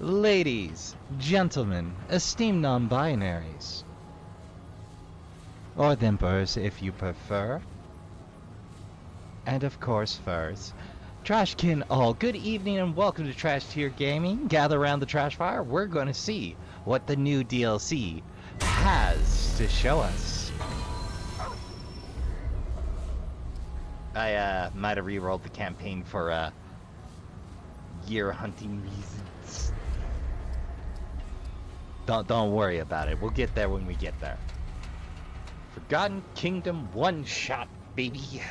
Ladies, gentlemen, esteemed non-binaries, or thimpers if you prefer, and of course furs. Trashkin all, good evening and welcome to Trash Tier Gaming. Gather around the trash fire, we're going to see what the new DLC has to show us. I might have re-rolled the campaign for year hunting reasons. Don't worry about it. We'll get there when we get there. Forgotten Kingdom one-shot, baby.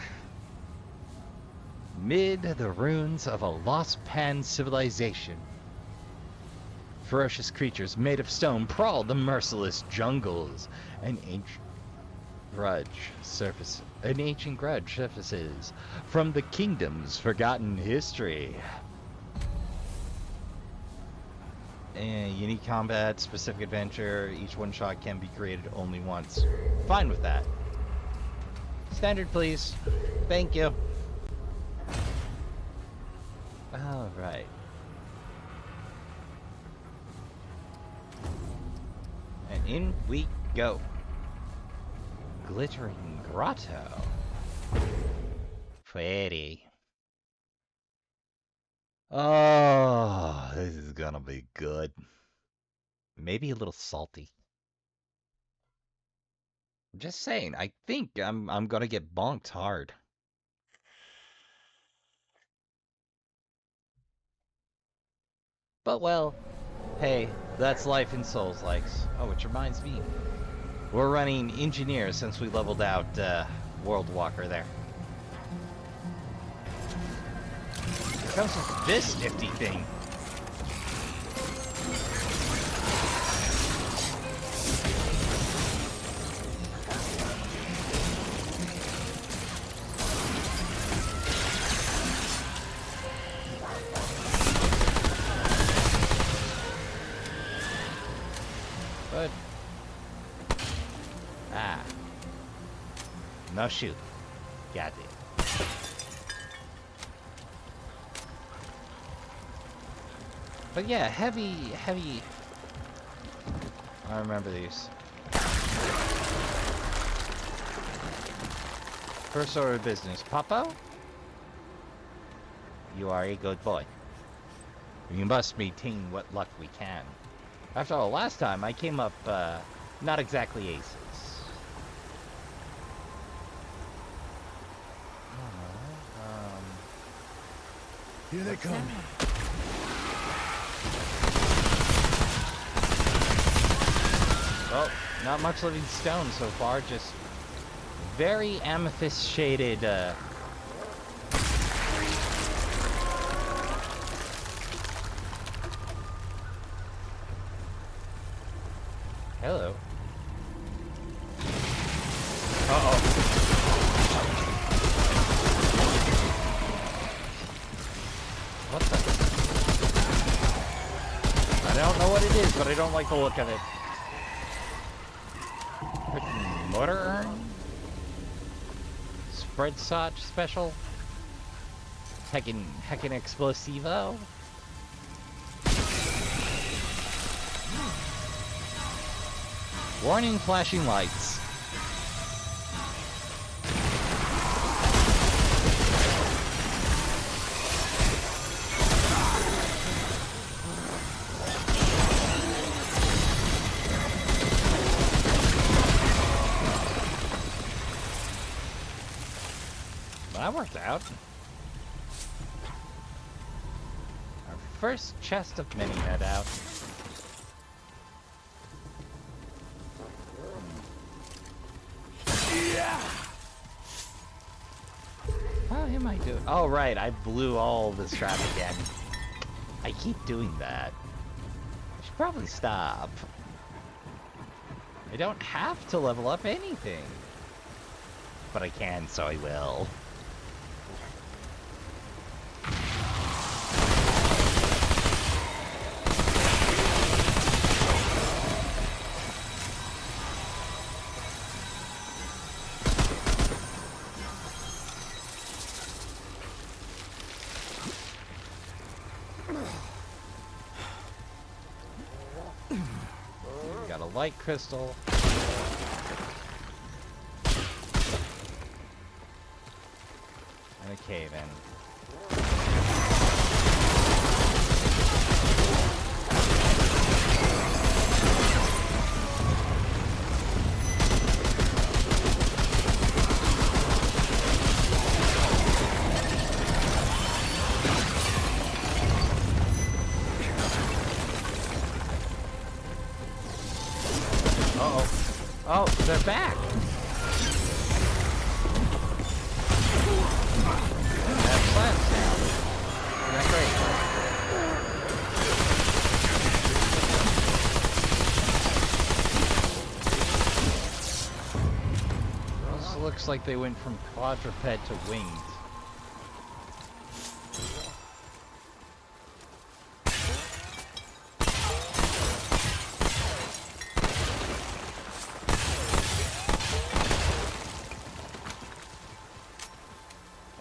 Mid the ruins of a lost pan civilization, ferocious creatures made of stone prowl the merciless jungles. An ancient grudge surfaces from the kingdom's forgotten history. Unique combat, specific adventure, each one shot can be created only once. Fine with that. Standard, please. Thank you. Alright. And in we go. Glittering Grotto. Pretty. Oh, this is gonna be good. Maybe a little salty. I'm just saying, I think I'm gonna get bonked hard. But well, hey, that's life in Souls-likes. Oh, which reminds me, we're running Engineer since we leveled out World Walker there. Here comes this nifty thing. Good. Ah. No shoot. Got it. But yeah, heavy. I remember these. First order of business. Popo? You are a good boy. We must maintain what luck we can. After all, last time I came up, not exactly aces. Here they come. Well, not much living stone so far, just very amethyst shaded, Hello. Uh-oh. What the? I don't know what it is, but I don't like the look of it. Motor urn? Spread Soch special? Heckin' explosivo? Warning flashing lights. That worked out. Our first chest of mini head out. How am I doing? Oh, right, I blew all this trap again. I keep doing that. I should probably stop. I don't have to level up anything. But I can, so I will. light crystal. And a cave in. Oh, they're back! That slams down. Isn't that great? This looks like they went from quadruped to winged.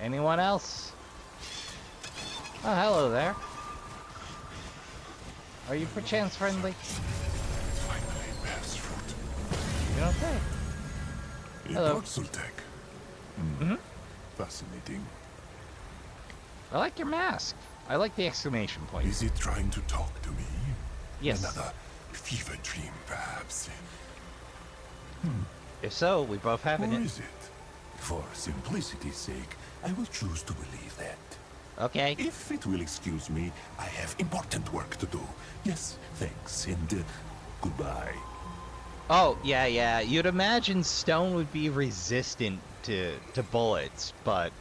Anyone else? Oh, hello there. Are you perchance friendly? Finally bears fruit. You okay? A Hello. voxel tech. Fascinating. I like your mask. I like the exclamation point. Is it trying to talk to me? Yes. Another fever dream, perhaps. If so, we both have Or it. is it? For simplicity's sake, I will choose to believe that. Okay. If it will excuse me, I have important work to do. Yes, thanks, and goodbye. Oh, yeah. You'd imagine stone would be resistant to bullets, but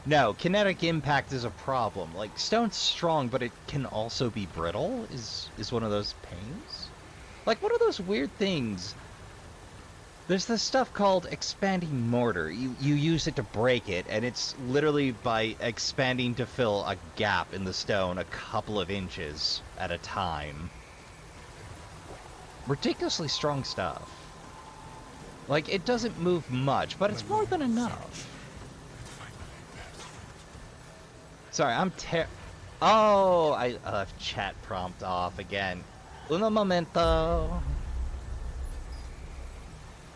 no, kinetic impact is a problem. Like, stone's strong, but it can also be brittle, is one of those pains. Like, what are those weird things? There's this stuff called expanding mortar. You use it to break it, and it's literally by expanding to fill a gap in the stone a couple of inches at a time. Ridiculously strong stuff. Like, it doesn't move much, but it's more than enough. Sorry, Oh, I left chat prompt off again. Uno momento.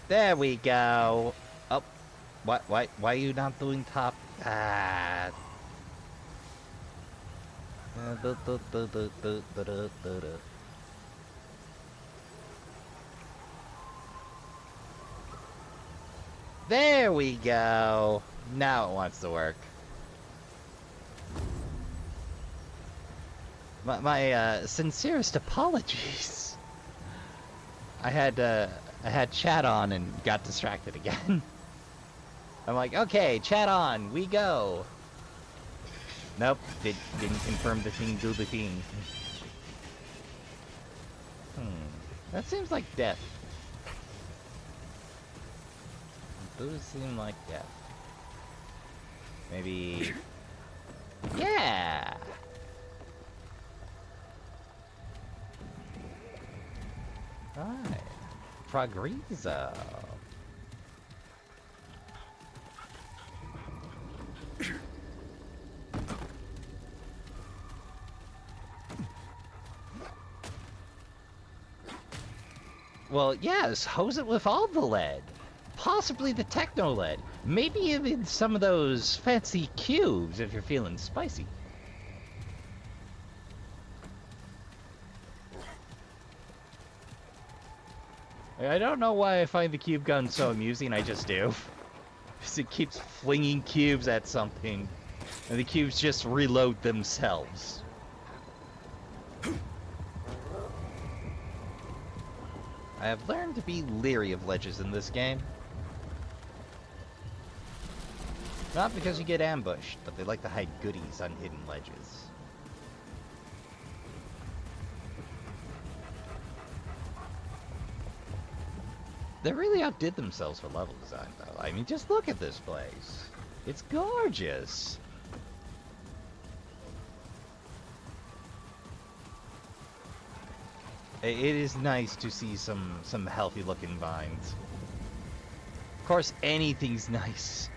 There we go. Oh, why are you not doing top? Ah. There we go. Now it wants to work. My sincerest apologies. I had chat on and got distracted again. I'm like, okay, chat on, we go. Nope, didn't confirm the thing, do the thing. That seems like death. Those seem like death. Maybe... Yeah! Right. Progreso. Well, yes, hose it with all the lead. Possibly the techno lead. Maybe even some of those fancy cubes if you're feeling spicy. I don't know why I find the cube gun so amusing, I just do. Because it keeps flinging cubes at something, and the cubes just reload themselves. I have learned to be leery of ledges in this game. Not because you get ambushed, but they like to hide goodies on hidden ledges. They really outdid themselves for level design, though. I mean, just look at this place. It's gorgeous. It is nice to see some healthy-looking vines. Of course, anything's nice.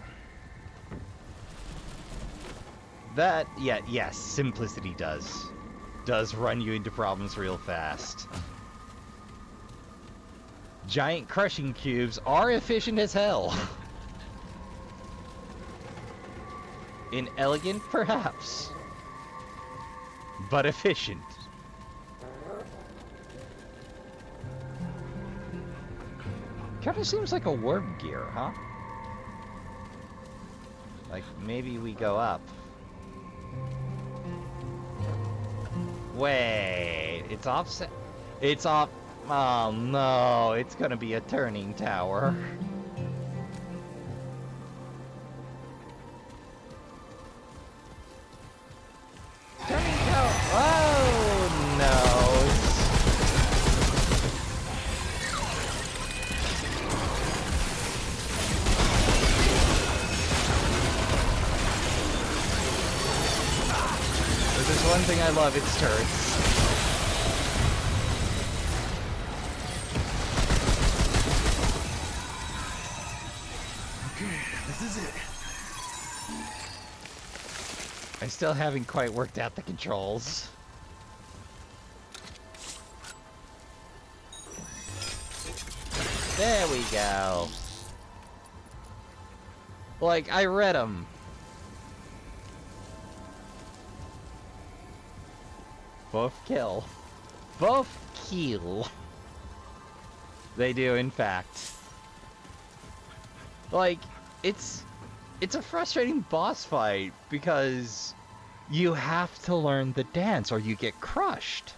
That, yeah, yes, simplicity does run you into problems real fast. Giant crushing cubes are efficient as hell. Inelegant, perhaps, but efficient. Kinda seems like a worm gear, huh? Like, maybe we go up. Wait, it's offset. It's off. Oh no, it's gonna be a turning tower. Turning tower. Oh no. If there's one thing I love, it's turrets. This is it. I still haven't quite worked out the controls. There we go. Like, I read them. Both kill. Both kill. They do, in fact. Like, it's a frustrating boss fight because you have to learn the dance or you get crushed.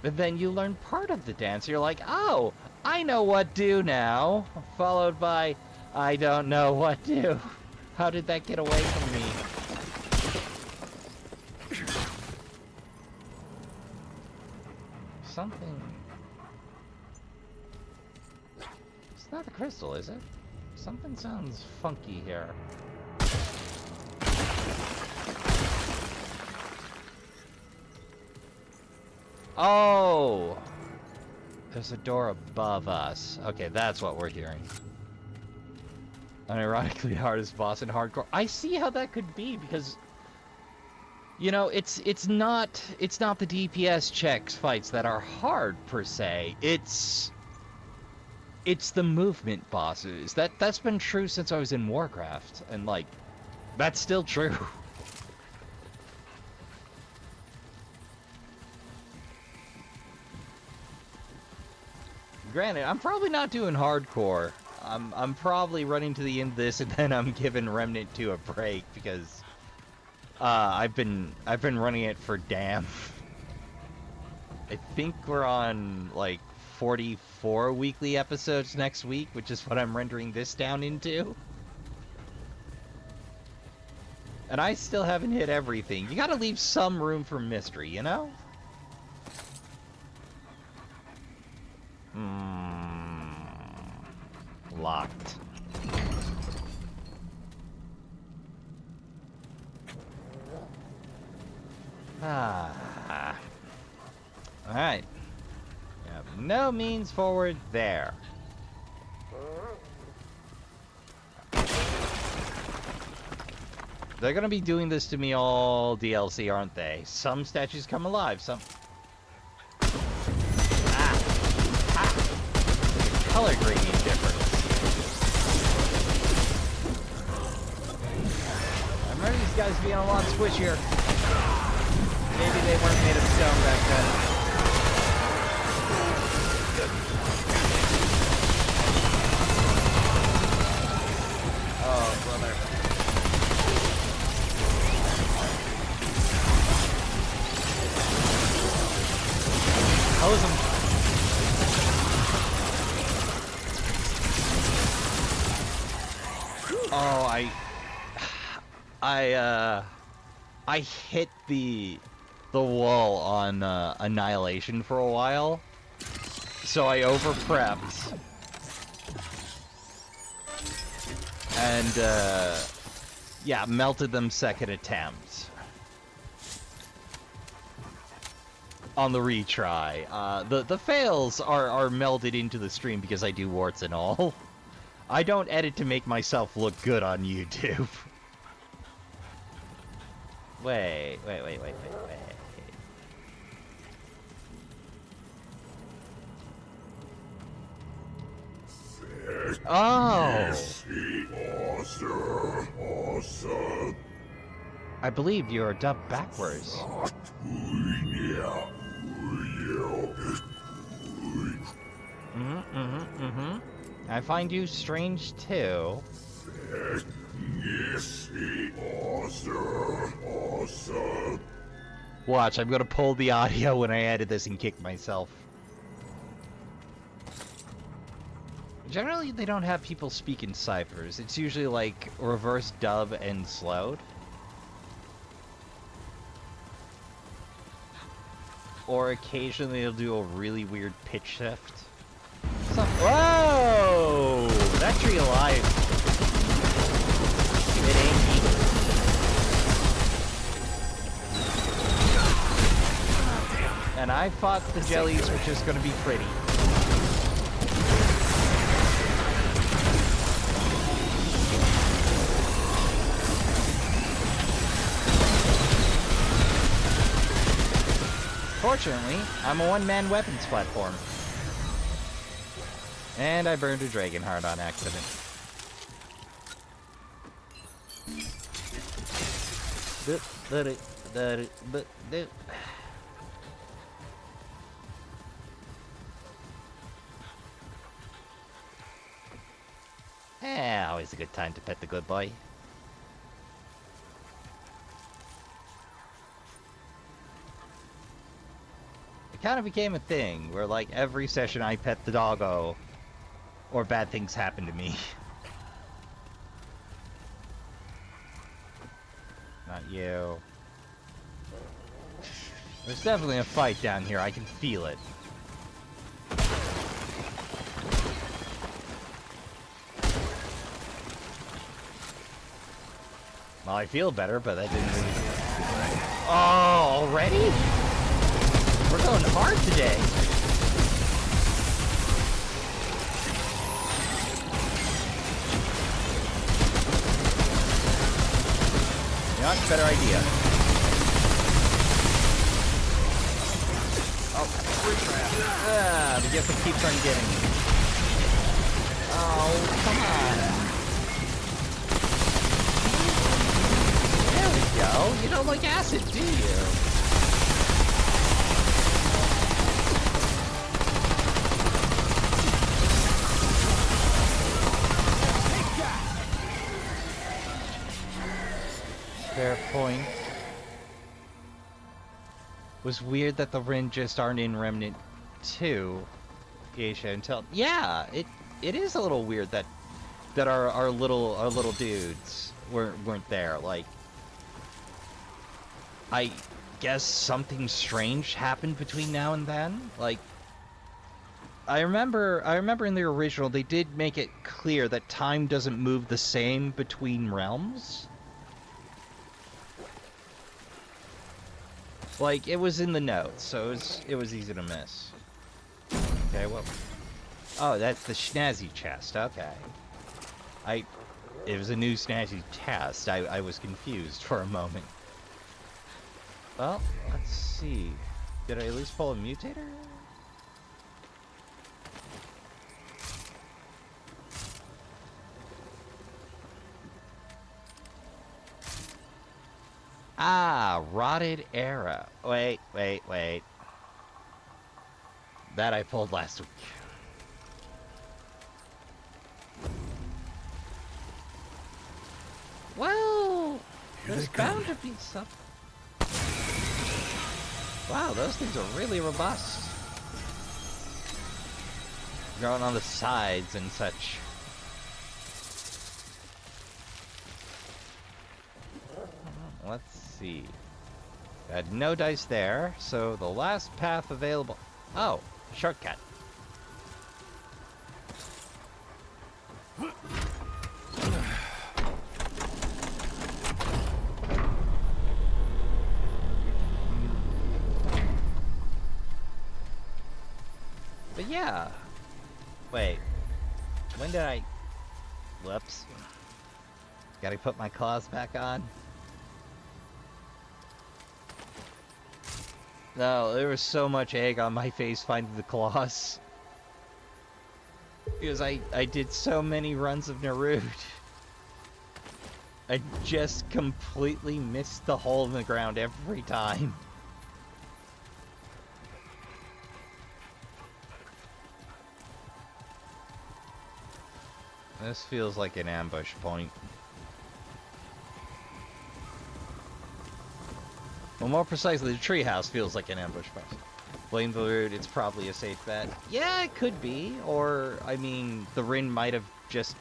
And then you learn part of the dance. You're like, oh, I know what do now. Followed by, I don't know what do. How did that get away from me? Something. It's not the crystal, is it? Something sounds funky here. Oh! There's a door above us. Okay, that's what we're hearing. An ironically hardest boss in hardcore. I see how that could be because, you know, it's not the DPS checks fights that are hard per se. It's the movement bosses. That's been true since I was in Warcraft, and like, that's still true. Granted, I'm probably not doing hardcore. I'm probably running to the end of this, and then I'm giving Remnant 2 a break because I've been running it for damn. I think we're on like 44 weekly episodes next week, which is what I'm rendering this down into. And I still haven't hit everything. You gotta leave some room for mystery, you know? Locked. Alright. No means forward there. They're gonna be doing this to me all DLC, aren't they? Some statues come alive, some... Color gradient difference. I remember these guys being a lot squishier. Maybe they weren't made of stone back then. Oh, brother. Hose him. Oh, I hit the wall on Annihilation for a while, so I over-prepped. And, yeah, melted them second attempt. On the retry. The fails are melded into the stream because I do warts and all. I don't edit to make myself look good on YouTube. Wait. Oh! I believe you're dubbed backwards. I find you strange too. Watch, I'm gonna pull the audio when I edit this and kick myself. Generally, they don't have people speak in ciphers. It's usually like reverse dub and slowed. Or occasionally they'll do a really weird pitch shift. Whoa! That tree alive. It ain't me. And I thought the jellies were just gonna be pretty. Fortunately, I'm a one-man weapons platform. And I burned a dragon heart on accident. Always a good time to pet the good boy. It kind of became a thing where, like, every session I pet the doggo, or bad things happen to me. Not you. There's definitely a fight down here. I can feel it. Well, I feel better, but that didn't really... Oh, already? We're going hard today. You know, it's a better idea. Oh, but you have to keep trying getting me. Oh, come on. There we go. You don't like acid, do you? Fair point. Was weird that the Rin just aren't in Remnant 2. Geisha until yeah, it is a little weird that our little dudes weren't there. Like, I guess something strange happened between now and then. Like, I remember in the original they did make it clear that time doesn't move the same between realms. Like, it was in the notes, so it was easy to miss. Okay, well... Oh, that's the snazzy chest, okay. It was a new snazzy chest. I was confused for a moment. Well, let's see. Did I at least pull a mutator? Ah, rotted arrow. Wait. That I pulled last week. Well, there's bound to be something. Wow, those things are really robust. Growing on the sides and such. Let's see. I had no dice there, so the last path available... Oh, shortcut. But yeah. Wait. When did I... Whoops. Gotta put my claws back on. No, there was so much egg on my face finding the claws. Because I did so many runs of Naruto. I just completely missed the hole in the ground every time. This feels like an ambush point. Well, more precisely, the treehouse feels like an ambush point. Blame the root, it's probably a safe bet. Yeah, it could be. Or, I mean, the Rin might have just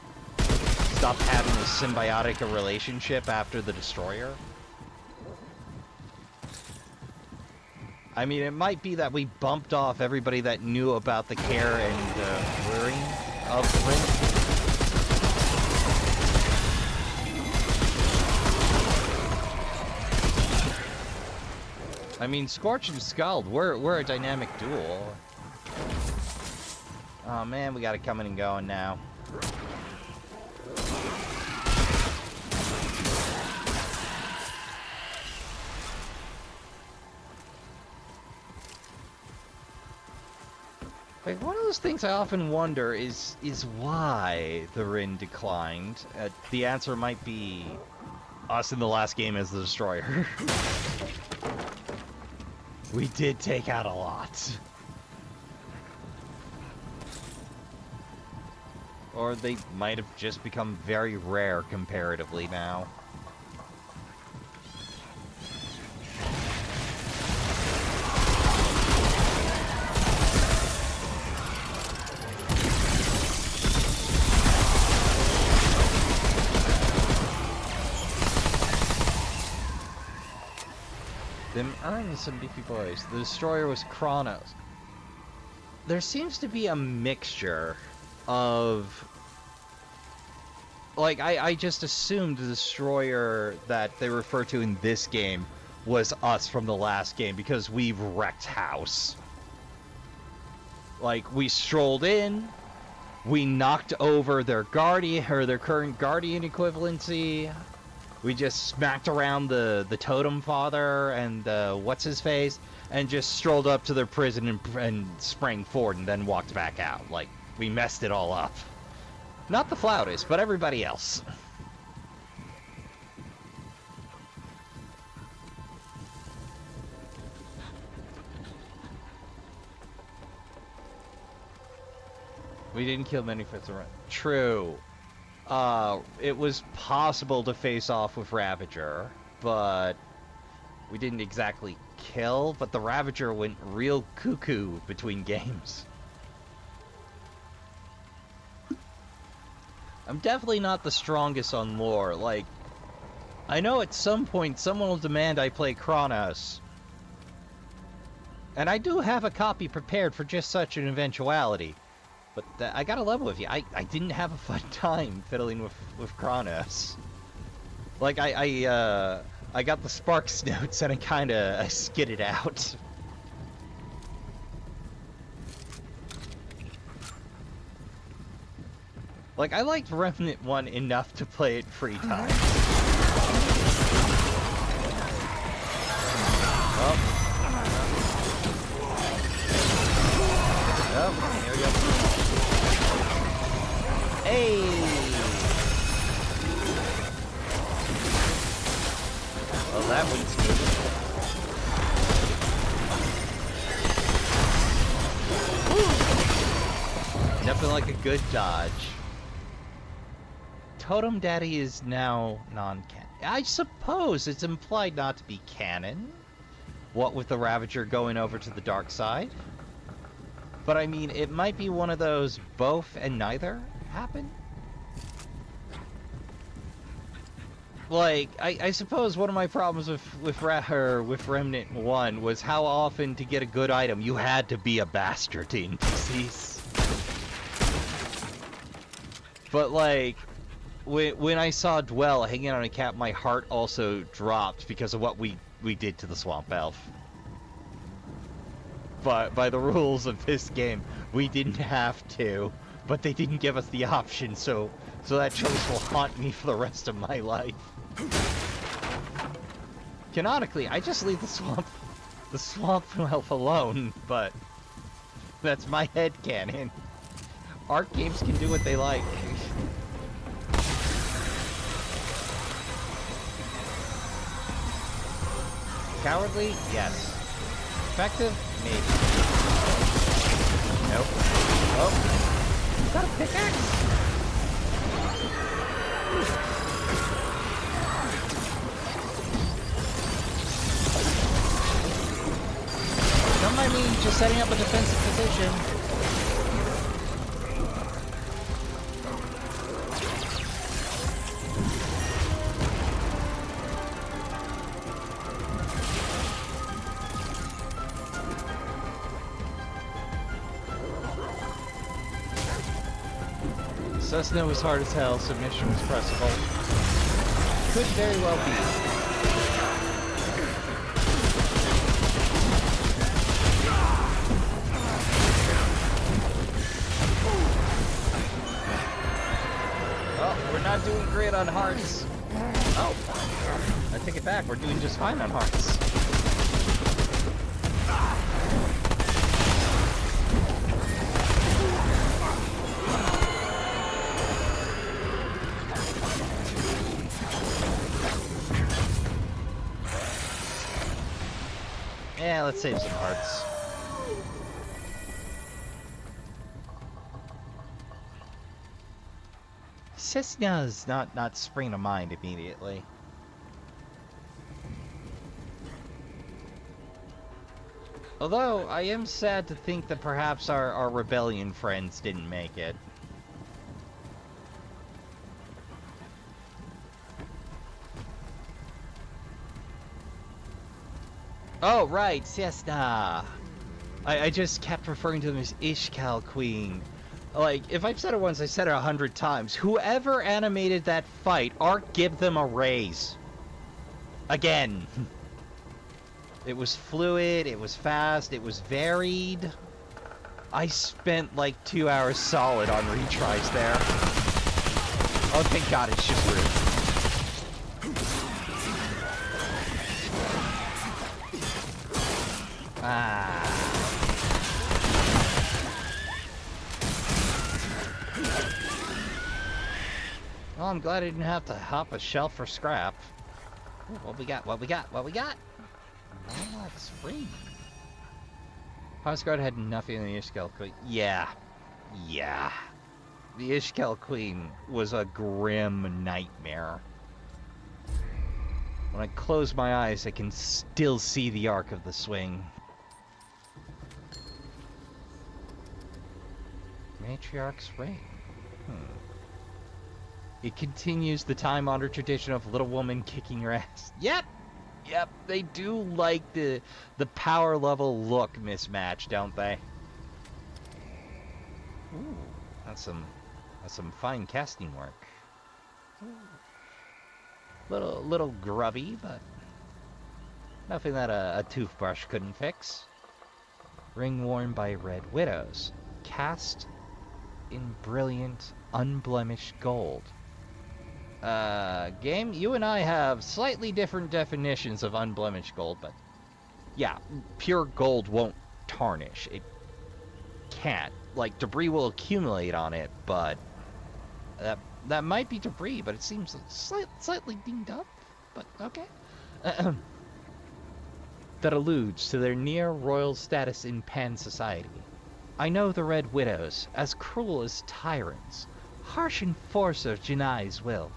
stopped having a symbiotic relationship after the Destroyer. I mean, it might be that we bumped off everybody that knew about the care and rearing of the Rin. I mean, Scorch and Scald, we're a dynamic duel. Oh man, we got it coming and going now. Like, one of those things I often wonder is why the Rin declined. The answer might be us in the last game as the Destroyer. We did take out a lot. Or they might have just become very rare comparatively now. Them earned some beefy boys. The Destroyer was Chronos. There seems to be a mixture of... Like, I just assumed the Destroyer that they refer to in this game was us from the last game, because we've wrecked house. Like, we strolled in, we knocked over their guardian, or their current guardian equivalency. We just smacked around the totem father and what's his face, and just strolled up to their prison and sprang forward and then walked back out. Like, we messed it all up. Not the flautist, but everybody else. We didn't kill many for the run. True. It was possible to face off with Ravager, but we didn't exactly kill, but the Ravager went real cuckoo between games. I'm definitely not the strongest on lore. Like, I know at some point someone will demand I play Kronos. And I do have a copy prepared for just such an eventuality. But I gotta level with you. I didn't have a fun time fiddling with Kronos. Like, I got the Sparks notes and I skidded out. Like, I liked Remnant 1 enough to play it 3 times. Oh, here we go. Hey! Well, that one's good. Woo! Nothing like a good dodge. Totem Daddy is now non-canon. I suppose it's implied not to be canon. What with the Ravager going over to the dark side. But I mean, it might be one of those both and neither happen. Like, I suppose one of my problems with Remnant 1 was how often to get a good item you had to be a bastard to NPCs. But like, when I saw Dwell hanging on a cap, my heart also dropped because of what we did to the Swamp Elf. But by the rules of this game, we didn't have to, but they didn't give us the option, so that choice will haunt me for the rest of my life. Canonically, I just leave the swamp elf alone, but that's my headcanon. Art games can do what they like. Cowardly? Yes. Effective? Maybe. Nope. Oh. Is that a pickaxe? Don't mind me just setting up a defensive position. Cessna was hard as hell, submission was pressable. Could very well be. Oh, we're not doing great on hearts. Oh, I take it back, we're doing just fine on hearts. Yeah, let's save some hearts. Cessna's not springing to mind immediately. Although, I am sad to think that perhaps our rebellion friends didn't make it. Oh, right, Siesta. I just kept referring to them as Ishkal Queen. Like, if I've said it once, I said it 100 times. Whoever animated that fight, Art, give them a raise. Again. It was fluid, it was fast, it was varied. I spent like 2 hours solid on retries there. Oh, thank God, it's just rude. Ah. Well, I'm glad I didn't have to hop a shelf for scrap. Ooh, what we got? What we got? What we got? Lilac Spring. Hosguard had nothing in the Ishkel Queen. Yeah. Yeah. The Ishkel Queen was a grim nightmare. When I close my eyes, I can still see the arc of the swing. Matriarch's Ring. It continues the time-honored tradition of little woman kicking your ass. Yep! Yep, they do like the power level look mismatch, don't they? Ooh, that's some fine casting work. Little grubby, but nothing that a toothbrush couldn't fix. Ring worn by red widows, cast in brilliant, unblemished gold. Game, you and I have slightly different definitions of unblemished gold, but yeah, pure gold won't tarnish. It can't. Like, debris will accumulate on it, but that might be debris, but it seems slightly dinged up, but okay. That alludes to their near royal status in Pan society. I know the Red Widows, as cruel as tyrants, harsh enforcer of Janai's will.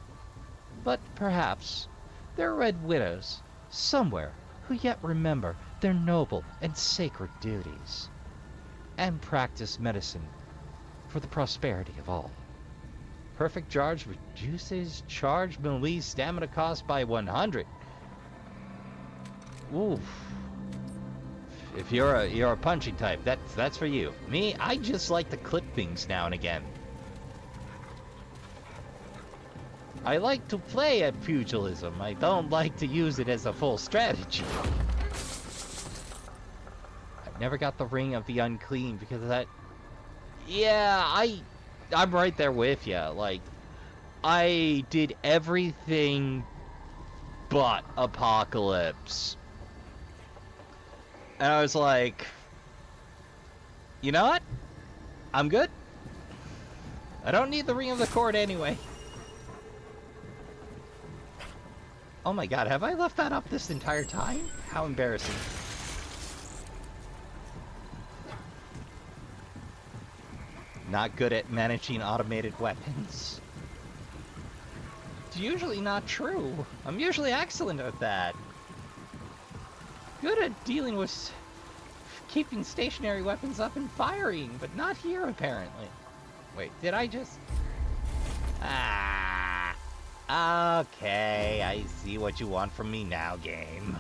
But perhaps there are Red Widows somewhere who yet remember their noble and sacred duties, and practice medicine for the prosperity of all. Perfect charge reduces charge melee stamina cost by 100. Oof. If you're a punching type, that's for you. Me, I just like to clip things now and again. I like to play at pugilism. I don't like to use it as a full strategy. I never got the Ring of the Unclean because of that. Yeah, I'm right there with you. Like, I did everything but Apocalypse. And I was like, you know what? I'm good. I don't need the ring of the cord anyway. Oh my god, have I left that up this entire time? How embarrassing. Not good at managing automated weapons. It's usually not true. I'm usually excellent at that. Good at dealing with keeping stationary weapons up and firing, but not here apparently. Wait, did I just... Ah... Okay, I see what you want from me now, game.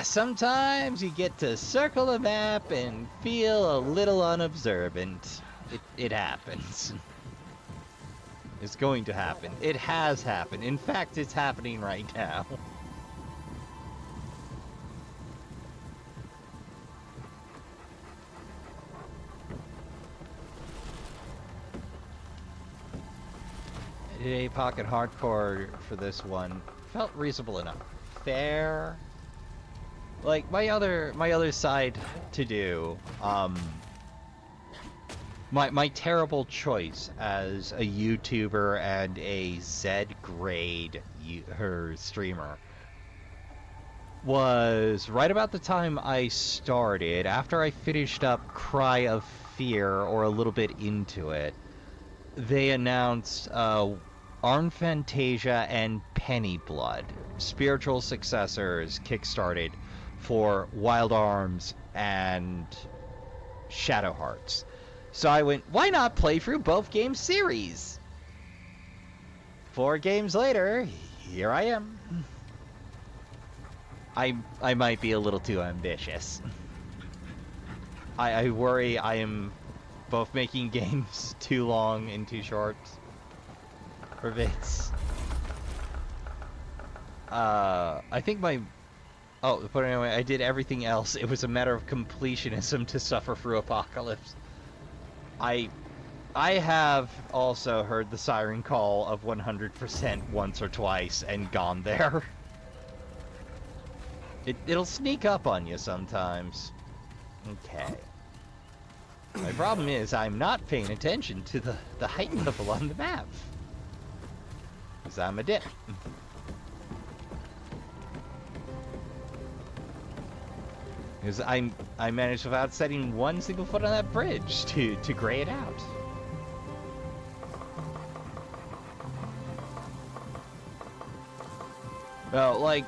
Sometimes you get to circle the map and feel a little unobservant. It happens. It's going to happen. It has happened. In fact, it's happening right now. I did a pocket hardcore for this one. Felt reasonable enough. Fair. Like my other side to do, my terrible choice as a YouTuber and a Z grade her streamer was right about the time I started, after I finished up Cry of Fear or a little bit into it, they announced Arn Fantasia and Penny Blood, spiritual successors, kickstarted for Wild Arms and Shadow Hearts. So I went, why not play through both game series? 4 games later, here I am. I might be a little too ambitious. I worry I am both making games too long and too short for bits. I think my... Oh, to put it anyway, I did everything else. It was a matter of completionism to suffer through Apocalypse. I have also heard the siren call of 100% once or twice and gone there. It'll sneak up on you sometimes. Okay. My problem is I'm not paying attention to the height level on the map. Because I'm a dip. Because I managed without setting one single foot on that bridge to gray it out. Well, like,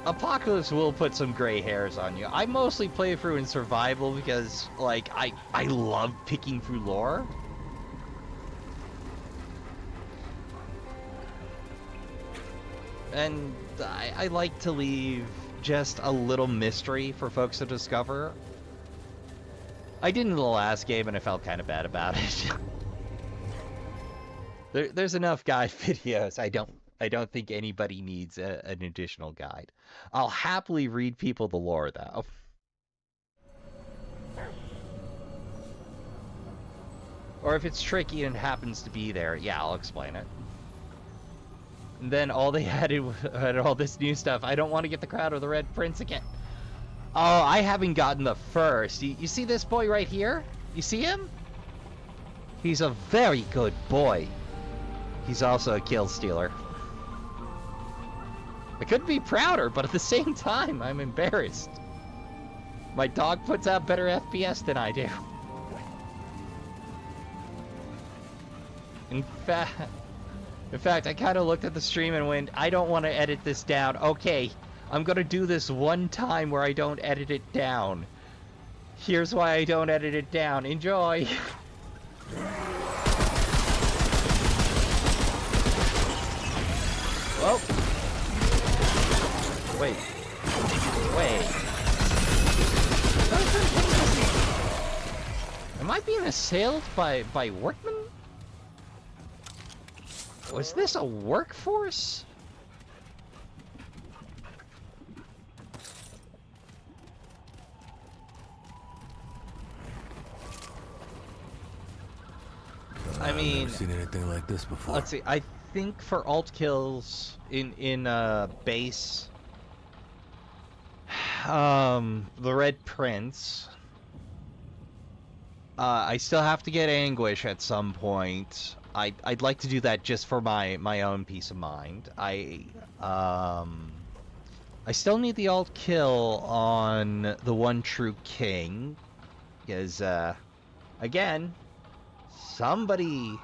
Apocalypse will put some gray hairs on you. I mostly play through in survival because, like, I love picking through lore. And I like to leave just a little mystery for folks to discover. I did in the last game and I felt kind of bad about it. There's enough guide videos. I don't think anybody needs an additional guide. I'll happily read people the lore though. Or if it's tricky and happens to be there, yeah, I'll explain it. And then all they added had all this new stuff. I don't want to get the Crowd of the Red Prince again. Oh, I haven't gotten the first. You see this boy right here? You see him? He's a very good boy. He's also a kill stealer. I couldn't be prouder, but at the same time, I'm embarrassed. My dog puts out better FPS than I do. In fact, I kind of looked at the stream and went, I don't want to edit this down. Okay, I'm going to do this one time where I don't edit it down. Here's why I don't edit it down. Enjoy! Whoa! Wait. Am I being assailed by workmen? Was this a workforce? I mean, I've never seen anything like this before. Let's see. I think for alt kills in base, the Red Prince I still have to get Anguish at some point. I'd like to do that just for my own peace of mind. I still need the alt kill on the one true king, because again, somebody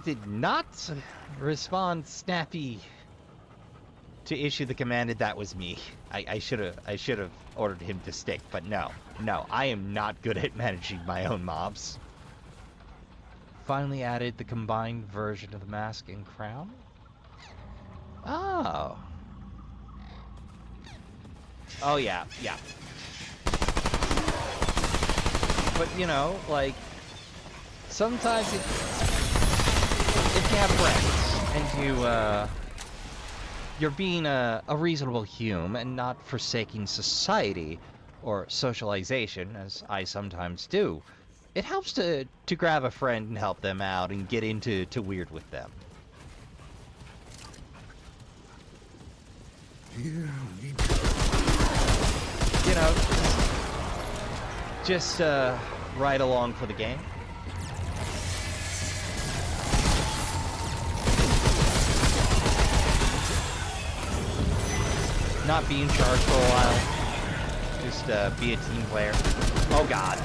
did not respond snappy to issue the command that was me. I should have ordered him to stick, but no, I am not good at managing my own mobs. Finally added the combined version of the mask and crown. Oh. Oh yeah. But you know, like sometimes if you have friends and you're being a reasonable human and not forsaking society or socialization, as I sometimes do, it helps to grab a friend and help them out and get into weird with them. Here we go. You know, just ride along for the game. Not be in charge for a while. Just be a team player. Oh god.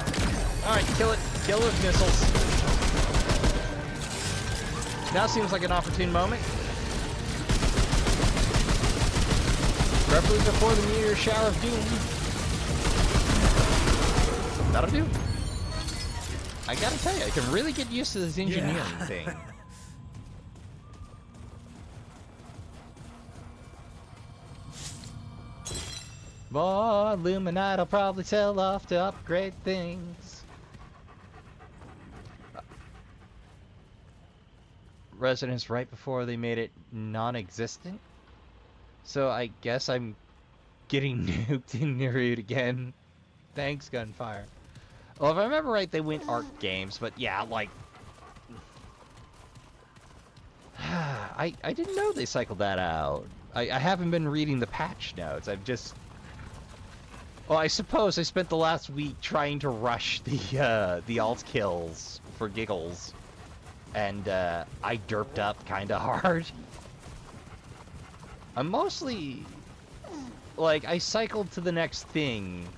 Alright, kill it. Kill those missiles. Now seems like an opportune moment. Preferably before the meteor shower of doom. That'll do. I gotta tell you, I can really get used to this engineering thing. Boy, Illuminati will probably sell off to upgrade things. Residents right before they made it non-existent? So I guess I'm getting nuked in Nehrude again. Thanks, Gunfire. Well, if I remember right, they went Arc Games, but yeah, like... I didn't know they cycled that out. I haven't been reading the patch notes. I've just... Well, I suppose I spent the last week trying to rush the alt kills for giggles. And I derped up kinda hard. I'm mostly... Like, I cycled to the next thing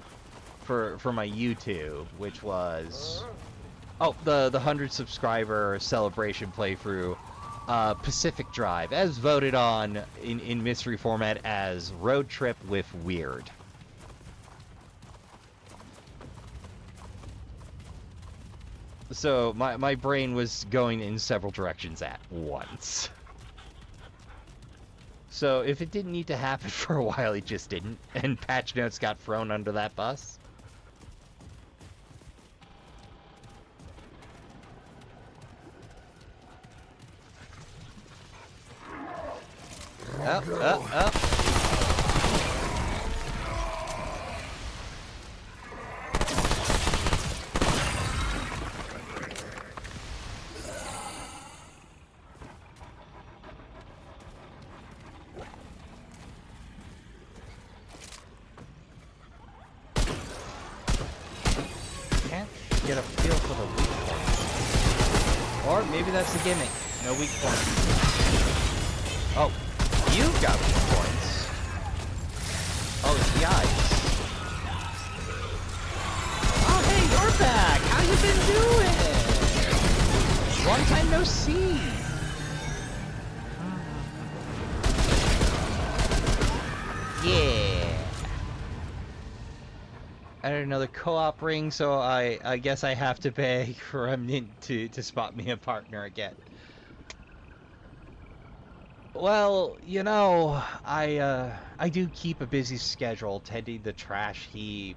for my YouTube, which was... Oh, the 100 subscriber celebration playthrough. Pacific Drive, as voted on in mystery format as Road Trip with Weird. So my brain was going in several directions at once. So if it didn't need to happen for a while, it just didn't, and patch notes got thrown under that bus. Up. Can't get a feel for the weak points. Or maybe that's the gimmick. No weak points. Oh. You've got weak points. Oh, it's the eyes. Oh, hey, you're back. How you been doing? Long time no see. Yeah. Added another co-op ring, so I guess I have to beg for Remnant to spot me a partner again. Well, you know, I do keep a busy schedule tending the trash heap,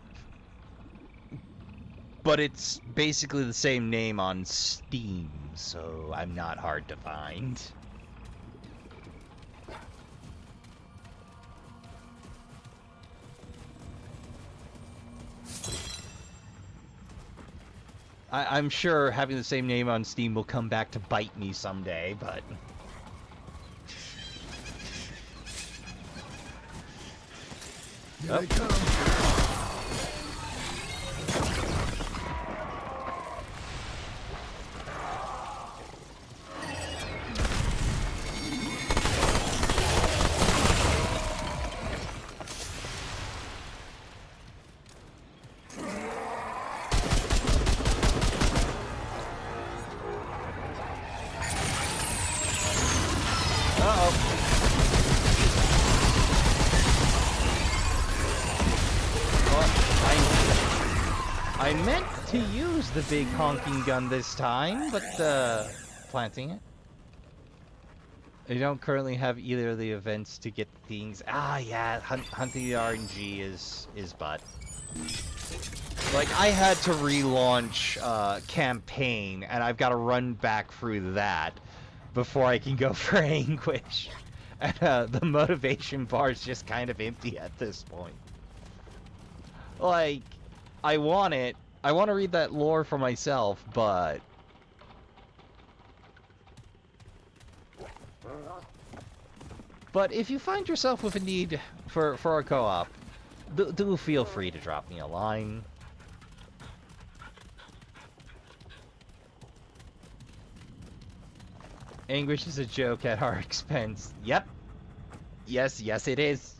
but it's basically the same name on Steam, so I'm not hard to find. I'm sure having the same name on Steam will come back to bite me someday, but... Here they come. I meant to use the big honking gun this time, but, planting it. I don't currently have either of the events to get things. Ah, yeah, hunting the RNG is butt. Like, I had to relaunch, campaign, and I've got to run back through that before I can go for Anguish. And, the motivation bar is just kind of empty at this point. Like, I want it. I want to read that lore for myself, but... But if you find yourself with a need for a co-op, do feel free to drop me a line. Anguish is a joke at our expense. Yep. Yes, it is.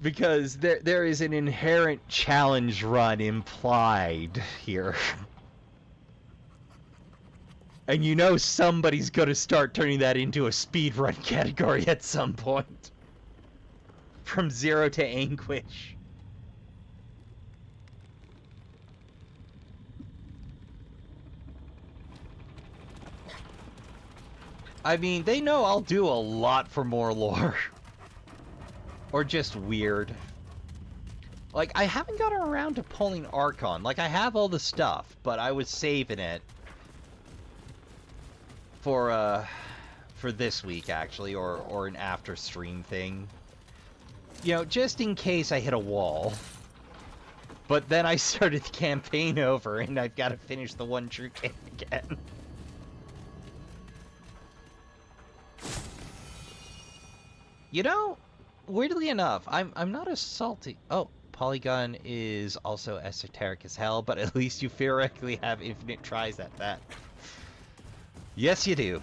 Because there is an inherent challenge run implied here. And you know somebody's gonna start turning that into a speedrun category at some point. From 0 to Anguish. I mean, they know I'll do a lot for more lore. Or just weird. Like, I haven't gotten around to pulling Archon. Like, I have all the stuff, but I was saving it for this week, actually, or an after-stream thing. You know, just in case I hit a wall. But then I started the campaign over, and I've got to finish the one true king again. You know, weirdly enough, I'm not as salty. Oh, Polygon is also esoteric as hell, but at least you theoretically have infinite tries at that. Yes, you do.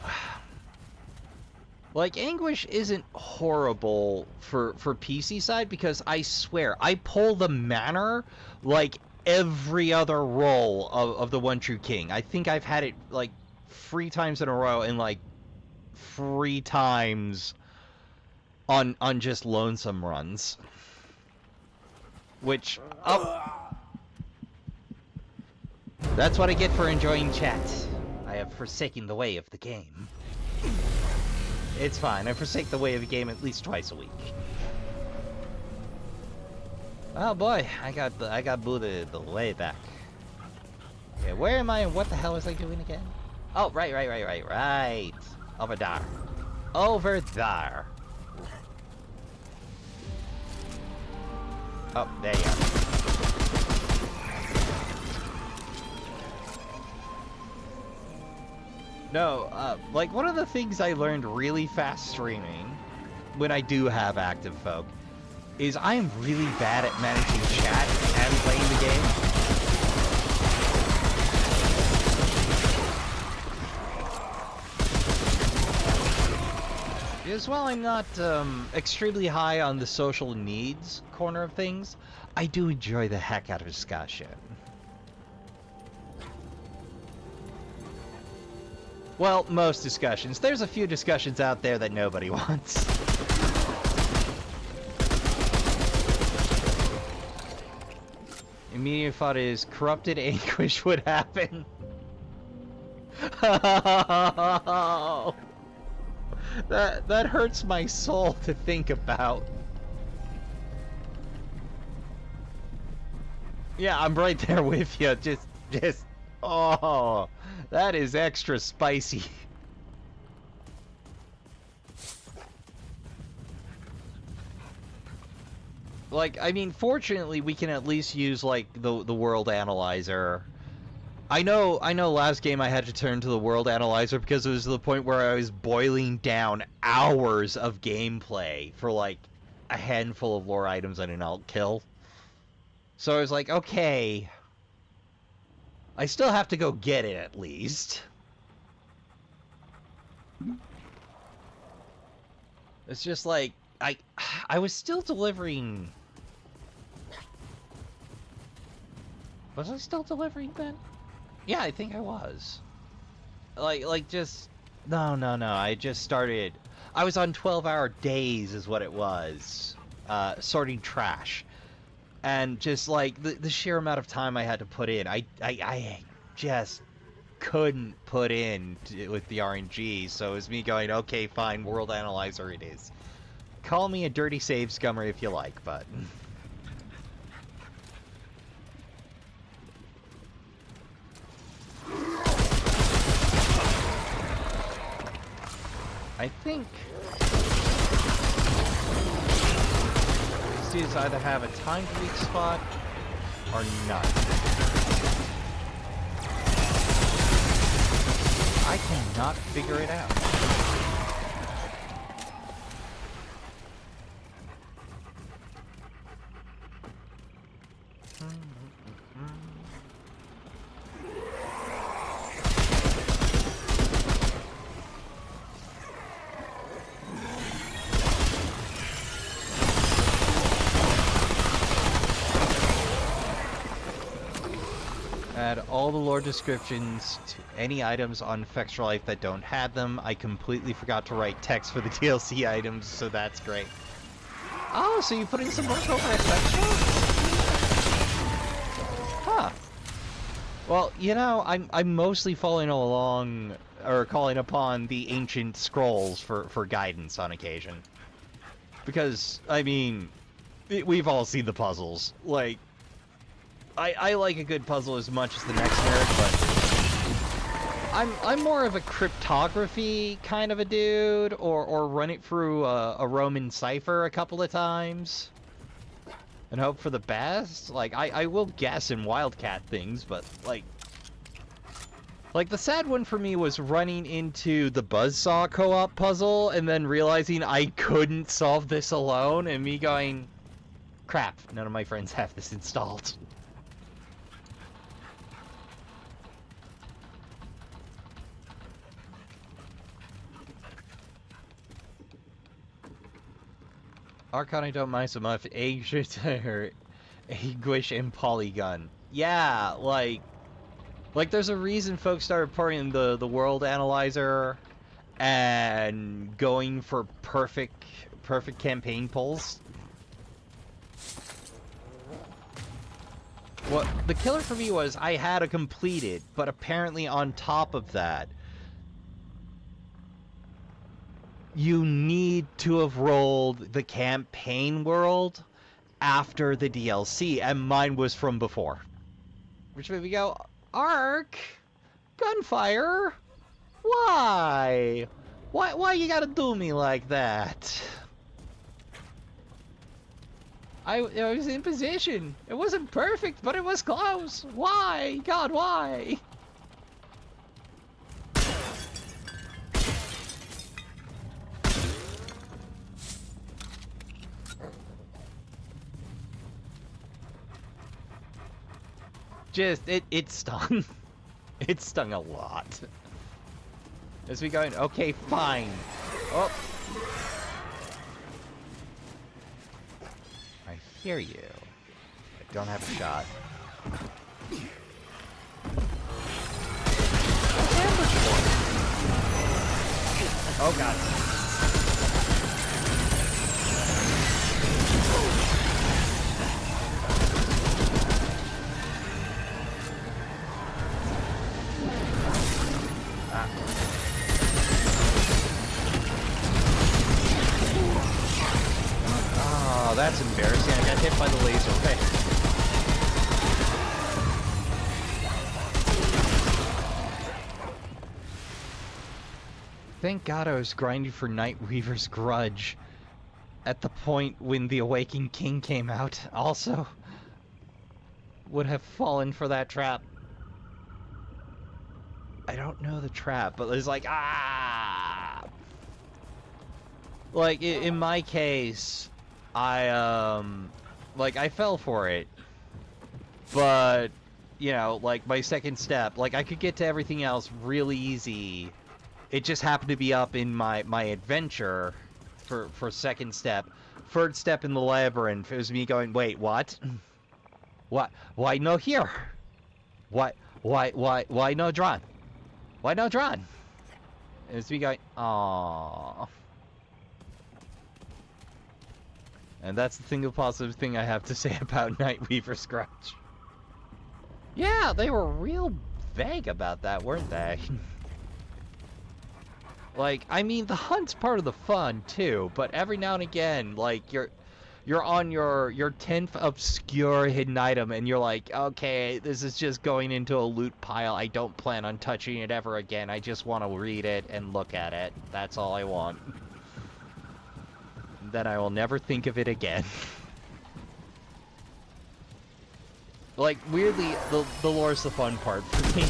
Like, Anguish isn't horrible for PC side, because I swear, I pull the manner like every other roll of the One True King. I think I've had it, like, 3 times in a row, and, like, 3 times on just lonesome runs. Which, oh, that's what I get for enjoying chat. I have forsaken the way of the game. It's fine, I forsake the way of the game at least twice a week. Oh boy, I got booted the way back. Okay, where am I and what the hell was I doing again? Oh, right. Over there. Over there. Oh, there you go. No, like, one of the things I learned really fast streaming, when I do have active folk, is I am really bad at managing chat and playing the game. Because while I'm not, extremely high on the social needs corner of things, I do enjoy the heck out of discussion. Well, most discussions. There's a few discussions out there that nobody wants. Immediate thought is, corrupted Anguish would happen. That hurts my soul to think about. Yeah, I'm right there with you. Just, oh, that is extra spicy. Like, I mean, fortunately, we can at least use, like, the world analyzer. I know last game I had to turn to the world analyzer because it was to the point where I was boiling down hours of gameplay for, like, a handful of lore items and an alt kill. So I was like, okay, I still have to go get it at least. It's just like, I was still delivering... Was I still delivering then? Yeah, I think I was. Like just... No, I just started... I was on 12-hour days is what it was. Sorting trash. And just like the sheer amount of time I had to put in, I just couldn't put in with the RNG. So it was me going, okay, fine, World Analyzer it is. Call me a dirty save scummer if you like, but I think these dudes either have a timed weak spot or not. I cannot figure it out. Add all the lore descriptions to any items on Fextra Life that don't have them. I completely forgot to write text for the DLC items, so that's great. Oh, so you put in some work over at Fextra? Huh. Well, you know, I'm mostly following along or calling upon the ancient scrolls for guidance on occasion. Because I mean, we've all seen the puzzles. Like, I like a good puzzle as much as the next nerd, but I'm more of a cryptography kind of a dude, or run it through a Roman cipher a couple of times and hope for the best. Like I will guess in Wildcat things, but like the sad one for me was running into the Buzzsaw co-op puzzle and then realizing I couldn't solve this alone and me going, crap, none of my friends have this installed. Archon I don't mind so much. Anguish and Polygon. Yeah, like there's a reason folks started porting the World Analyzer and going for perfect campaign pulls. What the killer for me was I had to complete it, but apparently on top of that, you need to have rolled the campaign world after the DLC, and mine was from before. Which made me go, Ark? Gunfire? Why? Why you gotta do me like that? I was in position. It wasn't perfect, but it was close. Why? God, why? Just, it stung. It stung a lot. As we go in, okay, fine. Oh. I hear you. I don't have a shot. Oh god. Oh, that's embarrassing. I got hit by the laser. Okay. Thank God I was grinding for Nightweaver's Grudge at the point when the Awakened King came out. Also, would have fallen for that trap. I don't know the trap, but it's like, ah! Like, in my case, I fell for it. But, you know, like, my second step, like, I could get to everything else really easy. It just happened to be up in my adventure for second step. Third step in the labyrinth, it was me going, wait, what? What? Why no here? Why no drawn? Why no drawn? It's me going, aww. And that's the single positive thing I have to say about Nightweaver Scratch. Yeah, they were real vague about that, weren't they? Like, I mean, the hunt's part of the fun, too, but every now and again, like, you're on your 10th obscure hidden item, and you're like, okay, this is just going into a loot pile. I don't plan on touching it ever again. I just want to read it and look at it. That's all I want. Then I will never think of it again. Like, weirdly, the lore's the fun part for me.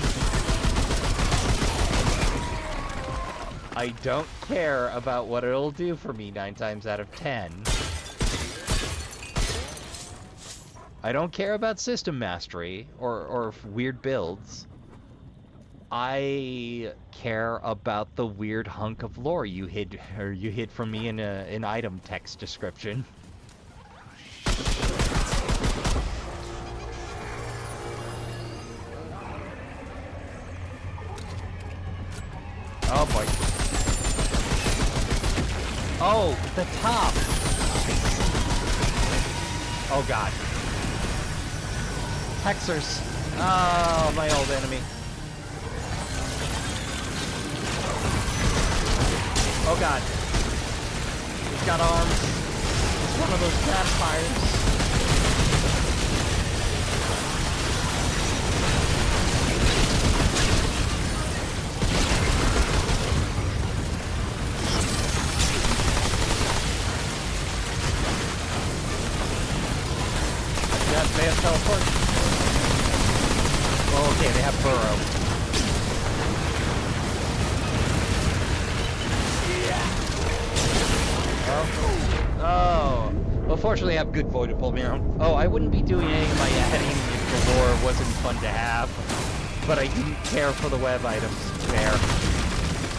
I don't care about what it'll do for me 9 times out of 10. I don't care about system mastery or weird builds. I care about the weird hunk of lore you hid from me in an item text description. Oh boy. Oh, the top. Oh god. Hexers. Oh, my old enemy. Oh god. He's got arms. He's one of those vampires. They have teleport. Oh, okay, they have burrow. Yeah. Oh. Well, fortunately, I have good void to pull me around. Oh, I wouldn't be doing any of my adding if the lore wasn't fun to have. But I didn't care for the web items. Fair.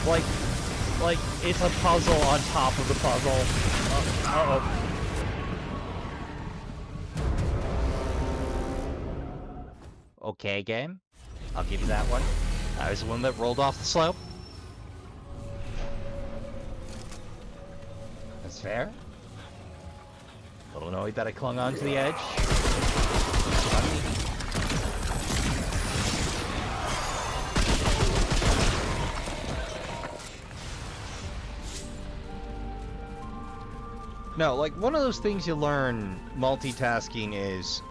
Like, it's a puzzle on top of the puzzle. Uh-oh. Okay, game. I'll give you that one. I was the one that rolled off the slope. That's fair. A little annoyed that I clung onto the edge. No, like, one of those things you learn multitasking is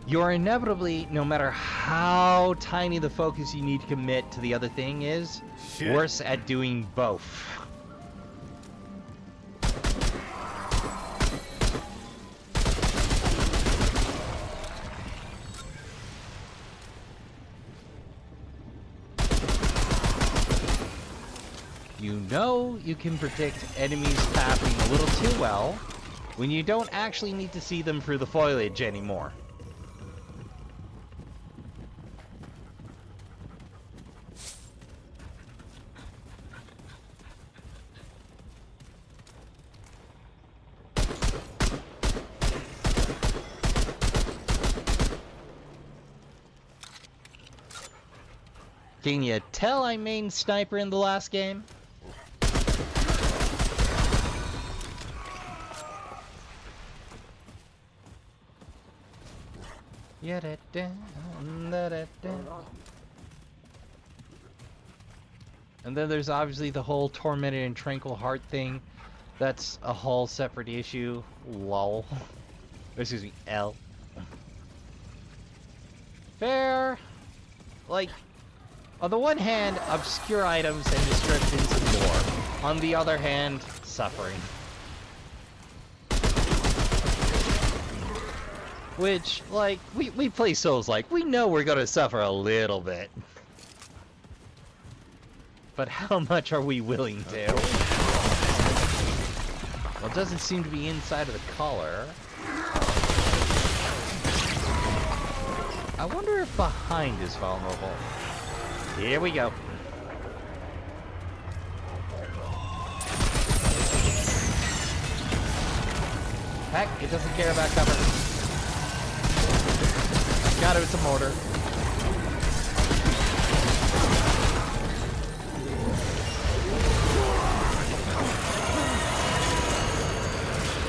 you're inevitably, no matter how tiny the focus you need to commit to the other thing is, worse at doing both. You know you can predict enemies pathing a little too well when you don't actually need to see them through the foliage anymore. Can you tell I main sniper in the last game? And then there's obviously the whole tormented and tranquil heart thing. That's a whole separate issue. Lol. Excuse me, L. Fair. Like, on the one hand, obscure items and descriptions and more. On the other hand, suffering. Which, like, we play Souls like, we know we're gonna suffer a little bit. But how much are we willing to? Well, it doesn't seem to be inside of the collar. I wonder if behind is vulnerable. Here we go. Heck, it doesn't care about cover. Got it, it's a mortar.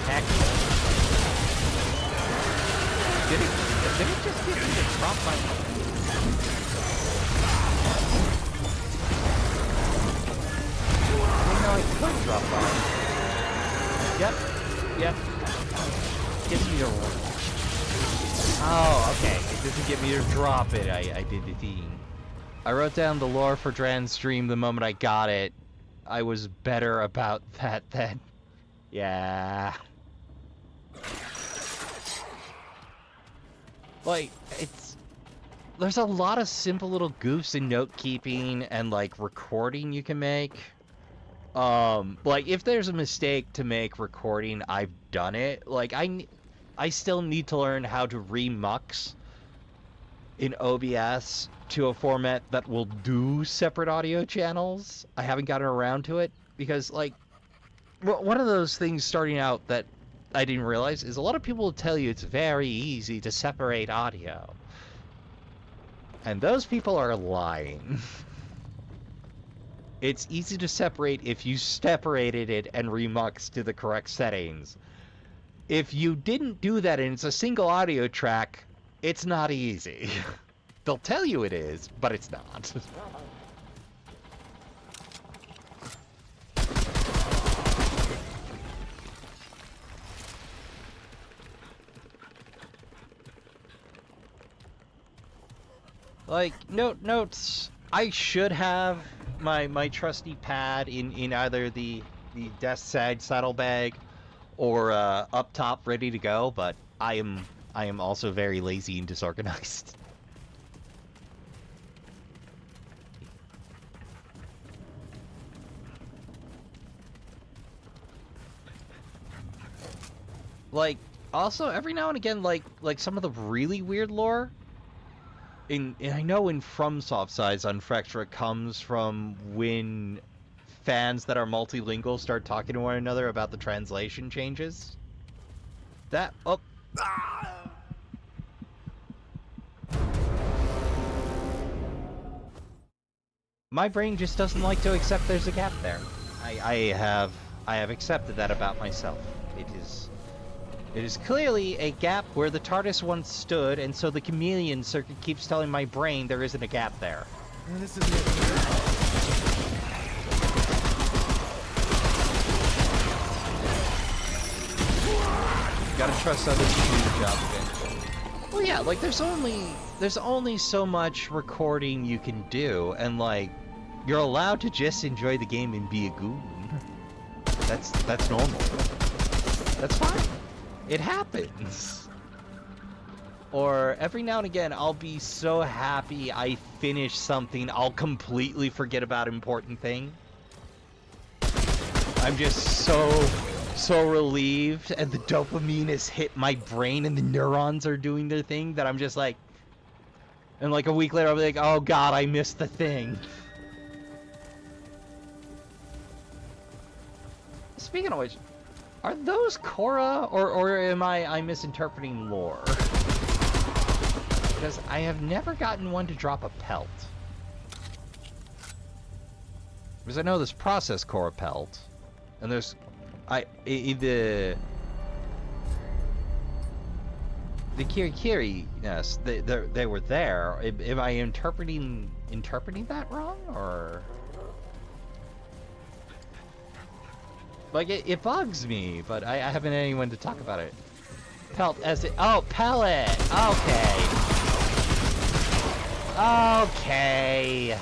Heck. Did it just get me to drop my... I could drop by. Yep. Gets me to... Oh, okay. It doesn't get me to drop it. I did the thing. I wrote down the lore for Dran's stream the moment I got it. I was better about that then. Yeah. Like, there's a lot of simple little goofs in note keeping and like recording you can make. Like if there's a mistake to make recording, I've done it. Like I still need to learn how to remux in OBS to a format that will do separate audio channels. I haven't gotten around to it because like one of those things starting out that I didn't realize is a lot of people will tell you it's very easy to separate audio. And those people are lying. It's easy to separate if you separated it and remux to the correct settings. If you didn't do that and it's a single audio track, it's not easy. They'll tell you it is, but it's not. Like, notes. I should have my trusty pad in either the desk side saddlebag or up top ready to go, but I am also very lazy and disorganized. Like, also every now and again, like some of the really weird lore. And I know in FromSoft sides on Fractura comes from when fans that are multilingual start talking to one another about the translation changes. That my brain just doesn't like to accept there's a gap there. I have accepted that about myself. It is clearly a gap where the TARDIS once stood, and so the chameleon circuit keeps telling my brain there isn't a gap there. This is it. Gotta trust others to do the job eventually. Well, yeah, like there's only so much recording you can do, and like you're allowed to just enjoy the game and be a goon. That's normal. That's fine. It happens. Or every now and again, I'll be so happy I finish something, I'll completely forget about important thing. I'm just so relieved, and the dopamine has hit my brain, and the neurons are doing their thing that I'm just like, and like a week later, I'll be like, oh god, I missed the thing. Speaking of which, are those Korra, or am I misinterpreting lore? Because I have never gotten one to drop a pelt. Because I know there's processed Korra pelt, and there's the Kirikiri, yes, they were there. Am I interpreting that wrong, or? Like, it bugs me, but I haven't had anyone to talk about it. Pelt as it... Oh, pellet! Okay. Okay.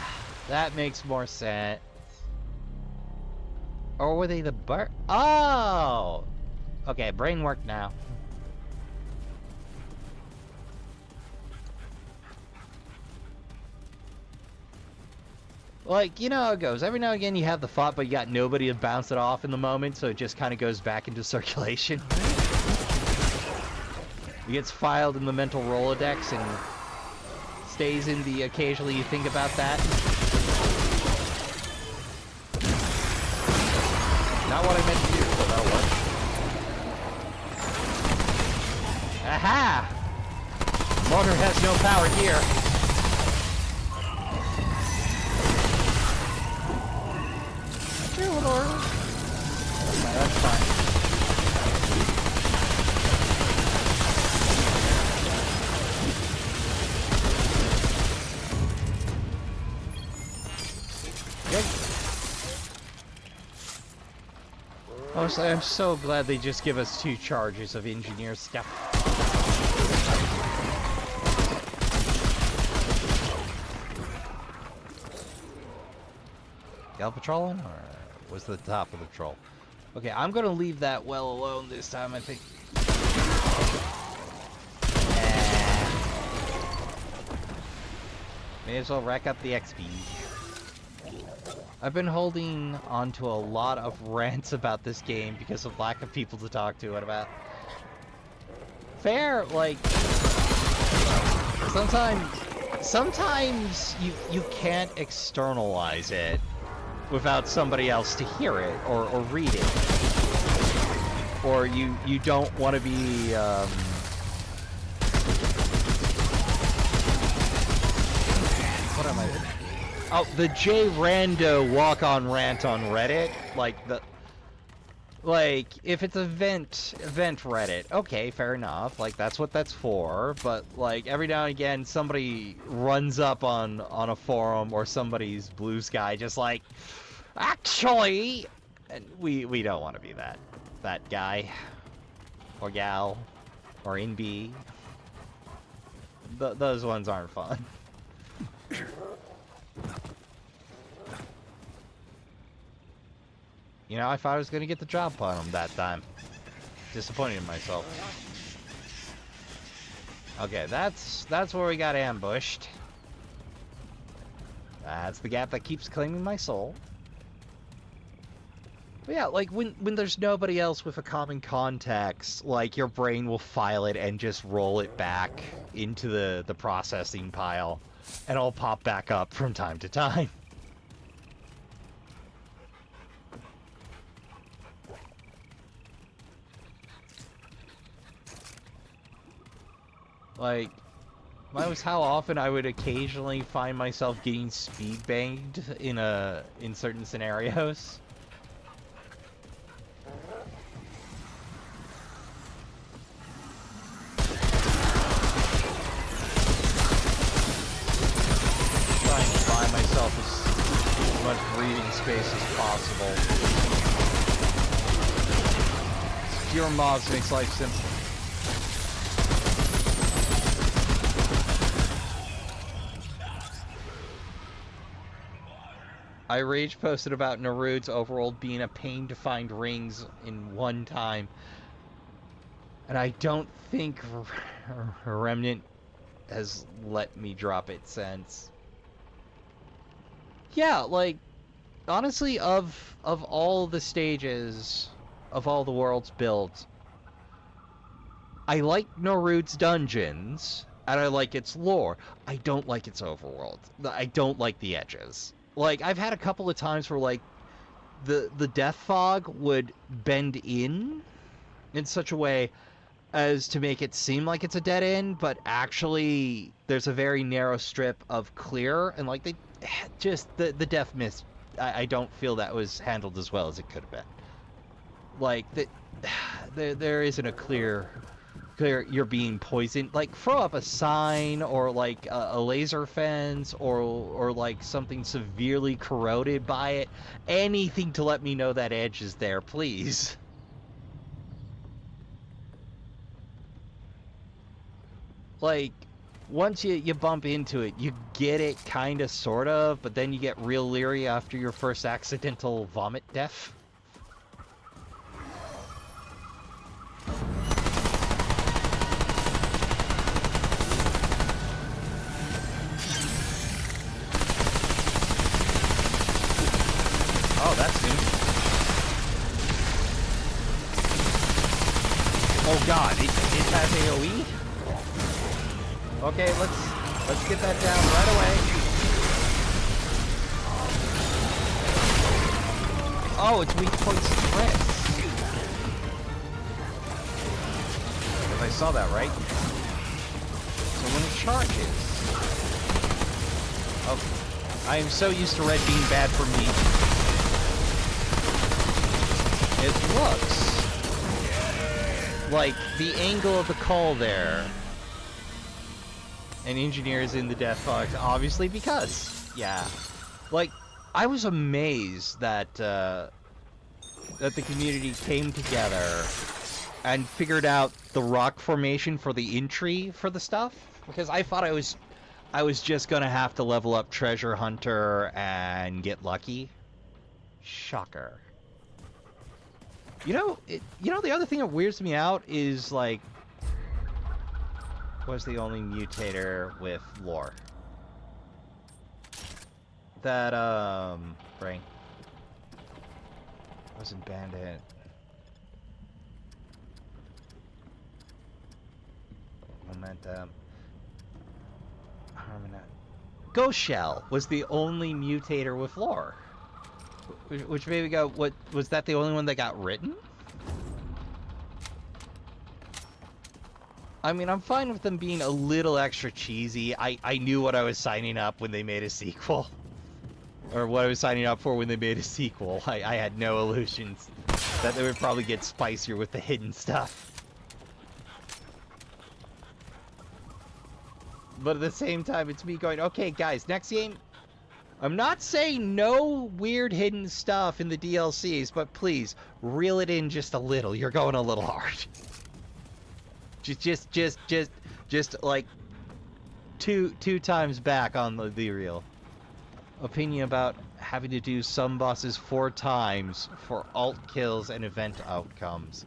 That makes more sense. Or were they the bird? Oh! Okay, brain work now. Like, you know how it goes. Every now and again you have the thought, but you got nobody to bounce it off in the moment, so it just kind of goes back into circulation. It gets filed in the mental Rolodex and stays in the occasionally you think about that. Not what I meant to do, so that'll work. Aha! Motor has no power here. A little early. Okay, that's fine. Honestly, I'm so glad they just give us 2 charges of engineer stuff. Gal patrolling, or was the top of the patrol? Okay, I'm gonna leave that well alone this time, I think. May as well rack up the XP. I've been holding on to a lot of rants about this game because of lack of people to talk to it about. Fair, like, sometimes you can't externalize it without somebody else to hear it or read it. Or you don't want to be, what am I? Oh, the J Rando walk-on rant on Reddit, like if it's event Reddit, okay, fair enough. Like that's what that's for. But like every now and again, somebody runs up on a forum or somebody's blue sky, just like, actually, and we don't want to be that guy or gal or NB. Those ones aren't fun. You know, I thought I was gonna get the job on him that time. Disappointed in myself. Okay, that's where we got ambushed. That's the gap that keeps claiming my soul. But yeah, like when there's nobody else with a common context, like your brain will file it and just roll it back into the processing pile, and it'll pop back up from time to time. Like, that was how often I would occasionally find myself getting speed banged in certain scenarios. Trying to buy myself as much breathing space as possible. Fewer mobs makes life simple. I rage posted about Narude's overworld being a pain to find rings in one time. And I don't think Remnant has let me drop it since. Yeah, like, honestly, of all the stages, of all the worlds built, I like Narude's dungeons, and I like its lore. I don't like its overworld. I don't like the edges. Like, I've had a couple of times where, like, the death fog would bend in such a way as to make it seem like it's a dead end, but actually there's a very narrow strip of clear, and, like, they just, the death mist, I don't feel that was handled as well as it could have been. Like, there isn't a clear you're being poisoned. Like, throw up a sign or like a laser fence or like something severely corroded by it. Anything to let me know that edge is there, please. Like, once you bump into it, you get it kind of, sort of, but then you get real leery after your first accidental vomit death. Oh, that's new. Oh god, it has AoE? Okay, let's get that down right away. Oh, it's weak points stress. If I saw that right. So when it charges. Oh, I am so used to red being bad for me. It looks like the angle of the call there. And engineers in the death box, obviously, because, yeah. Like, I was amazed that that the community came together and figured out the rock formation for the entry for the stuff, because I thought I was just gonna have to level up Treasure Hunter and get lucky. Shocker. You know, the other thing that weirds me out is, like, was the only mutator with lore. That, brain. Wasn't Bandit. Momentum. Harmonite. Ghost Shell was the only mutator with lore. Which made me go, what, was that the only one that got written? I mean, I'm fine with them being a little extra cheesy. I knew what I was signing up when they made a sequel. Or what I was signing up for when they made a sequel. I had no illusions that they would probably get spicier with the hidden stuff. But at the same time, it's me going, okay, guys, next game, I'm not saying no weird hidden stuff in the DLCs, but please, reel it in just a little. You're going a little hard. Just like two times back on the reel. Opinion about having to do some bosses 4 times for alt kills and event outcomes.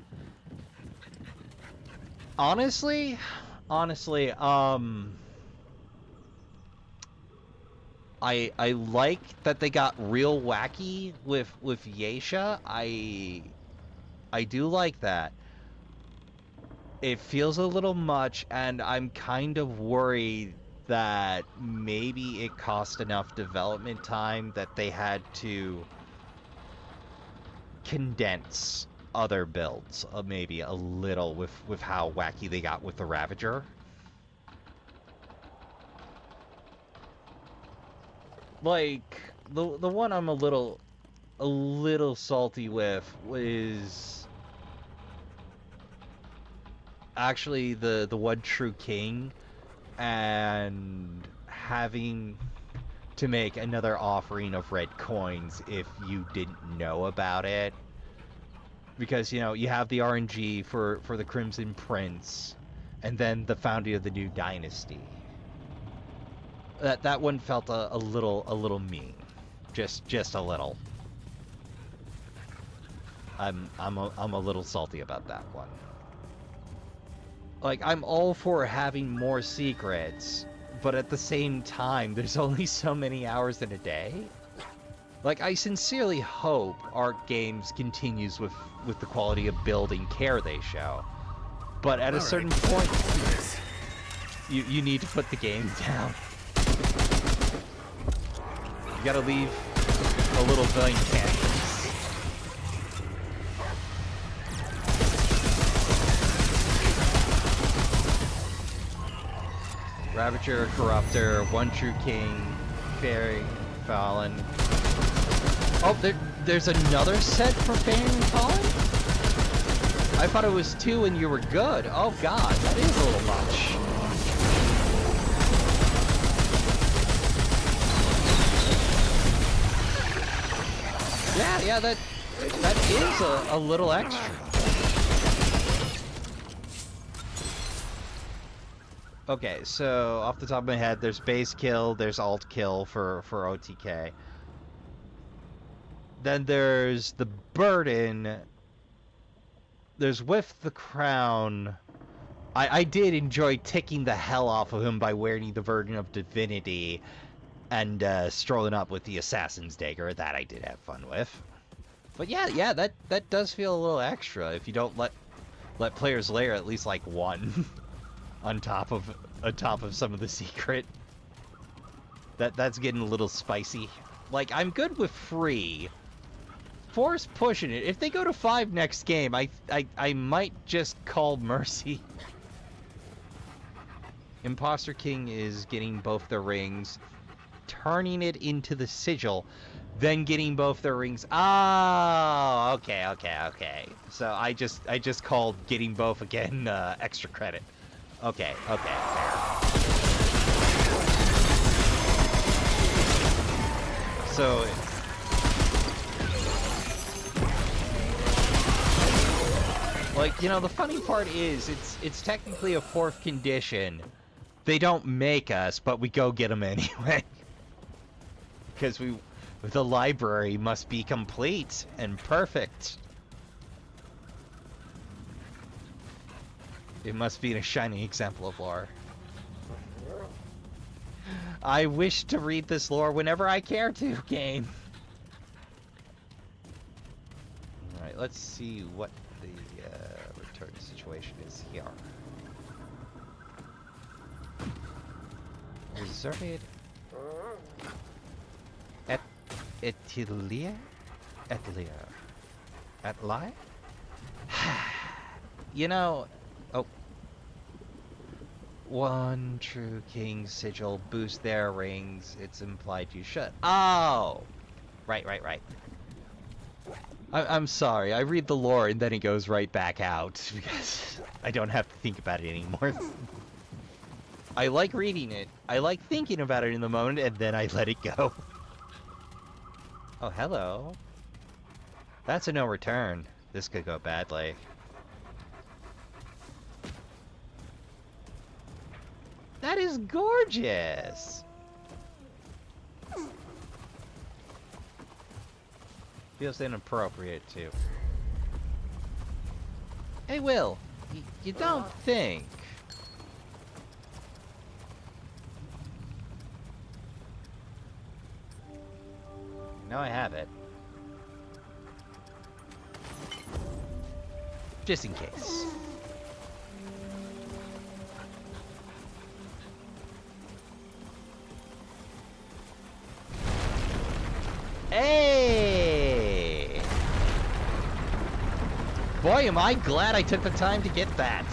Honestly, I like that they got real wacky with Yeisha. I do like that. It feels a little much, and I'm kind of worried that maybe it cost enough development time that they had to condense other builds maybe a little with how wacky they got with the Ravager. Like, the one I'm a little salty with is actually the one true king, and having to make another offering of red coins if you didn't know about it, because, you know, you have the RNG for the Crimson Prince and then the founding of the new dynasty. That one felt a little mean, just a little. I'm a little salty about that one. Like, I'm all for having more secrets, but at the same time, there's only so many hours in a day. Like, I sincerely hope Arc Games continues with the quality of build and care they show, but at a certain point, you need to put the game down. You gotta leave a little vein canvas. Ravager, Corruptor, One True King, Fairy, Fallen. Oh, there's another set for Fairy and Fallen? I thought it was 2 and you were good. Oh god, that is a little much. Yeah, that is a little extra. Okay, so off the top of my head, there's base kill, there's alt kill for OTK. Then there's the burden. There's with the crown. I did enjoy ticking the hell off of him by wearing the burden of divinity and strolling up with the assassin's dagger. That I did have fun with. But yeah, that does feel a little extra if you don't let players layer at least like one on top of some of the secret. That's getting a little spicy. Like, I'm good with free. 4's pushing it. If they go to 5 next game, I might just call mercy. Imposter King is getting both the rings, turning it into the sigil, then getting both their rings. Oh, okay. So I just called getting both again extra credit. Okay, fair. Like, you know, the funny part is, it's technically a fourth condition. They don't make us, but we go get them anyway. Because the library must be complete and perfect. It must be a shining example of lore. I wish to read this lore whenever I care to, game. Alright, let's see what the return situation is here. Reserved at Etilia? Etilia. Atli? You know, oh. One true king's sigil boosts their rings. It's implied you should. Oh! Right. I'm sorry. I read the lore and then it goes right back out because I don't have to think about it anymore. I like reading it. I like thinking about it in the moment and then I let it go. Oh, hello. That's a no return. This could go badly. That is gorgeous! Feels inappropriate, too. Hey, Will, you don't think... No, I have it. Just in case. Hey! Boy, am I glad I took the time to get that.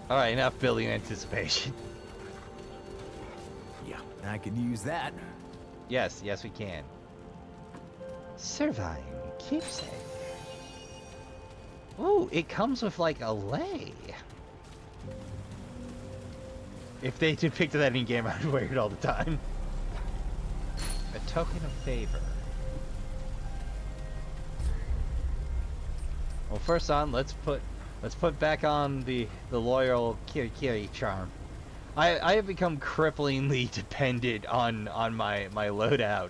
Alright, enough building anticipation. Yeah, I could use that. Yes, we can. Servine keepsake. Ooh, it comes with like a lei. If they depicted that in game, I'd wear it all the time. A token of favor. Well, first on, let's put back on the loyal Kirikiri charm. I have become cripplingly dependent on my loadout.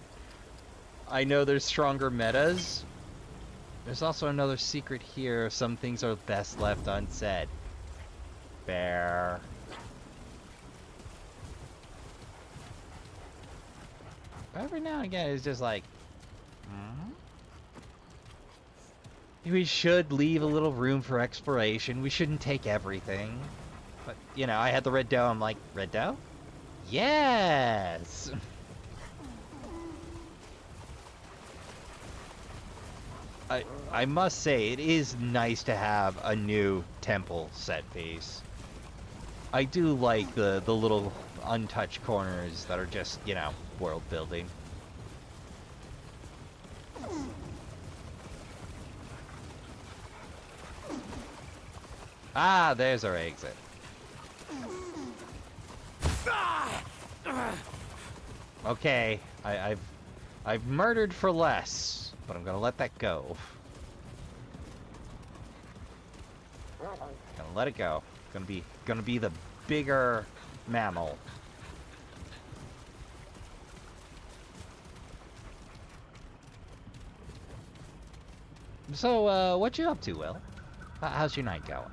I know there's stronger metas. There's also another secret here. Some things are best left unsaid. Bear. Every now and again, it's just like, we should leave a little room for exploration. We shouldn't take everything. But, you know, I had the red dough. I'm like, red dough? Yes! I must say, it is nice to have a new temple set piece. I do like the little untouched corners that are just, you know, world building. Ah, there's our exit. Okay, I've murdered for less, but I'm gonna let that go. Gonna let it go. Gonna be the bigger mammal. So, what you up to, Will? How's your night going?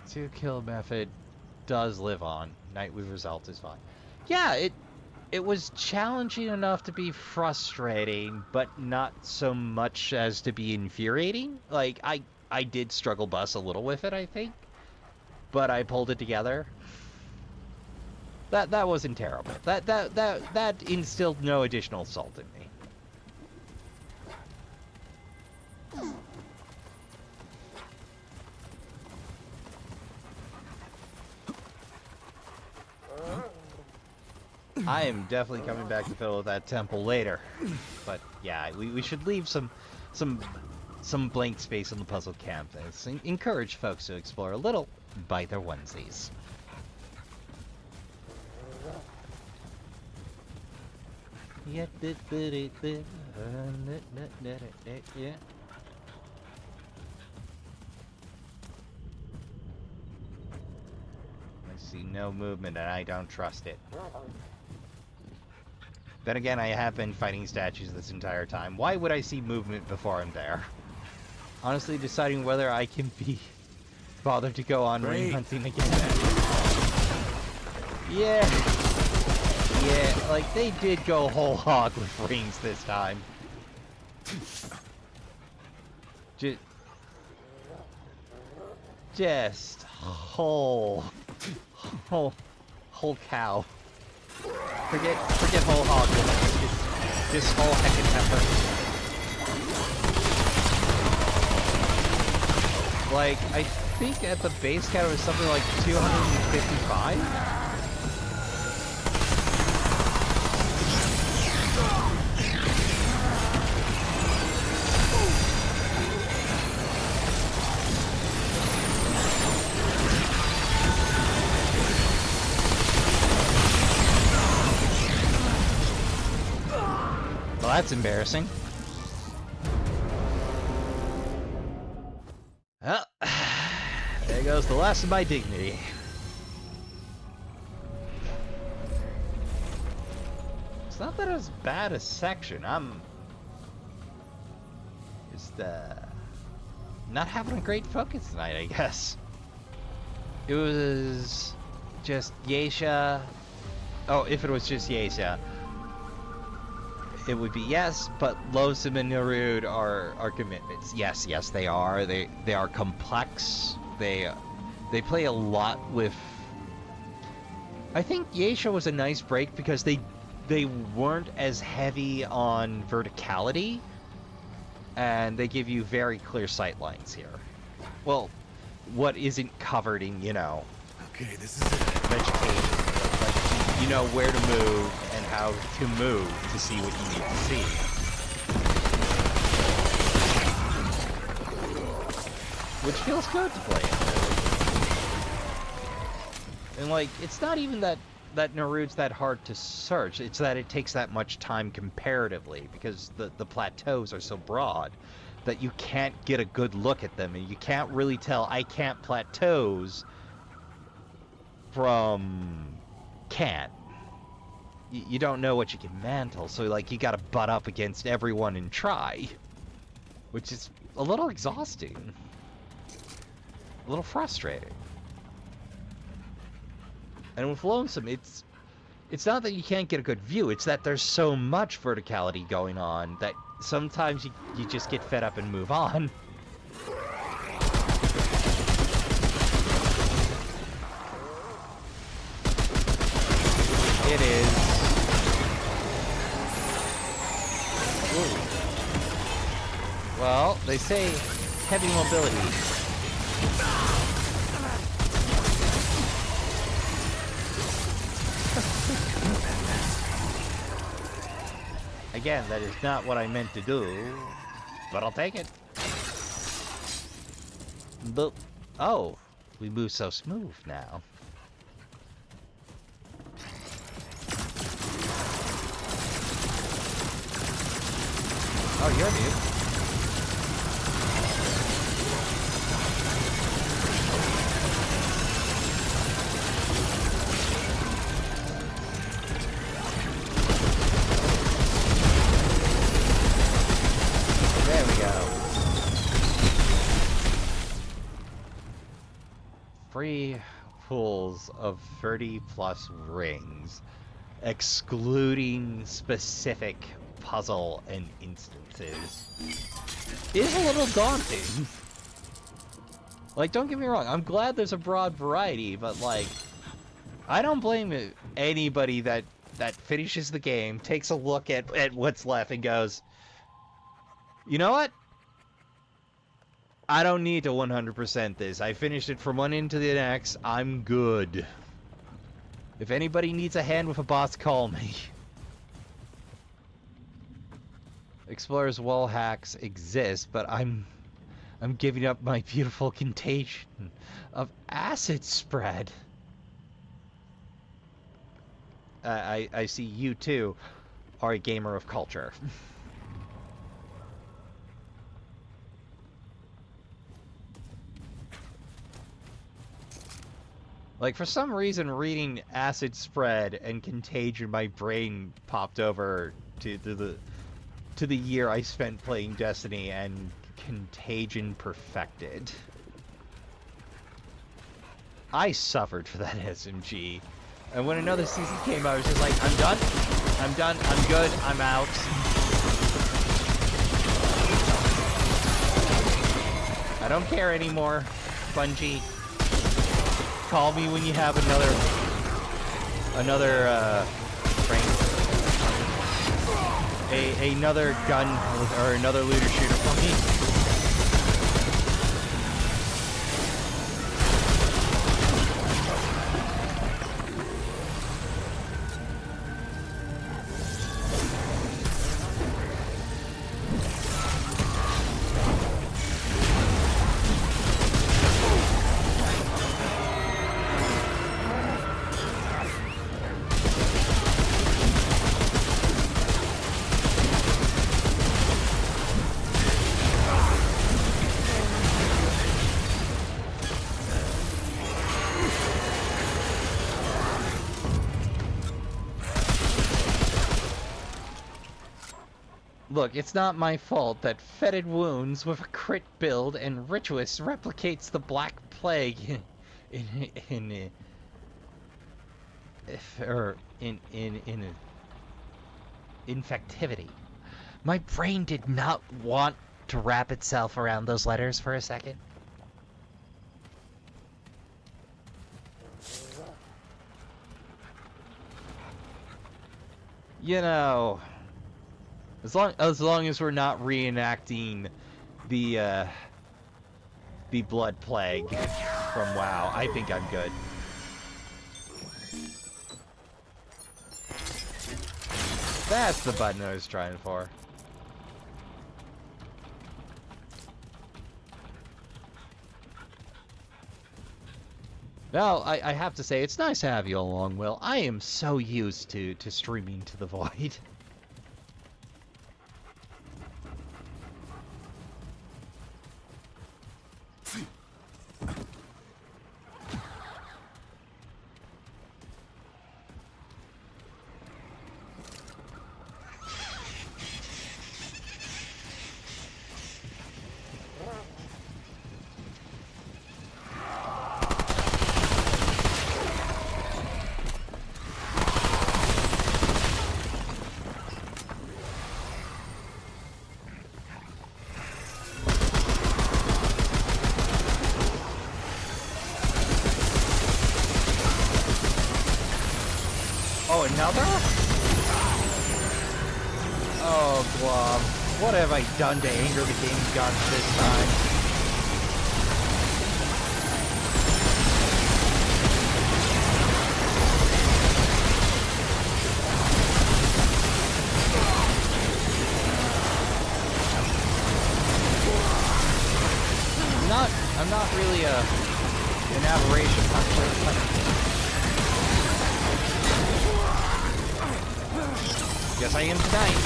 Two kill method does live on. Nightly result is fine. Yeah, it was challenging enough to be frustrating, but not so much as to be infuriating. Like I did struggle bus a little with it, I think, but I pulled it together. That wasn't terrible. That instilled no additional salt in me. I am definitely coming back to fiddle with that temple later. But yeah, we should leave some blank space on the puzzle campus. Encourage folks to explore a little by their onesies. Yeah. I see no movement and I don't trust it. Then again, I have been fighting statues this entire time. Why would I see movement before I'm there? Honestly, deciding whether I can be bothered to go on ring hunting again. Yeah. Yeah, like, they did go whole hog with rings this time. Just whole cow. Forget whole hog. Just whole heckin' pepper. Like, I think at the base count it was something like 255? Well, that's embarrassing. Well, there goes the last of my dignity. It's not that as bad a section. I'm just not having a great focus tonight, I guess. It was just Yeisha. Oh, if it was just Yeisha, it would be yes, but Losum and Nerud are commitments. Yes, they are. They are complex. They play a lot with. I think Yeisha was a nice break because they weren't as heavy on verticality, and they give you very clear sight lines here. Well, what isn't covered in, you know, Okay, this is it. vegetation. Like, you know where to move and how to move to see what you need to see. Which feels good to play in. And like, it's not even that Nerud's that hard to search, it's that it takes that much time comparatively, because the plateaus are so broad that you can't get a good look at them, and you can't really tell I can't plateaus from can't. You don't know what you can mantle, so like you gotta butt up against everyone and try, which is a little exhausting, a little frustrating. And with Lonesome, it's not that you can't get a good view, it's that there's so much verticality going on that sometimes you just get fed up and move on. It is. Ooh. Well, they say heavy mobility. Again, that is not what I meant to do, but I'll take it. But, oh, we move so smooth now. Oh, you're new. There we go. Free pools of 30+ rings, excluding specific puzzle and instances, is a little daunting. Like, don't get me wrong, I'm glad there's a broad variety, but like, I don't blame anybody that finishes the game, takes a look at what's left and goes, you know what? I don't need to 100% this. I finished it from one end to the next. I'm good. If anybody needs a hand with a boss, call me. Explorer's wall hacks exist, but I'm giving up my beautiful contagion of acid spread. I see you too are a gamer of culture. Like, for some reason, reading acid spread and contagion, my brain popped over to the year I spent playing Destiny and contagion perfected. I suffered for that SMG. And when another season came out, I was just like, I'm done. I'm done. I'm good. I'm out. I don't care anymore, Bungie. Call me when you have another another gun or another looter shooter for me. Look, it's not my fault that fetid wounds with a crit build and rituous replicates the Black Plague in infectivity. My brain did not want to wrap itself around those letters for a second. You know, as long as we're not reenacting the Blood Plague from WoW, I think I'm good. That's the button I was trying for. Well, I have to say, it's nice to have you along, Will. I am so used to streaming to the void. Another? Oh, Glob. What have I done to anger the game gods this time? I'm not really an aberration hunter. Guess I am tonight.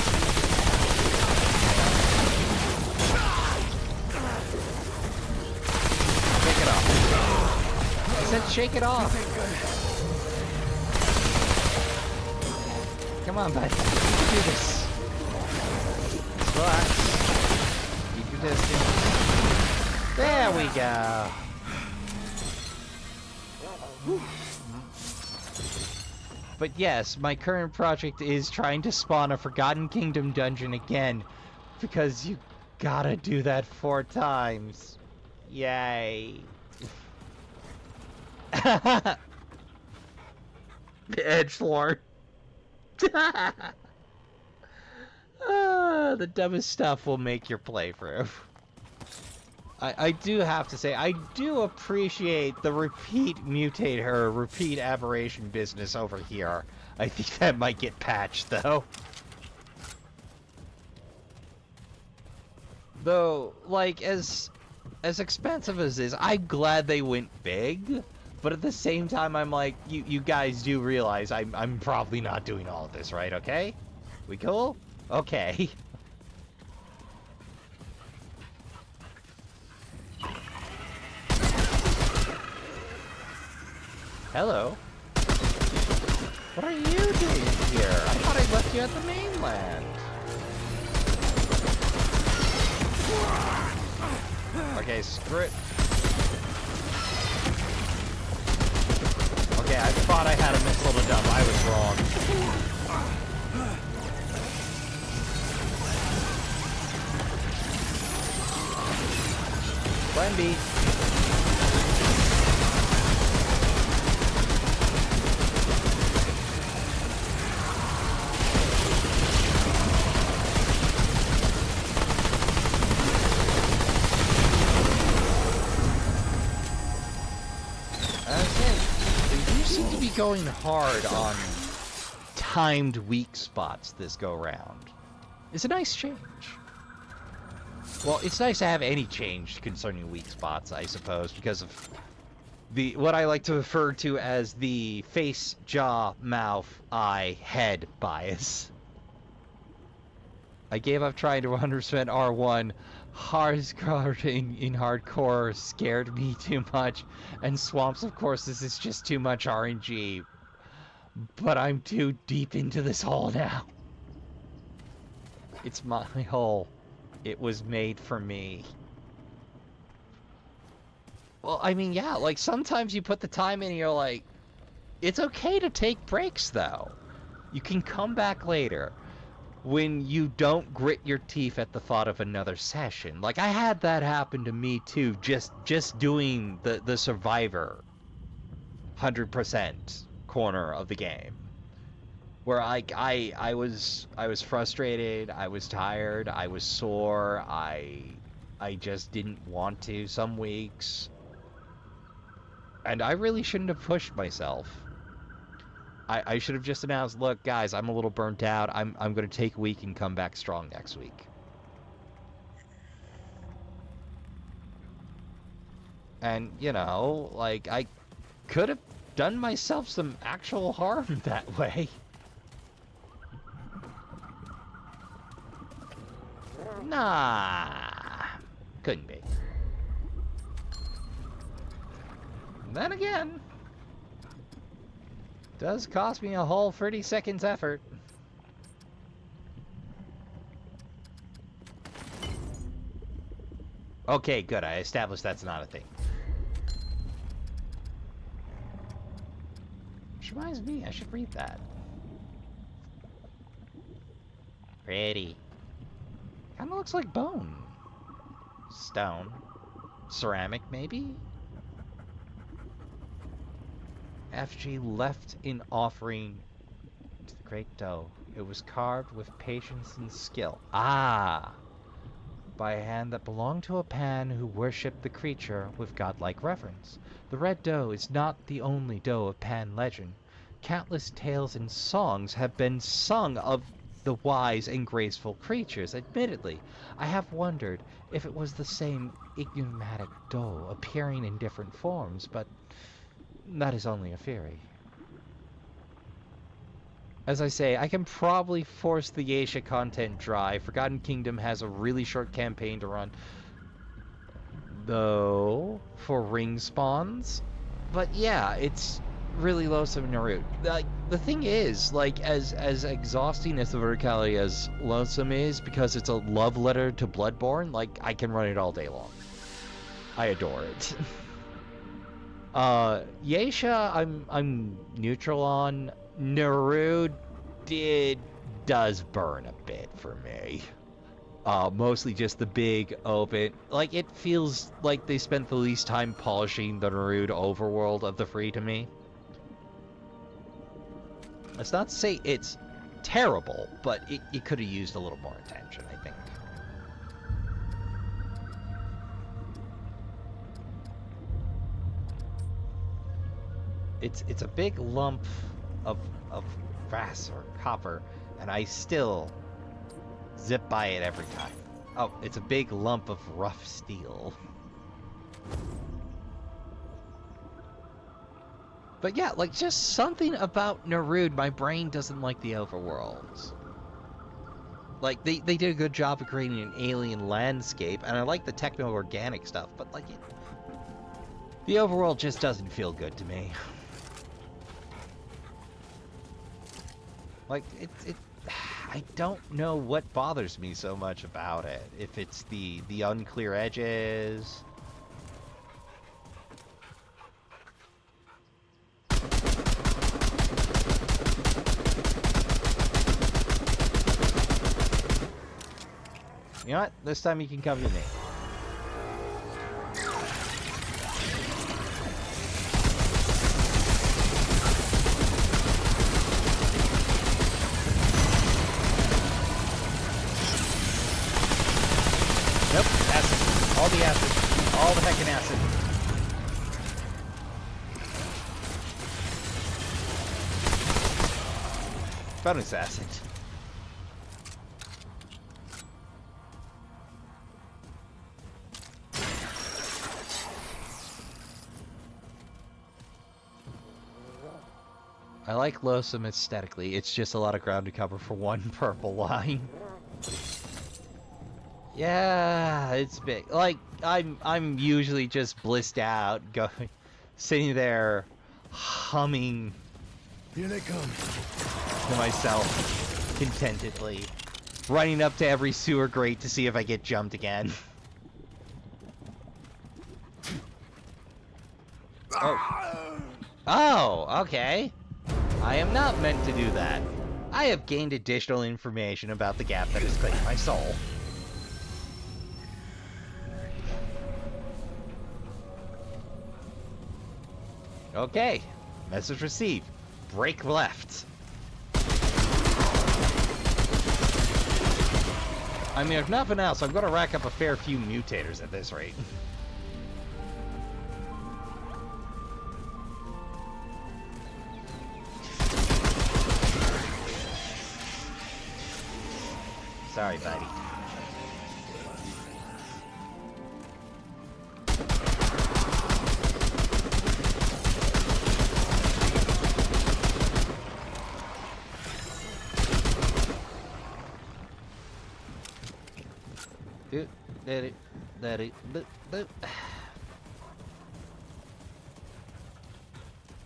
Shake it off. I said shake it off. Come on, bud. You can do this. Just relax. Keep your distance. There we go. Whew. But yes, my current project is trying to spawn a Forgotten Kingdom dungeon again, because you gotta do that 4 times. Yay. The edgelord. The dumbest stuff will make your playthrough. I do have to say, I do appreciate the repeat mutate or repeat aberration business over here. I think that might get patched, though. Though, like, as expensive as it is, I'm glad they went big. But at the same time, I'm like, you guys do realize I'm probably not doing all of this, right? Okay? We cool? Okay. Hello. What are you doing here? I thought I left you at the mainland. Okay, screw it. Okay, I thought I had a missile to dump. I was wrong. Plan B. Going hard on timed weak spots this go round. It's a nice change. Well, it's nice to have any change concerning weak spots, I suppose, because of the what I like to refer to as the face, jaw, mouth, eye, head bias. I gave up trying to 100% R1. Hardcore in hardcore scared me too much, and swamps, of course, this is just too much RNG. But I'm too deep into this hole now. It's my hole. It was made for me. Well, I mean, yeah, like sometimes you put the time in and you're like, it's okay to take breaks though. You can come back later. When you don't grit your teeth at the thought of another session. Like, I had that happen to me, too, just doing the Survivor 100% corner of the game. Where I was frustrated, I was tired, I was sore, I just didn't want to some weeks. And I really shouldn't have pushed myself. I should have just announced, look, guys, I'm a little burnt out. I'm going to take a week and come back strong next week. And, you know, like, I could have done myself some actual harm that way. Nah. Couldn't be. And then again, does cost me a whole 30 seconds effort. Okay, good. I established that's not a thing. Which reminds me, I should read that. Pretty. Kinda looks like bone. Stone. Ceramic, maybe? FG left in offering to the great doe. It was carved with patience and skill. Ah! By a hand that belonged to a Pan who worshipped the creature with godlike reverence. The red doe is not the only doe of Pan legend. Countless tales and songs have been sung of the wise and graceful creatures. Admittedly, I have wondered if it was the same enigmatic doe appearing in different forms, but that is only a theory. As I say, I can probably force the Geisha content dry. Forgotten Kingdom has a really short campaign to run, though, for ring spawns. But yeah, it's really lonesome Naruto. Like, the thing is, like, as exhausting as the verticality as lonesome is, because it's a love letter to Bloodborne, like, I can run it all day long. I adore it. Geisha, I'm neutral on. Naruto does burn a bit for me. Mostly just the big open. Like, it feels like they spent the least time polishing the Naruto overworld of the free to me. That's not to say it's terrible, but it could have used a little more attention, I think. It's a big lump of of brass or copper, and I still zip by it every time. Oh, it's a big lump of rough steel. But yeah, like, just something about Narude, my brain doesn't like the overworld. Like, they did a good job of creating an alien landscape, and I like the techno-organic stuff, but, like, the overworld just doesn't feel good to me. Like, I don't know what bothers me so much about it. If it's the unclear edges... You know what? This time you can come to me. Nope, acid. All the acid. All the heckin' acid. Bonus acid. I like Losum aesthetically, it's just a lot of ground to cover for one purple line. Yeah, it's big. Like, I'm usually just blissed out, sitting there, humming Here they come. to myself, contentedly, running up to every sewer grate to see if I get jumped again. Oh, okay. I am not meant to do that. I have gained additional information about the gap that has claimed my soul. Okay. Message received. Break left. I mean, if nothing else, I'm gonna rack up a fair few mutators at this rate. Sorry, buddy.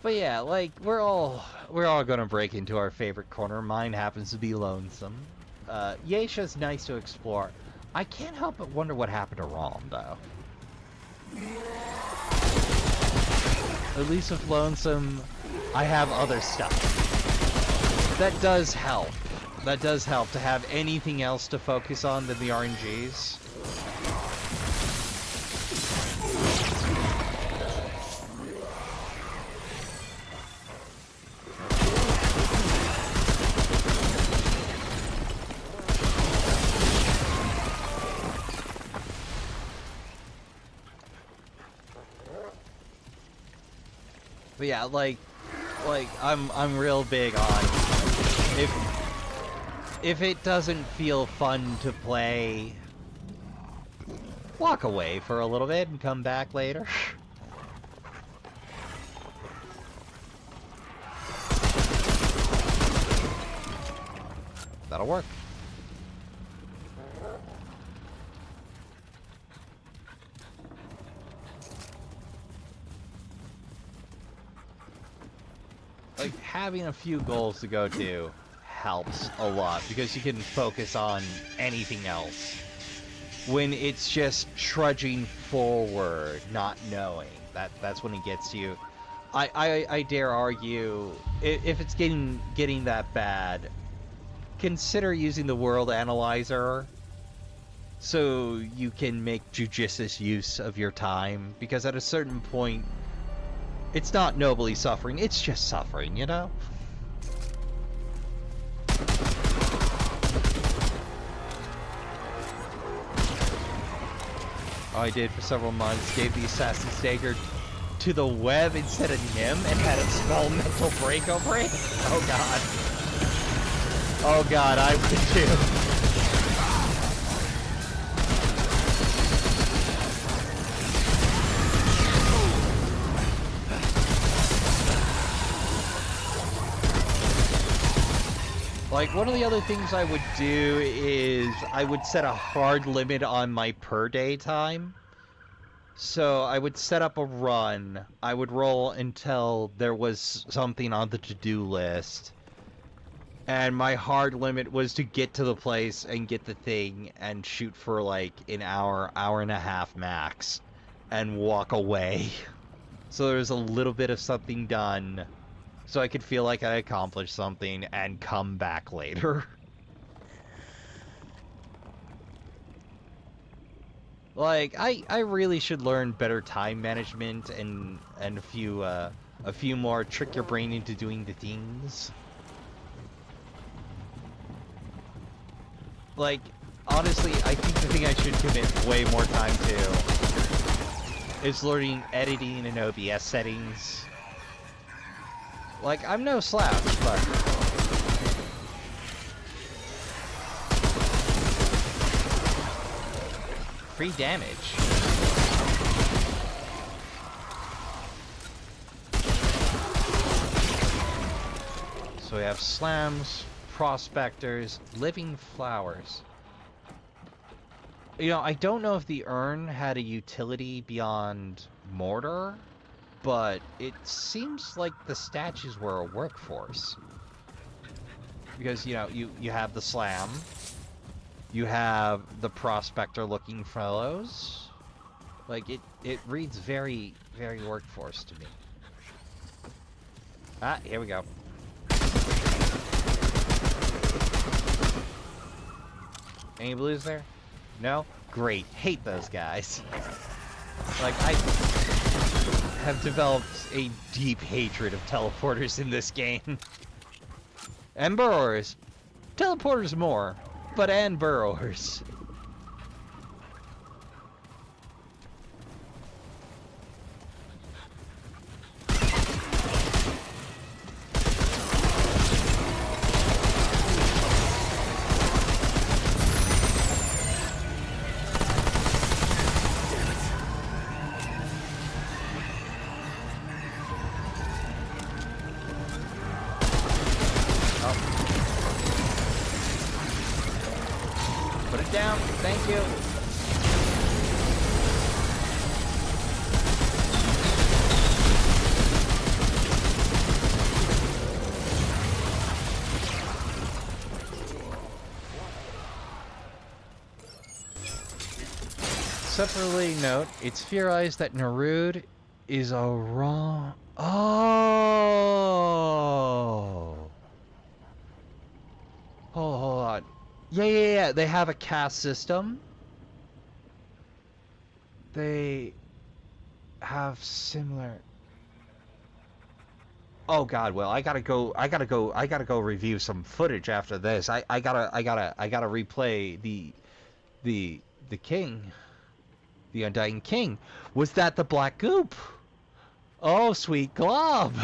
But yeah, like, we're all gonna break into our favorite corner. Mine happens to be lonesome. Yesha's nice to explore. I can't help but wonder what happened to Rom, though. At least with Lonesome, I have other stuff. That does help. That does help to have anything else to focus on than the RNGs. But yeah, like I'm real big on if it doesn't feel fun to play, walk away for a little bit and come back later. That'll work. Like, having a few goals to go to helps a lot, because you can focus on anything else. When it's just trudging forward, not knowing, that's when it gets you. I dare argue, if it's getting that bad, consider using the world analyzer so you can make judicious use of your time, because at a certain point, it's not nobly suffering, it's just suffering, you know? I did for several months, gave the Assassin's Dagger to the web instead of Nim and had a small mental break over it? Oh god. Oh god, I would too. Like, one of the other things I would do is I would set a hard limit on my per day time. So I would set up a run. I would roll until there was something on the to-do list. And my hard limit was to get to the place and get the thing and shoot for like an hour, hour and a half max. And walk away. So there's a little bit of something done. So I could feel like I accomplished something and come back later. Like, I really should learn better time management and a few more trick your brain into doing the things. Like, honestly, I think the thing I should commit way more time to is learning editing and OBS settings. Like, I'm no slouch, but... free damage. So we have slams, prospectors, living flowers. You know, I don't know if the urn had a utility beyond mortar, but it seems like the statues were a workforce. Because, you know, you have the slam, you have the prospector-looking fellows. Like, it reads very, very workforce to me. Ah, here we go. Any blues there? No? Great. Hate those guys. Like, I have developed a deep hatred of teleporters in this game. And burrowers. Teleporters more, but and burrowers. Down, thank you. Separately note, it's theorized that Nerud is a wrong... Oh! Hold on. Yeah, they have a caste system. They have similar... Oh god, well, I gotta go review some footage after this. I gotta replay the king. The Undying King. Was that the black goop? Oh, sweet glob.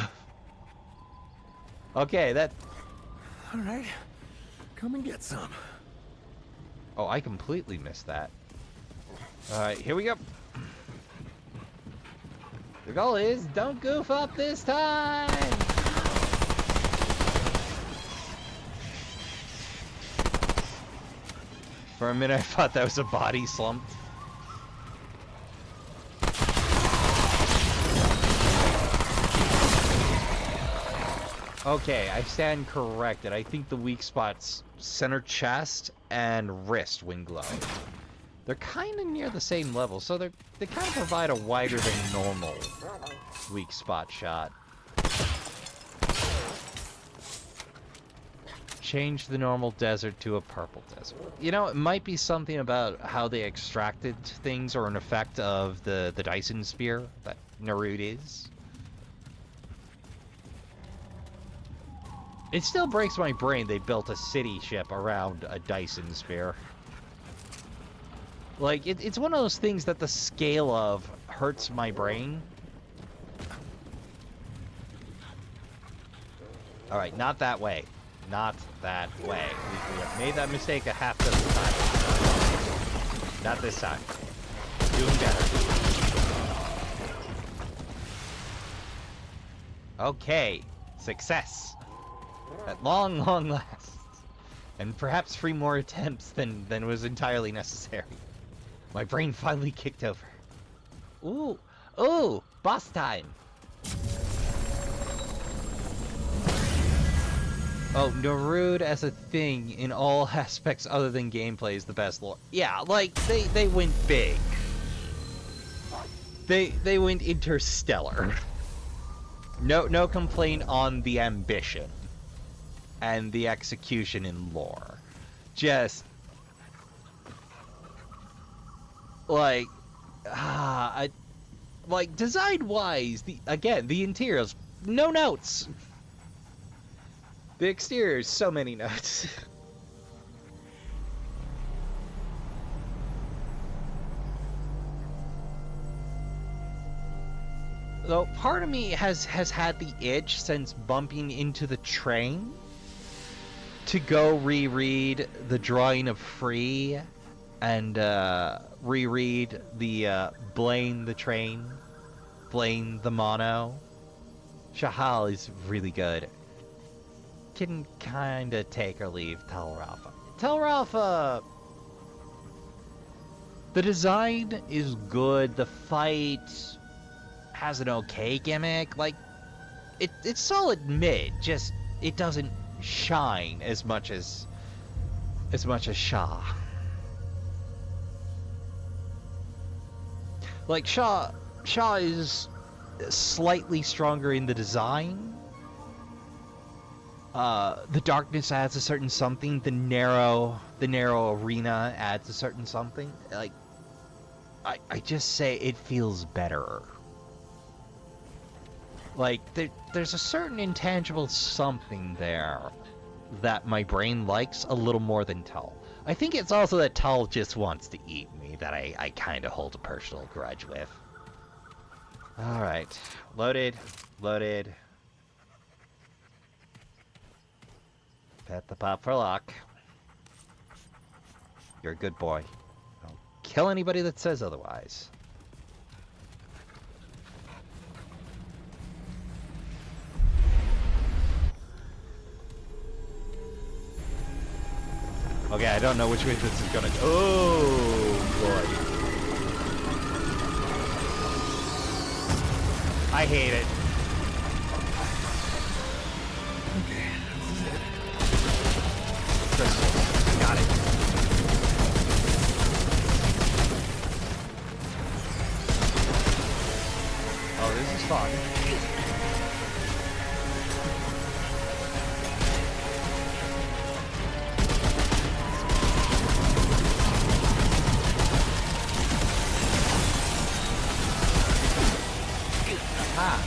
Okay, that... Alright, come and get some. Oh, I completely missed that. Alright, here we go. The goal is, don't goof up this time! For a minute, I thought that was a body slump. Okay, I stand corrected. I think the weak spots center chest and wrist wing glow. They're kind of near the same level, so they kind of provide a wider than normal weak spot shot. Change the normal desert to a purple desert. You know, it might be something about how they extracted things or an effect of the Dyson Spear that Nerud is. It still breaks my brain they built a city ship around a Dyson Spear. Like, it's one of those things that the scale of hurts my brain. Alright, not that way. Not that way. We have made that mistake a half dozen times. Not this time. Doing better. Okay. Success. At long, long last. And perhaps 3 more attempts than was entirely necessary. My brain finally kicked over. Ooh. Ooh! Boss time! Oh, Narude as a thing in all aspects other than gameplay is the best lore. Yeah, like, they went big. They went interstellar. No complaint on the ambition. And the execution in lore. Just... like... like, design-wise, the interiors, no notes! The exterior, so many notes. Though part of me has had the itch since bumping into the train to go reread the Drawing of Free and reread the Blaine the Train, Blaine the Mono. Shahal is really good. Can kinda take or leave Telrafa. Telrafa! The design is good, the fight has an okay gimmick, like, it's solid mid, just, it doesn't shine as much as Shah. Like, Shah is slightly stronger in the design. The darkness adds a certain something. The narrow arena adds a certain something. Like, I just say it feels better. Like, there's a certain intangible something there that my brain likes a little more than Tull. I think it's also that Tull just wants to eat me that I kind of hold a personal grudge with. Alright. Loaded. Pet the pop for luck. You're a good boy. Don't kill anybody that says otherwise. Okay, I don't know which way this is gonna go. Oh, boy. I hate it. Crystals. Got it. Oh, this is fun. Ah.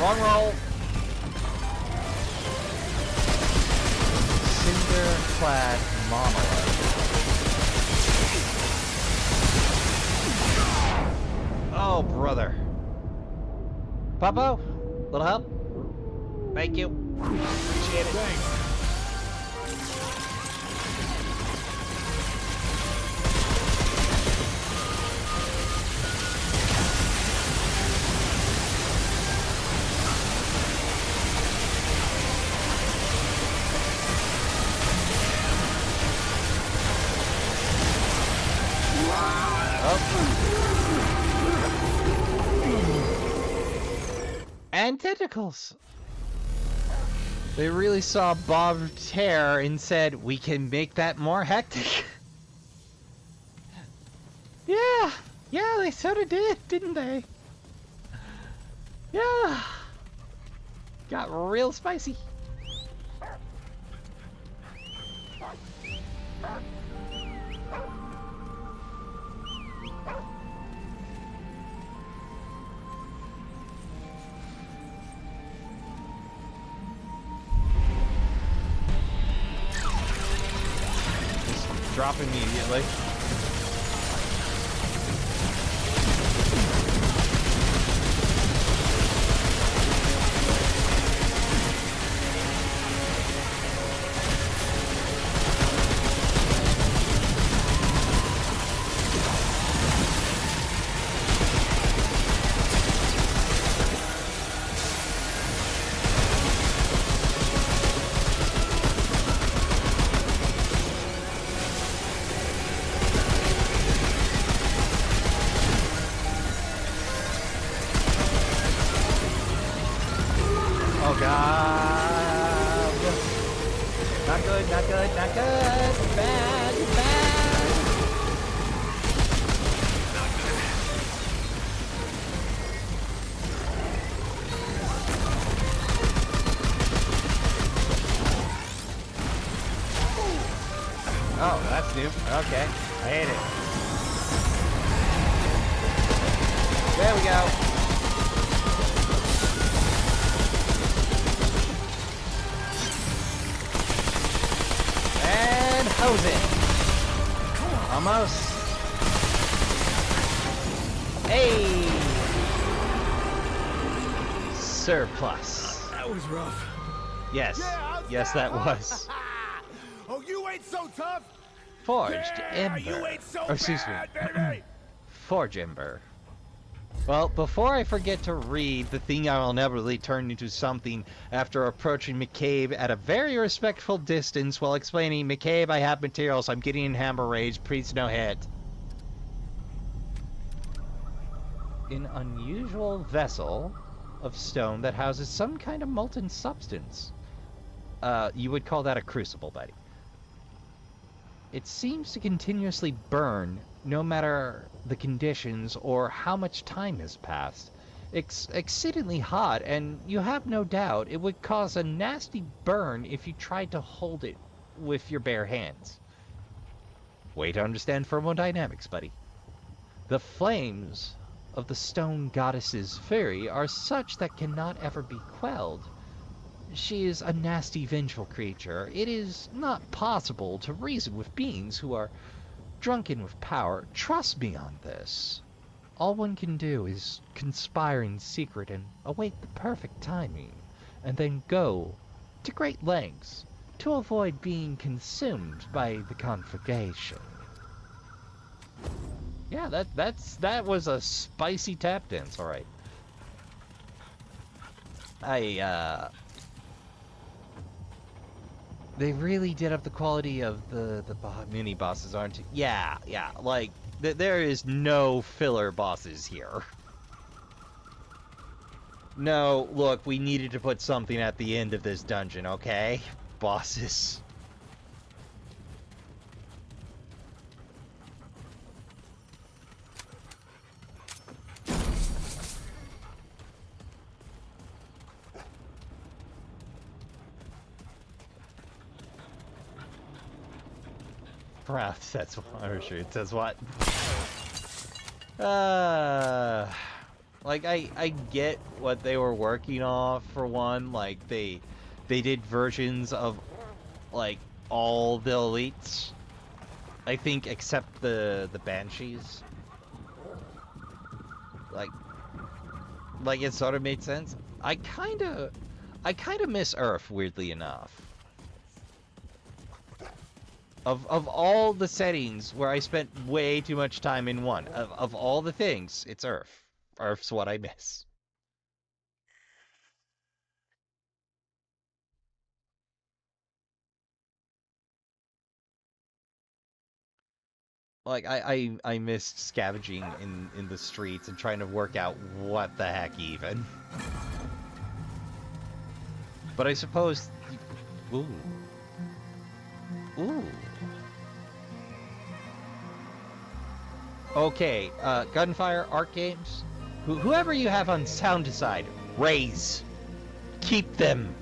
Wrong roll. Cinder-clad monolith. Oh, brother. Popo, little help? Thank you. Appreciate it. Thanks. And tentacles. They really saw Bob tear and said, we can make that more hectic. Yeah, they sort of did, didn't they? Yeah. Got real spicy. drop immediately. Oh god! Not good, not good, not good! Bad, bad! Oh, that's new. Okay, I hate it. There we go. Hose it. Almost. Hey. Surplus. That was rough. Yes. Yes, that was. Oh, you ain't so tough. Forged Ember. You ain't so Or, excuse bad, me. baby. Forge Ember. Well, before I forget to read the thing I will inevitably turn into something after approaching McCabe at a very respectful distance while explaining, McCabe, I have materials, I'm getting in hammer rage, please no hit. An unusual vessel of stone that houses some kind of molten substance. You would call that a crucible, buddy. It seems to continuously burn, no matter the conditions or how much time has passed. It's exceedingly hot, and you have no doubt it would cause a nasty burn if you tried to hold it with your bare hands. Way to understand thermodynamics, buddy. The flames of the stone goddess's fury are such that cannot ever be quelled. She is a nasty, vengeful creature. It is not possible to reason with beings who are drunken with power. Trust me on this. All one can do is conspire in secret and await the perfect timing, and then go to great lengths to avoid being consumed by the conflagration. Yeah, that was a spicy tap dance, alright. They really did up the quality of the mini bosses, aren't you? Yeah, like, there is no filler bosses here. No, look, we needed to put something at the end of this dungeon, okay? Bosses. Breath, that's what, or sure, it says what? Like, I get what they were working off, for one. Like, they did versions of, like, all the elites. I think, except the Banshees. Like, it sort of made sense. I kinda miss Earth, weirdly enough. Of all the settings where I spent way too much time in one, of all the things, it's Earth. Earth's what I miss. Like, I missed scavenging in the streets and trying to work out what the heck even. But I suppose... Ooh. Ooh. Okay, Gunfire, Art Games, whoever you have on sound decide, raise. Keep them.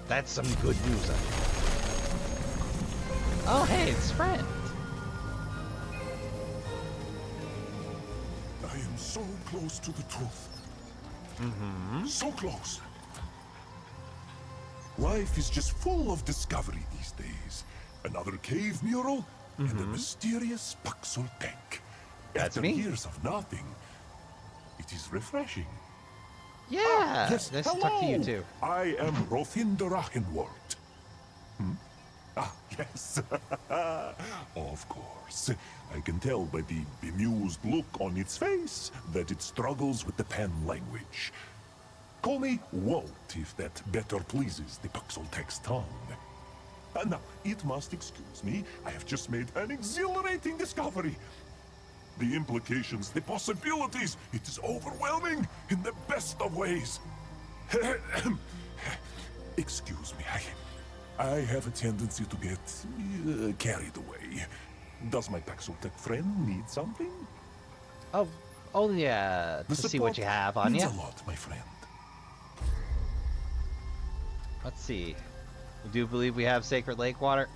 That's some good news. Oh, hey, it's Friend. I am so close to the truth. Mm-hmm. So close. Life is just full of discovery these days. another cave mural, and a mysterious Paxul tank. That's After me. years of nothing, it is refreshing. Yeah. Yes, Nice to hello! talk to you too. I am Rothinder Achenwald. Ah, yes. Of course. I can tell by the bemused look on its face that it struggles with the pen language. Call me Walt if that better pleases the Paxoltex tongue. Now, it must excuse me. I have just made an exhilarating discovery. The implications, the possibilities, it is overwhelming in the best of ways. Excuse me, I have a tendency to get carried away. Does my Paxotech friend need something? Oh yeah. The To see what support you have on means you. a lot, my friend. Let's see. We do believe we have sacred lake water.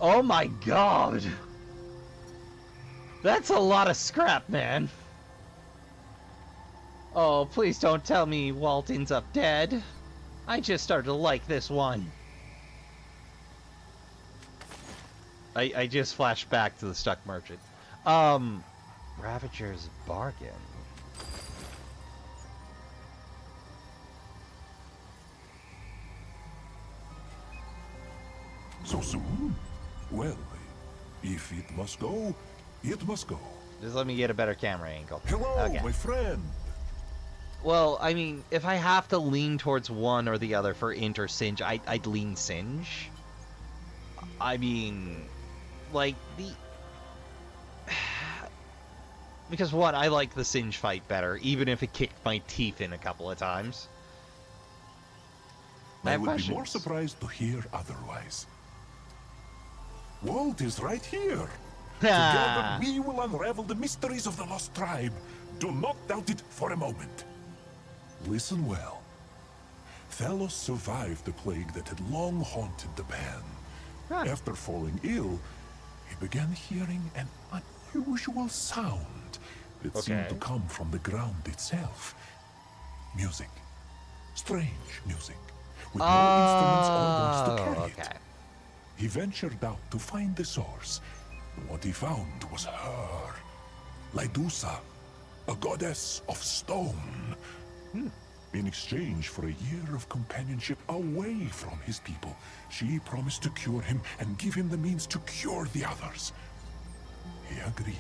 Oh my god! That's a lot of scrap, man. Oh, please don't tell me Walt ends up dead. I just started to like this one. I just flashed back to the stuck merchant. Ravager's bargain. So soon? Well, if it must go, it must go. Just let me get a better camera angle. Hello, Okay. my friend. Well, I mean, if I have to lean towards one or the other for int or singe, I'd lean singe. I mean, like, because one, I like the singe fight better, even if it kicked my teeth in a couple of times. I have would be more questions. surprised to hear otherwise. Walt is right here. Together we will unravel the mysteries of the lost tribe. Do not doubt it for a moment. Listen well. Thalos survived the plague that had long haunted the band. Huh. After falling ill, he began hearing an unusual sound that seemed to Okay. come from the ground itself. Music. Strange music. With no instruments or voice to carry it. Okay. He ventured out to find the source. What he found was her. Lydusa, a goddess of stone. In exchange for a year of companionship away from his people, she promised to cure him and give him the means to cure the others. He agreed.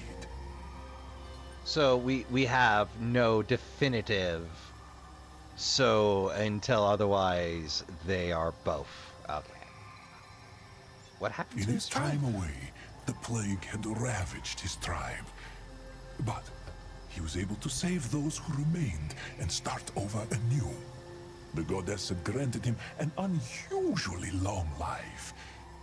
So we have no definitive. So until otherwise, they are both. Okay. What happened In to his his tribe? time away, the plague had ravaged his tribe. But he was able to save those who remained and start over anew. The goddess had granted him an unusually long life,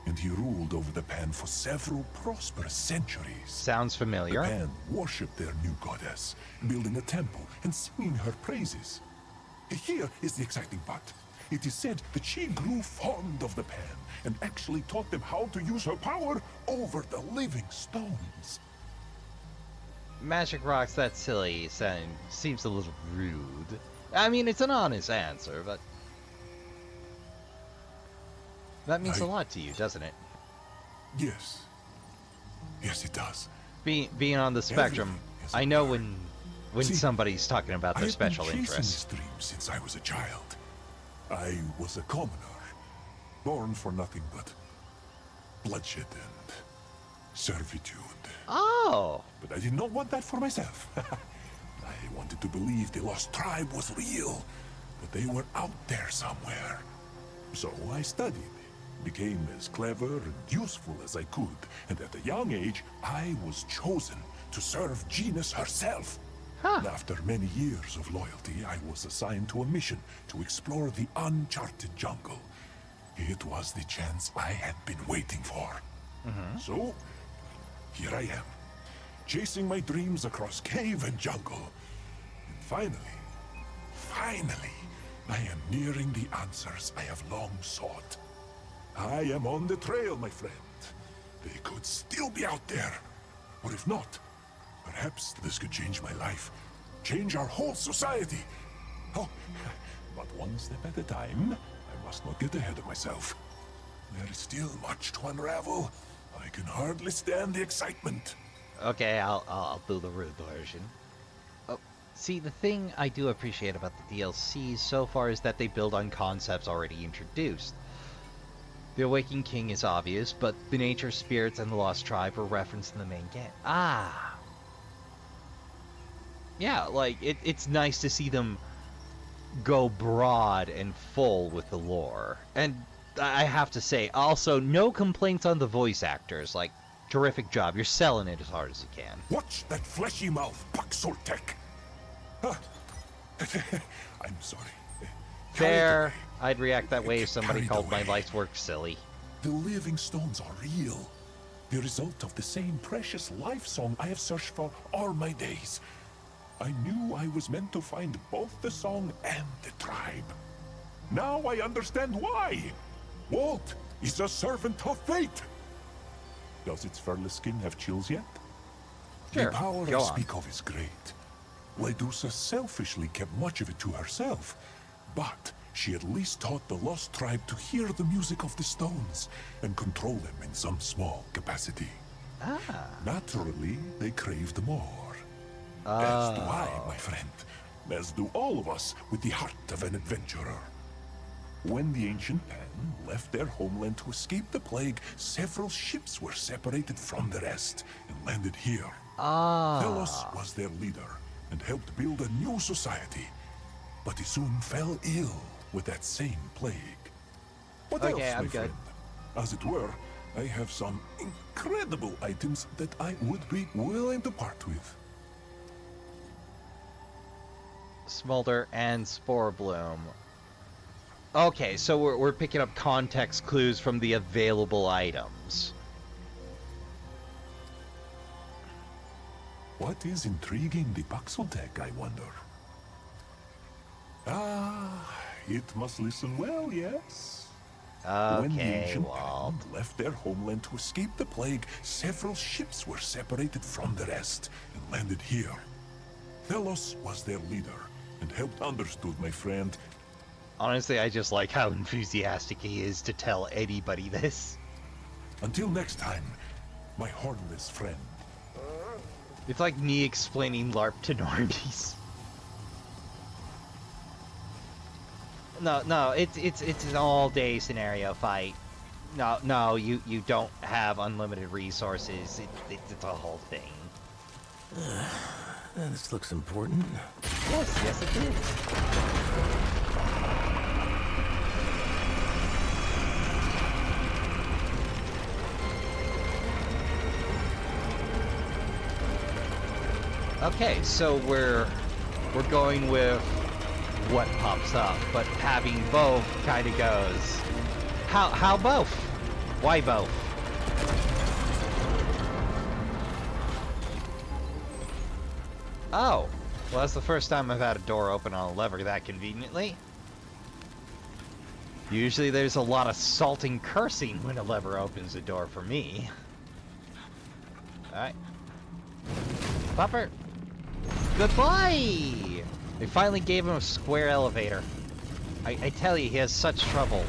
and he ruled over the Pan for several prosperous centuries. Sounds The familiar. Pan worshipped their new goddess, building a temple and singing her praises. Here is the exciting part. It is said that she grew fond of the Pan and actually taught them how to use her power over the living stones. Magic rocks that silly seems a little rude. I mean, it's an honest answer, but that means a lot to you, doesn't it? Yes. Yes, it does. Being on the spectrum, Everything is a I know blur. when See, somebody's talking about their I've special been chasing interests. this dream since I was a child. I was a commoner, born for nothing but bloodshed and servitude. Oh, But I did not want that for myself. I wanted to believe the lost tribe was real, that they were out there somewhere. So I studied, became as clever and useful as I could, and at a young age, I was chosen to serve Genus herself. Huh. And after many years of loyalty, I was assigned to a mission to explore the uncharted jungle. It was the chance I had been waiting for. So, here I am, chasing my dreams across cave and jungle. And finally, I am nearing the answers I have long sought. I am on the trail, my friend. They could still be out there. Or if not, perhaps this could change my life. Change our whole society. Oh, but one step at a time. I must not get ahead of myself. There is still much to unravel. I can hardly stand the excitement. Okay, I'll do the rude version. Oh, see, the thing I do appreciate about the DLCs so far is that they build on concepts already introduced. The Awakened King is obvious, but the Nature Spirits and the Lost Tribe were referenced in the main game. Ah! Yeah, like, it's nice to see them go broad and full with the lore. And I have to say, also, no complaints on the voice actors. Like, terrific job. You're selling it as hard as you can. Watch that fleshy mouth, Paxoltek. I'm sorry. Fair. I'd react that way if somebody called my life's work silly. The living stones are real. The result of the same precious life song I have searched for all my days. I knew I was meant to find both the song and the tribe. Now I understand why. Walt is a servant of fate. Does its furless skin have chills yet? Sure, The power go I on. speak of is great. Ledusa selfishly kept much of it to herself, but she at least taught the lost tribe to hear the music of the stones and control them in some small capacity. Ah. Naturally, they craved more. As do I, my friend. As do all of us with the heart of an adventurer. When the ancient Pan left their homeland to escape the plague, several ships were separated from the rest and landed here. Telos was their leader and helped build a new society. But he soon fell ill with that same plague. What Okay, else, I'm my good. friend? As it were, I have some incredible items that I would be willing to part with. Smolder and Spore Bloom. Okay, so we're picking up context clues from the available items. What is intriguing the Paxoltek, I wonder? Ah, it must listen well, yes? When the Okay, ancient well, Pan left their homeland to escape the plague, several ships were separated from the rest and landed here. Telos was their leader and helped understood, my friend. honestly, I just like how enthusiastic he is to tell anybody this. Until next time, my hornless friend. It's like me explaining LARP to normies. No, it's an all-day scenario fight. No, you don't have unlimited resources. It's a whole thing. This looks important. Yes, it is. Okay, so we're going with what pops up, but having both kind of goes. How both? Why both? Oh, well, that's the first time I've had a door open on a lever that conveniently. Usually there's a lot of salting cursing when a lever opens a door for me. Alright. Popper! Goodbye! They finally gave him a square elevator. I tell you, he has such trouble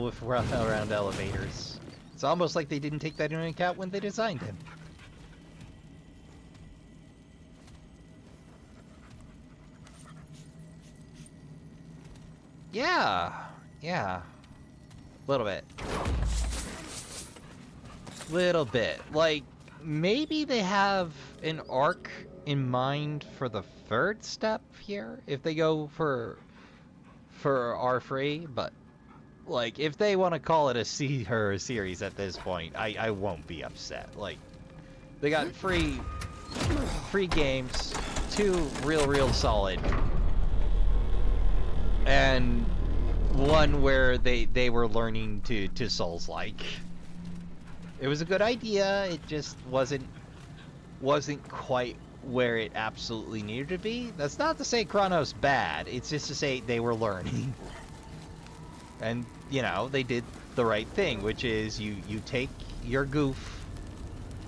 with around elevators. It's almost like they didn't take that into account when they designed him. Yeah. Little bit. Like, maybe they have an arc in mind for the third step here, if they go for R3, but, like, if they want to call it a series at this point, I won't be upset. Like, they got free games, 2 real solid, and 1 where they were learning to Souls-like. It was a good idea, it just wasn't quite where it absolutely needed to be. That's not to say Chrono's bad, it's just to say they were learning. And, you know, they did the right thing, which is you take your goof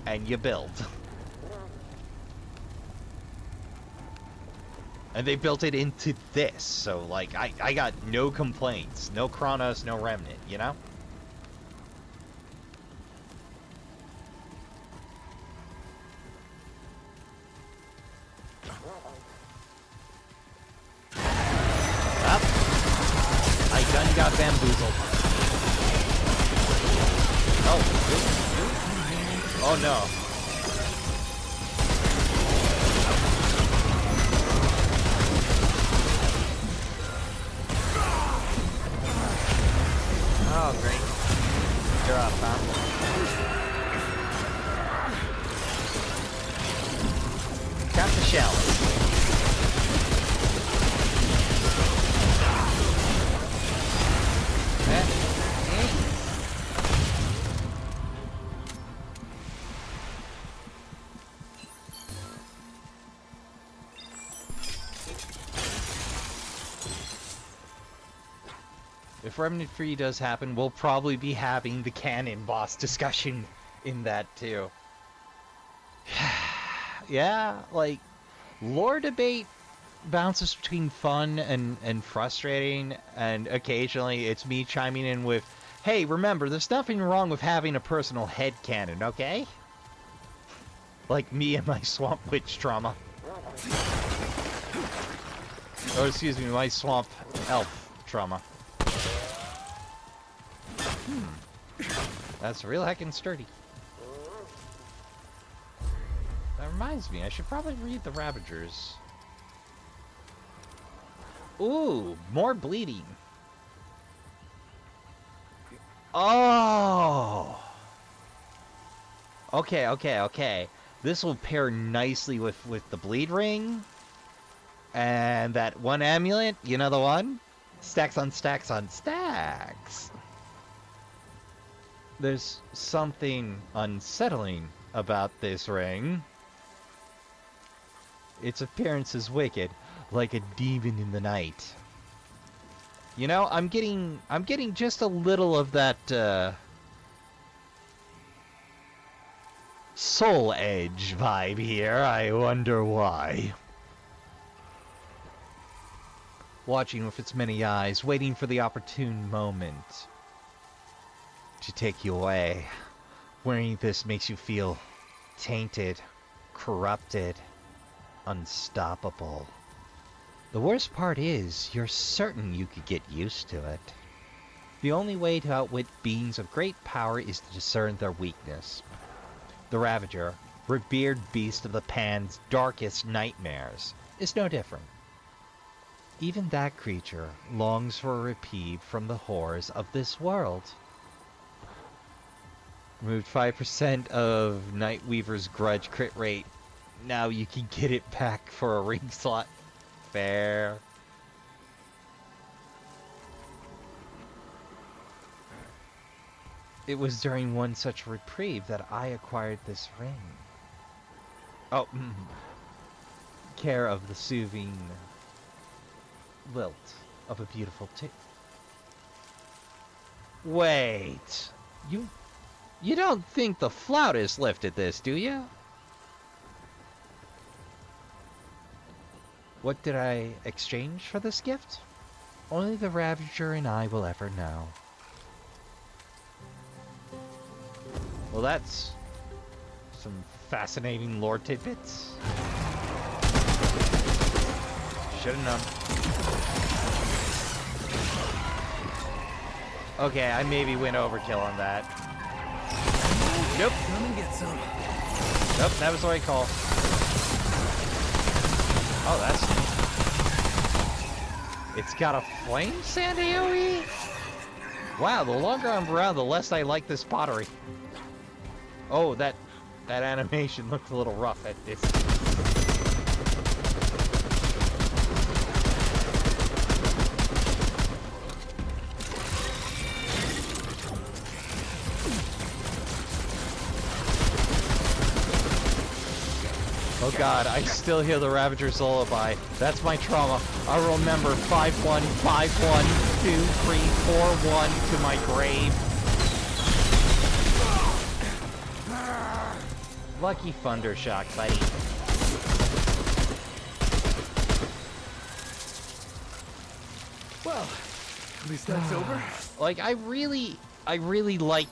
and you build. And they built it into this, so, like, I got no complaints. No Chronos, no Remnant, you know? bamboozled. Oh. Oh no. Oh, great. You're up, huh? Got the shell. If Remnant 3 does happen, we'll probably be having the canon boss discussion in that too. Yeah, like, lore debate bounces between fun and frustrating, and occasionally it's me chiming in with, hey, remember, there's nothing wrong with having a personal headcanon, okay? Like me and my Swamp Witch trauma. Or excuse me, my Swamp Elf trauma. That's real heckin' sturdy. That reminds me, I should probably read the Ravagers. Ooh, more bleeding. Oh! Okay. This will pair nicely with the bleed ring. And that one amulet, you know the one? Stacks on stacks on stacks. There's something unsettling about this ring. Its appearance is wicked, like a demon in the night. You know, I'm getting just a little of that Soul Edge vibe here. I wonder why. Watching with its many eyes, waiting for the opportune moment to take you away. Wearing this makes you feel tainted, corrupted, unstoppable. The worst part is, you're certain you could get used to it. The only way to outwit beings of great power is to discern their weakness. The Ravager, revered beast of the Pan's darkest nightmares, is no different. Even that creature longs for a reprieve from the horrors of this world. Removed 5% of Nightweaver's grudge crit rate. Now you can get it back for a ring slot. Fair. It was during one such reprieve that I acquired this ring. Oh, care of the soothing lilt of a beautiful Wait, you don't think the flautist lifted this, do you? What did I exchange for this gift? Only the Ravager and I will ever know. Well, that's some fascinating lore tidbits. Should've known. Okay, I maybe went overkill on that. Nope. Come and get some. Nope, that was the right call. Oh, that's... It's got a flame sand AoE? Wow, the longer I'm around, the less I like this pottery. Oh, that animation looked a little rough at this. Oh god, I still hear the Ravager's lullaby. That's my trauma. I'll remember 5-1, 5-1, 2-3, 4-1 to my grave. Lucky Thundershock, buddy. Well, at least that's over. Like, I really like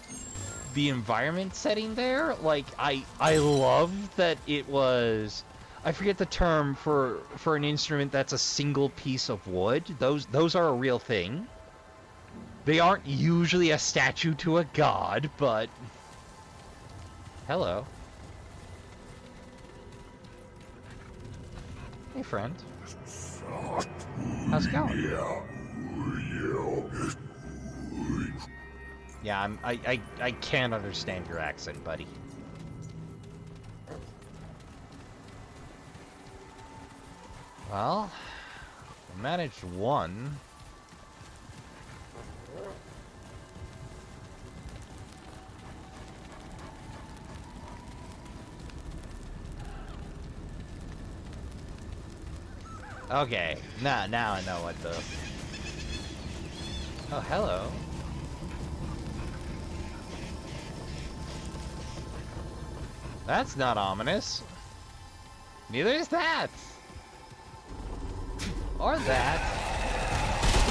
the environment setting there. Like, I love that it was, I forget the term for an instrument that's a single piece of wood. Those are a real thing. They aren't usually a statue to a god, but... Hello. Hey, friend. How's it going? Yeah, I can't understand your accent, buddy. Well, we managed one. Okay, now I know what the... Oh, hello. That's not ominous. Neither is that. Or that.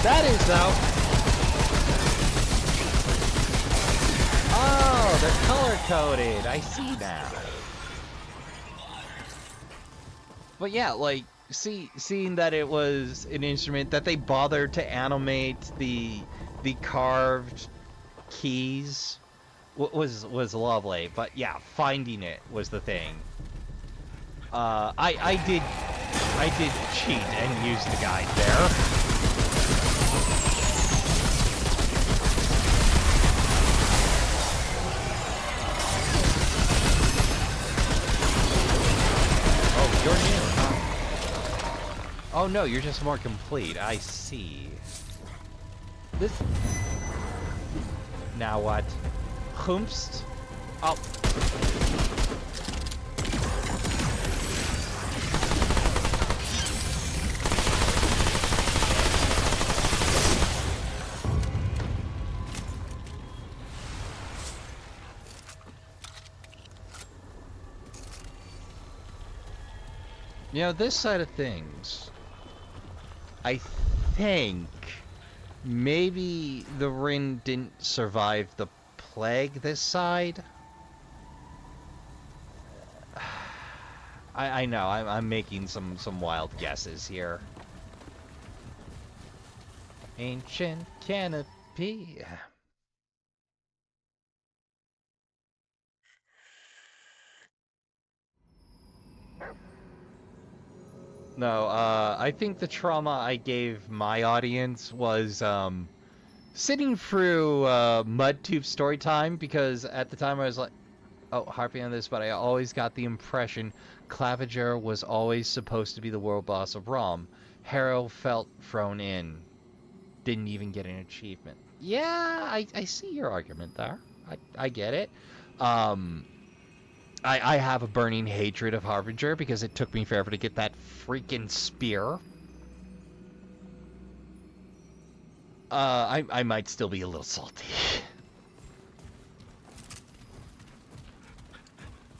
That is, though. Oh, they're color-coded. I see now. But yeah, like, seeing that it was an instrument that they bothered to animate the carved keys was lovely. But yeah, finding it was the thing. I did cheat and use the guide there. Oh, you're new, huh? Oh no, you're just more complete. I see. This. Now what? Humst? Oh. You know, this side of things, I think maybe the Rin didn't survive the plague this side. I know, I'm making some wild guesses here. Ancient canopy. No, I think the trauma I gave my audience was, sitting through, MudTube story time, because at the time I was like, oh, harping on this, but I always got the impression Claviger was always supposed to be the world boss of ROM. Harrow felt thrown in. Didn't even get an achievement. Yeah, I see your argument there. I get it. I have a burning hatred of Harbinger because it took me forever to get that freaking spear. I might still be a little salty.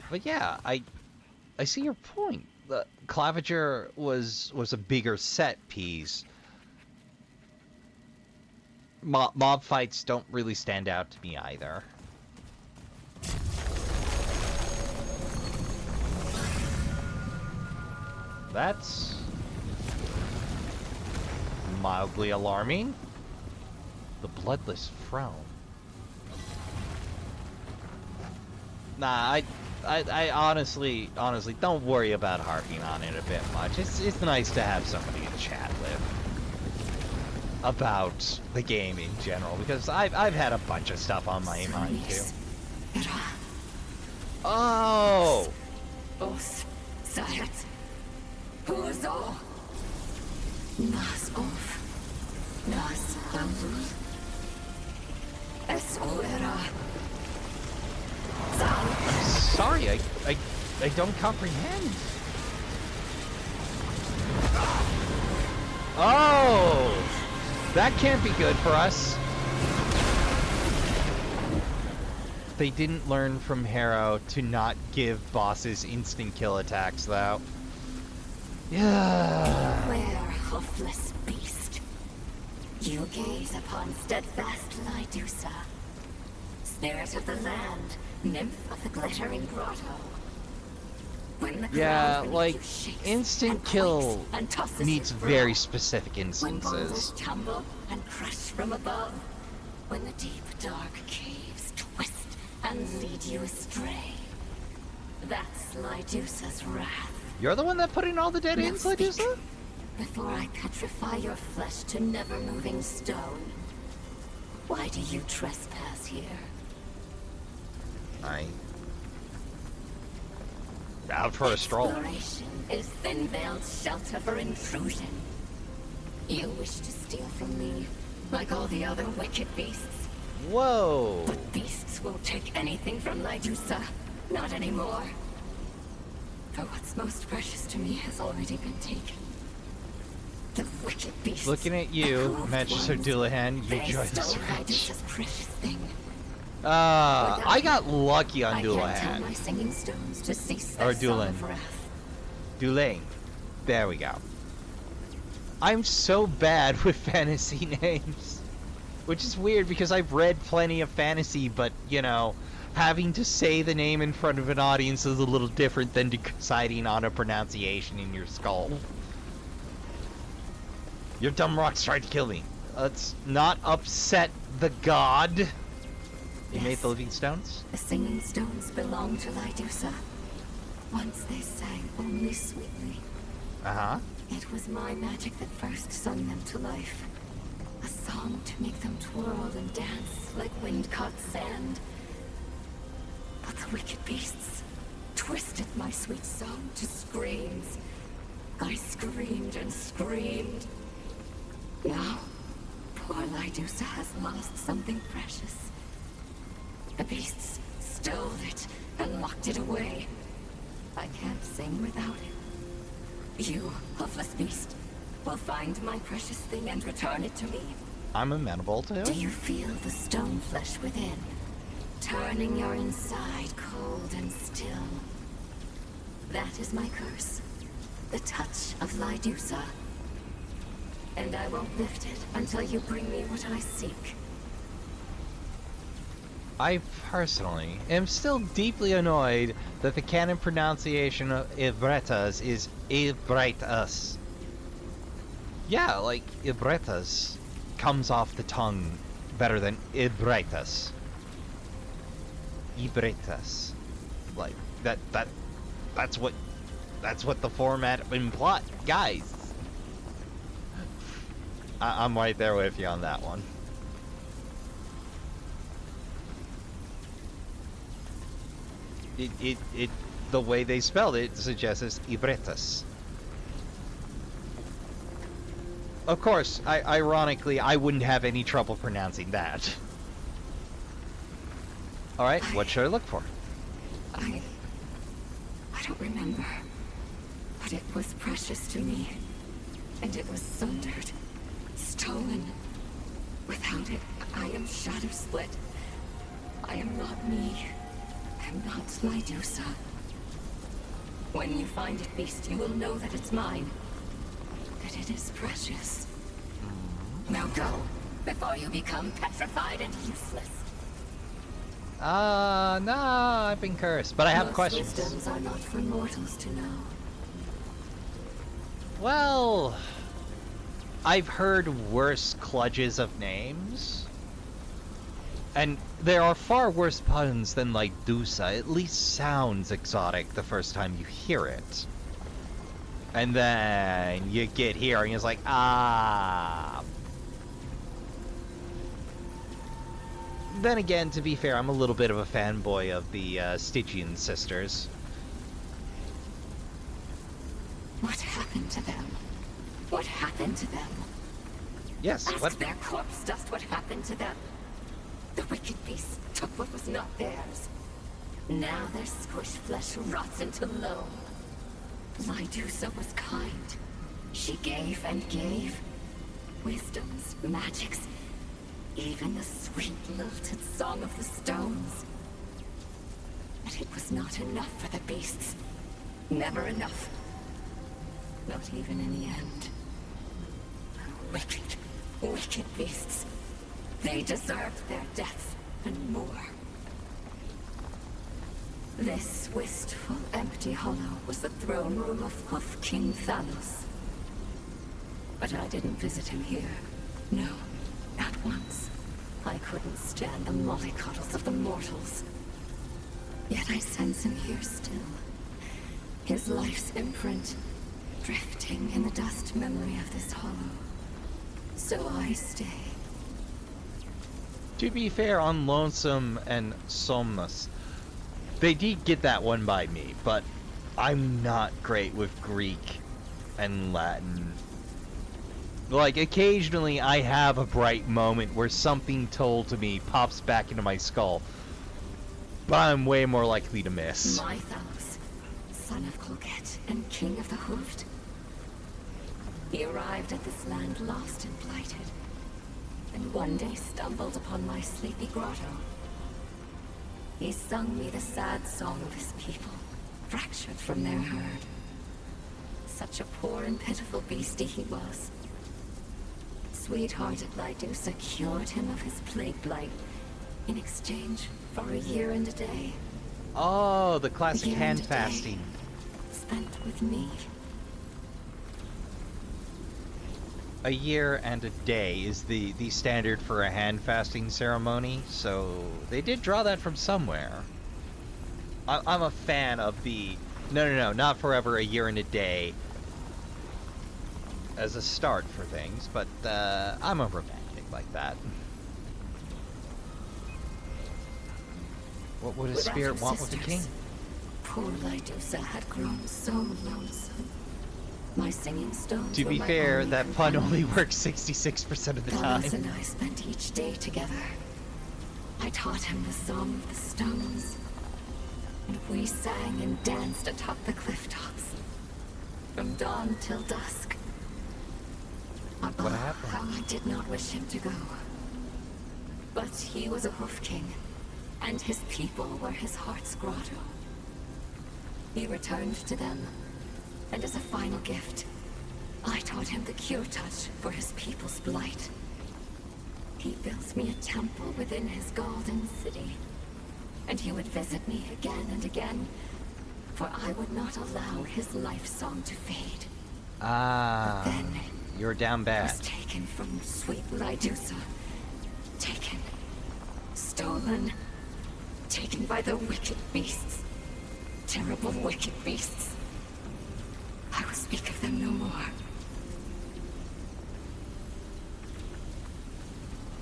But yeah, I see your point. The Claviger was a bigger set piece. Mob fights don't really stand out to me either. That's mildly alarming. The bloodless frown. Nah, I honestly don't worry about harping on it a bit much. It's nice to have somebody to chat with about the game in general, because I've had a bunch of stuff on my mind too. Oh. Sorry, I don't comprehend. Oh, that can't be good for us. They didn't learn from Harrow to not give bosses instant kill attacks, though. Yeah. Beware, hoofless beast. You gaze upon steadfast Lydusa, spirit of the land, nymph of the glittering grotto. When the Yeah, ground like, beneath you shakes instant and kill quakes and tosses needs your brow, very specific when instances. boulders tumble and crush from above, when the deep, dark caves twist and lead you astray. That's Lydusa's wrath. You're the one that put in all the dead Now ends, speak, Lydusa? before I petrify your flesh to never-moving stone. Why do you trespass here? Out for a stroll. Exploration is thin-veiled shelter for intrusion. You wish to steal from me, like all the other wicked beasts. Whoa. But beasts won't take anything from Lydusa. Not anymore. For what's most precious to me has already been taken. The wicked beasts. Looking at you, approved Manchester ones, Dullahan, you they joined this stole match. Lydusa's precious thing. I got lucky on I can't tell Dullahan. my singing stones to cease Or their song Dulan. of wrath. Dulain. There we go. I'm so bad with fantasy names. Which is weird because I've read plenty of fantasy, but, you know, having to say the name in front of an audience is a little different than deciding on a pronunciation in your skull. Your dumb rocks tried to kill me. Let's not upset the god. You made Yes. the living stones? The singing stones belong to Lydusa. Once they sang only sweetly. Uh-huh. It was my magic that first sung them to life. A song to make them twirl and dance like wind-caught sand. But the wicked beasts twisted my sweet song to screams. I screamed and screamed. Now, poor Lydusa has lost something precious. The beasts stole it and locked it away. I can't sing without it. You, loveless beast, will find my precious thing and return it to me. I'm amenable to Do it. you feel the stone flesh within, turning your inside cold and still? That is my curse, the touch of Lydusa. And I won't lift it until you bring me what I seek. I personally am still deeply annoyed that the canon pronunciation of Ibretas is Ibretas. Yeah, like Ibretas comes off the tongue better than Ibretas. Ibretas. Like that's what the format implies. Guys. I'm right there with you on that one. It the way they spelled it suggests it's Ibretas. Of course, ironically, I wouldn't have any trouble pronouncing that. Alright, what should I look for? I don't remember. But it was precious to me. And it was sundered. Stolen. Without it, I am shadow split. I am not me. I'm not Lydusa. When you find it, beast, you will know that it's mine. That it is precious. Now go, before you become petrified and useless. No, I've been cursed, but I have Most questions. wisdoms are not for mortals to know. Well, I've heard worse kludges of names. And there are far worse puns than like Dusa. At least sounds exotic the first time you hear it. And then you get here and it's like, ah. Then again, to be fair, I'm a little bit of a fanboy of the Stygian sisters. What happened to them? What happened to them? Yes, Ask what? their corpse dust what happened to them. The wicked beasts took what was not theirs. Now their squished flesh rots into loam. Lydusa was kind. She gave and gave. Wisdoms, magics, even the sweet lilted song of the stones. But it was not enough for the beasts. Never enough. Not even in the end. Wicked, wicked beasts. They deserved their death and more. This wistful, empty hollow was the throne room of King Thanos. But I didn't visit him here. No, not once. I couldn't stand the mollycoddles of the mortals. Yet I sense him here still. His life's imprint, drifting in the dust memory of this hollow. So I stay. To be fair, on Lonesome and Somnus, they did get that one by me, but I'm not great with Greek and Latin. Like, occasionally I have a bright moment where something told to me pops back into my skull, but I'm way more likely to miss. Mythos, son of Colgate and king of the Hoofed. He arrived at this land lost and blighted, and one day stumbled upon my sleepy grotto. He sung me the sad song of his people, fractured from their herd. Such a poor and pitiful beastie he was. Sweethearted Lydusa cured him of his plague blight in exchange for a year and a day. Oh, the classic Year hand and a day fasting. spent with me. A year and a day is the standard for a hand fasting ceremony, so they did draw that from somewhere. I'm a fan of the no, not forever, a year and a day as a start for things, but I'm a romantic like that. What would a Without spirit her want with a king? sisters, poor Lydusa had grown so lonesome. My singing stones To were be my fair, only that pun only companions. works 66% of the time. Thomas and I spent each day together. I taught him the song of the stones, and we sang and danced atop the cliff tops, from dawn till dusk. What happened? How I did not wish him to go. But he was a hoof king, and his people were his heart's grotto. He returned to them, and as a final gift, I taught him the cure touch for his people's blight. He built me a temple within his golden city, and he would visit me again and again, for I would not allow his life song to fade. Ah, But then you're down it bad. was taken from sweet Lydusa. Taken. Stolen. Taken by the wicked beasts. Terrible wicked beasts. I will speak of them no more.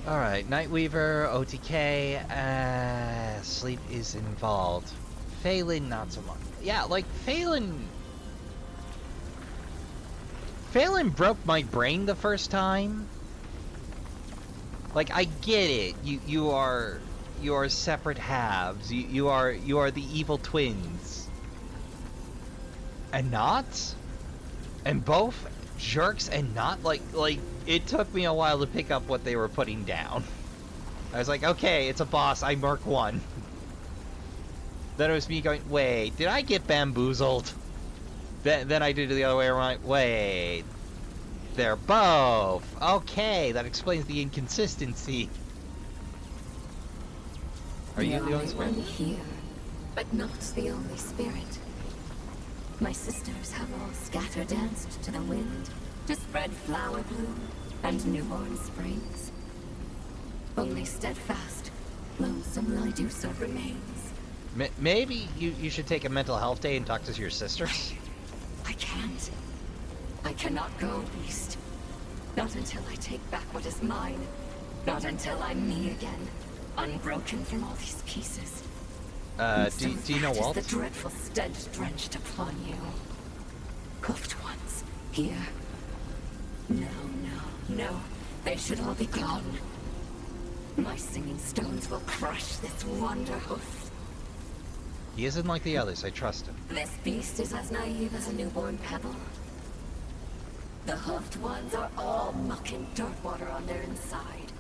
Alright, Nightweaver, OTK, sleep is involved. Phelan, not so much. Yeah, like, Phelan broke my brain the first time. Like, I get it. You are separate halves. You are the evil twins. And not? And both jerks and not? Like, it took me a while to pick up what they were putting down. I was like, okay, it's a boss, I mark one. Then it was me going, wait, did I get bamboozled? Then I did it the other way around, wait, they're both. Okay, that explains the inconsistency. Are you the only spirit? one here, but not the only spirit. My sisters have all scatter-danced to the wind to spread flower bloom and newborn springs. Only steadfast, lonesome Lydusa remains. Maybe you should take a mental health day and talk to your sisters. I can't. I cannot go, beast. Not until I take back what is mine. Not until I'm me again, unbroken from all these pieces. Do you know Walt? The dreadful stench drenched upon you. Hoofed ones, here. No. They should all be gone. My singing stones will crush this wonder hoof. He isn't like the others, I trust him. This beast is as naive as a newborn pebble. The hoofed ones are all muck and dirt water on their inside.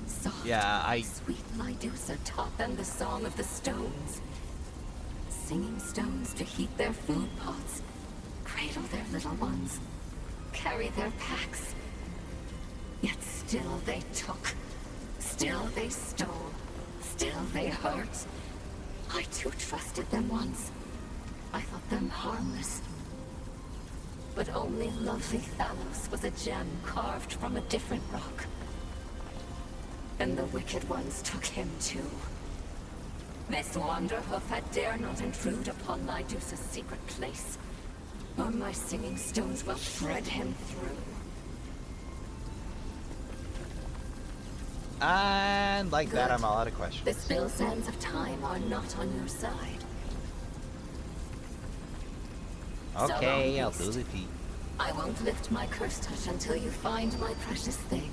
Soft, sweet Lydusa taught them the song of the stones. Singing stones to heat their food pots, cradle their little ones, carry their packs. Yet still they took, still they stole, still they hurt. I too trusted them once. I thought them harmless. But only lovely Thalos was a gem carved from a different rock. and the wicked ones took him too. This wanderhoof had dare not intrude upon Lydusa's secret place, or my singing stones will shred him through. And like that, Good. I'm all out of questions. The spill sands of time are not on your side. Okay, So, I'll do the tea. I won't lift my curse touch until you find my precious thing.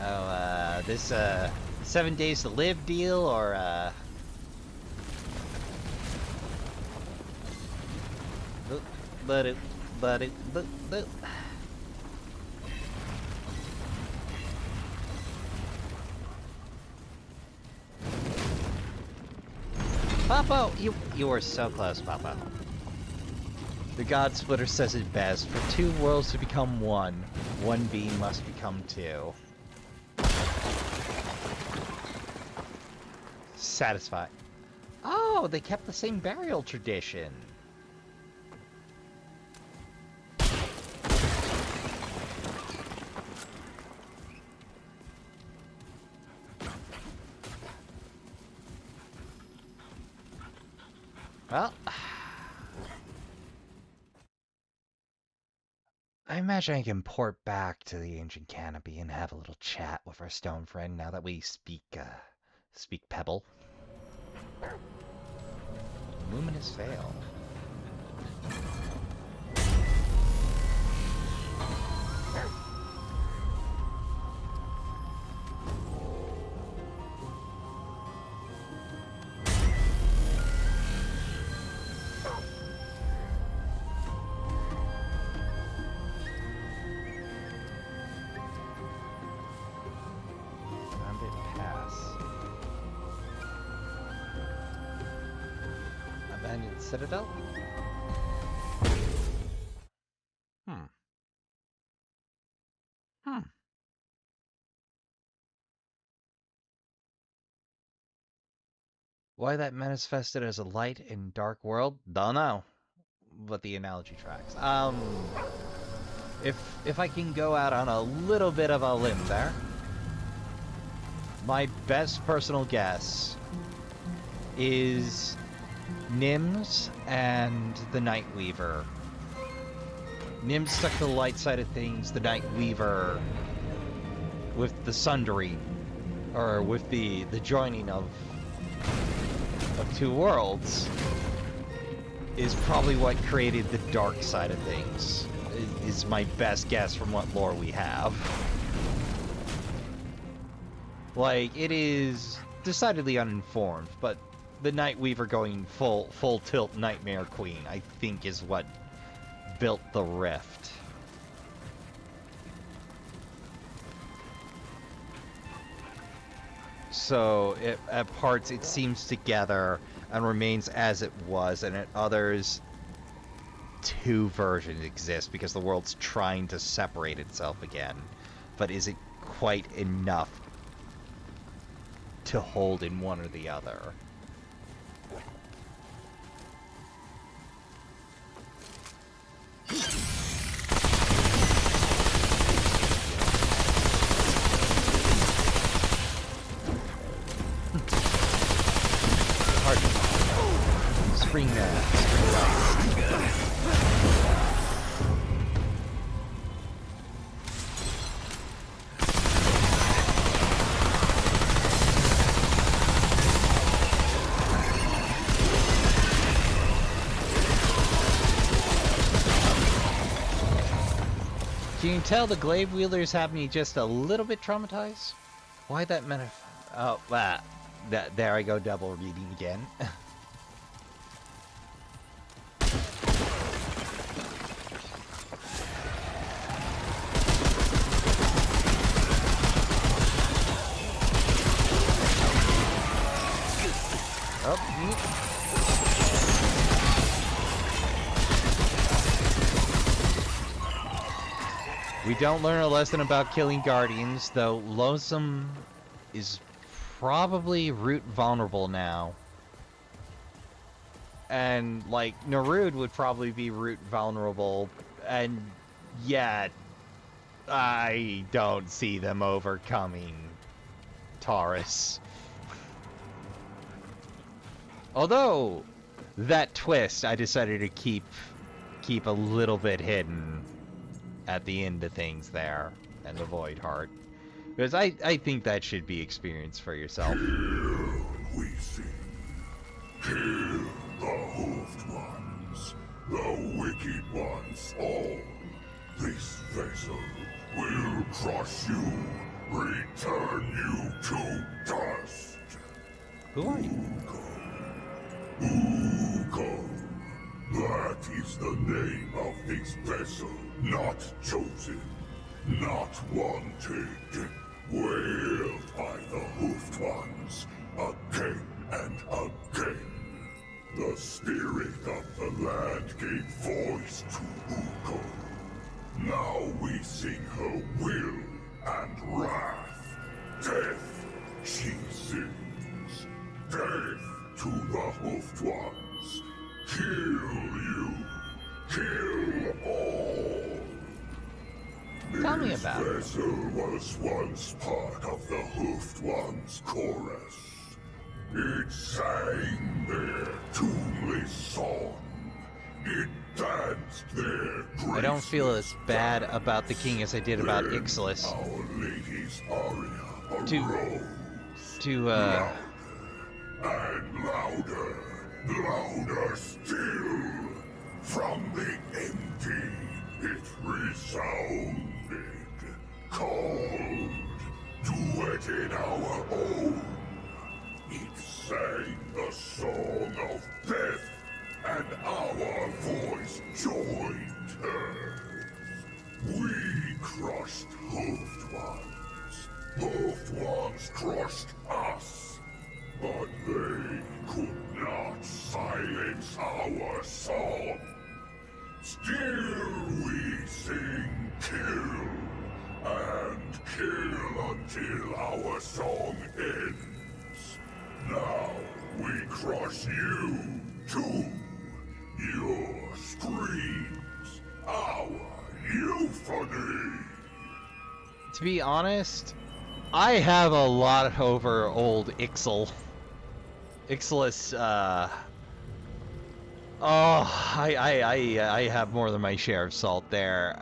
Oh, this 7 days to live deal, or let it. Papa, you were so close, Papa. The God Splitter says it best: for two worlds to become one being must become two. Satisfied. Oh, they kept the same burial tradition. Well, I imagine I can port back to the ancient canopy and have a little chat with our stone friend now that we speak Pebble. Luminous Veil. Citadel? Why that manifested as a light in dark world? Don't know. But the analogy tracks. If I can go out on a little bit of a limb there, my best personal guess is Nims and the Nightweaver. Nims stuck to the light side of things, the Nightweaver with the sundering, or with the joining of two worlds, is probably what created the dark side of things, is my best guess from what lore we have. Like, it is decidedly uninformed, but the Nightweaver going full tilt Nightmare Queen, I think, is what built the rift. So, at parts it seems together and remains as it was, and at others, two versions exist because the world's trying to separate itself again. But is it quite enough to hold in one or the other? Spring Can you tell the glaive wielders have me just a little bit traumatized? Why that oh, there I go, double reading again. We don't learn a lesson about killing guardians, though Lonesome is probably root vulnerable now. And, like, Narud would probably be root vulnerable, and yeah, I don't see them overcoming Taurus. Although, that twist I decided to keep a little bit hidden at the end of things there, and the Void Heart. Because I think that should be experienced for yourself. Here we sing. Kill the hoofed ones, the wicked ones all. This vessel will crush you, return you to dust. Who are you? Ugo. That is the name of this vessel. Not chosen, not wanted. Wailed by the hoofed ones, again and again. The spirit of the land gave voice to Ugo. Now we sing her will and wrath. Death she sings. Death to the hoofed ones. Kill you. Kill all. Tell me about it. This vessel was once part of the hoofed ones' chorus. It sang their tuneless song. It danced their I don't feel as graceless bad dance. about the king as I did about Then Ixalis. Our Lady's aria To- arose. To, And louder, louder still. From the empty, it resounded. Called, duetted our own. It sang the song of death, and our voice joined hers. We crushed hoofed ones. Hoofed ones crushed us. But they could not silence our song. Still we sing kill, and kill until our song ends. Now we crush you, too. Your screams, our euphony. to be honest, I have a lot over old Ixal. Ixalis, oh, I have more than my share of salt there.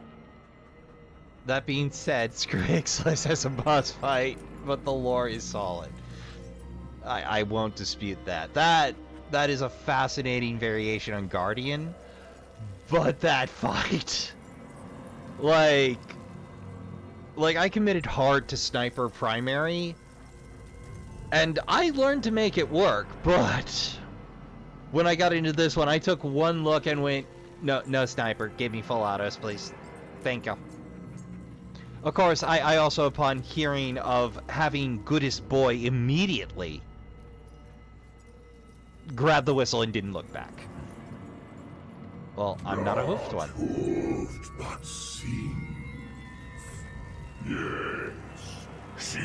That being said, screw Ixalis as a boss fight, but the lore is solid. I won't dispute that. That is a fascinating variation on Guardian, but that fight, like I committed hard to Sniper Primary, and I learned to make it work, but when I got into this one, I took one look and went, no Sniper, give me full autos, please. Thank you. Of course, I also, upon hearing of having Goodest Boy immediately, grabbed the whistle and didn't look back. Well, I'm not a hoofed one. Hoofed, but sings. Yes, she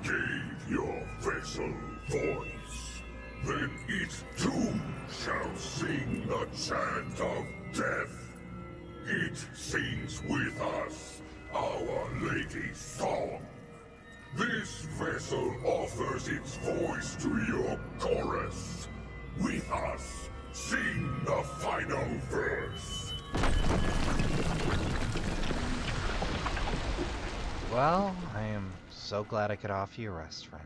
gave your vessel voice. Then it too shall sing the chant of death. It sings with us, Our Lady's song. This vessel offers its voice to your chorus. With us, sing the final verse. Well, I am so glad I could offer you a rest, friend.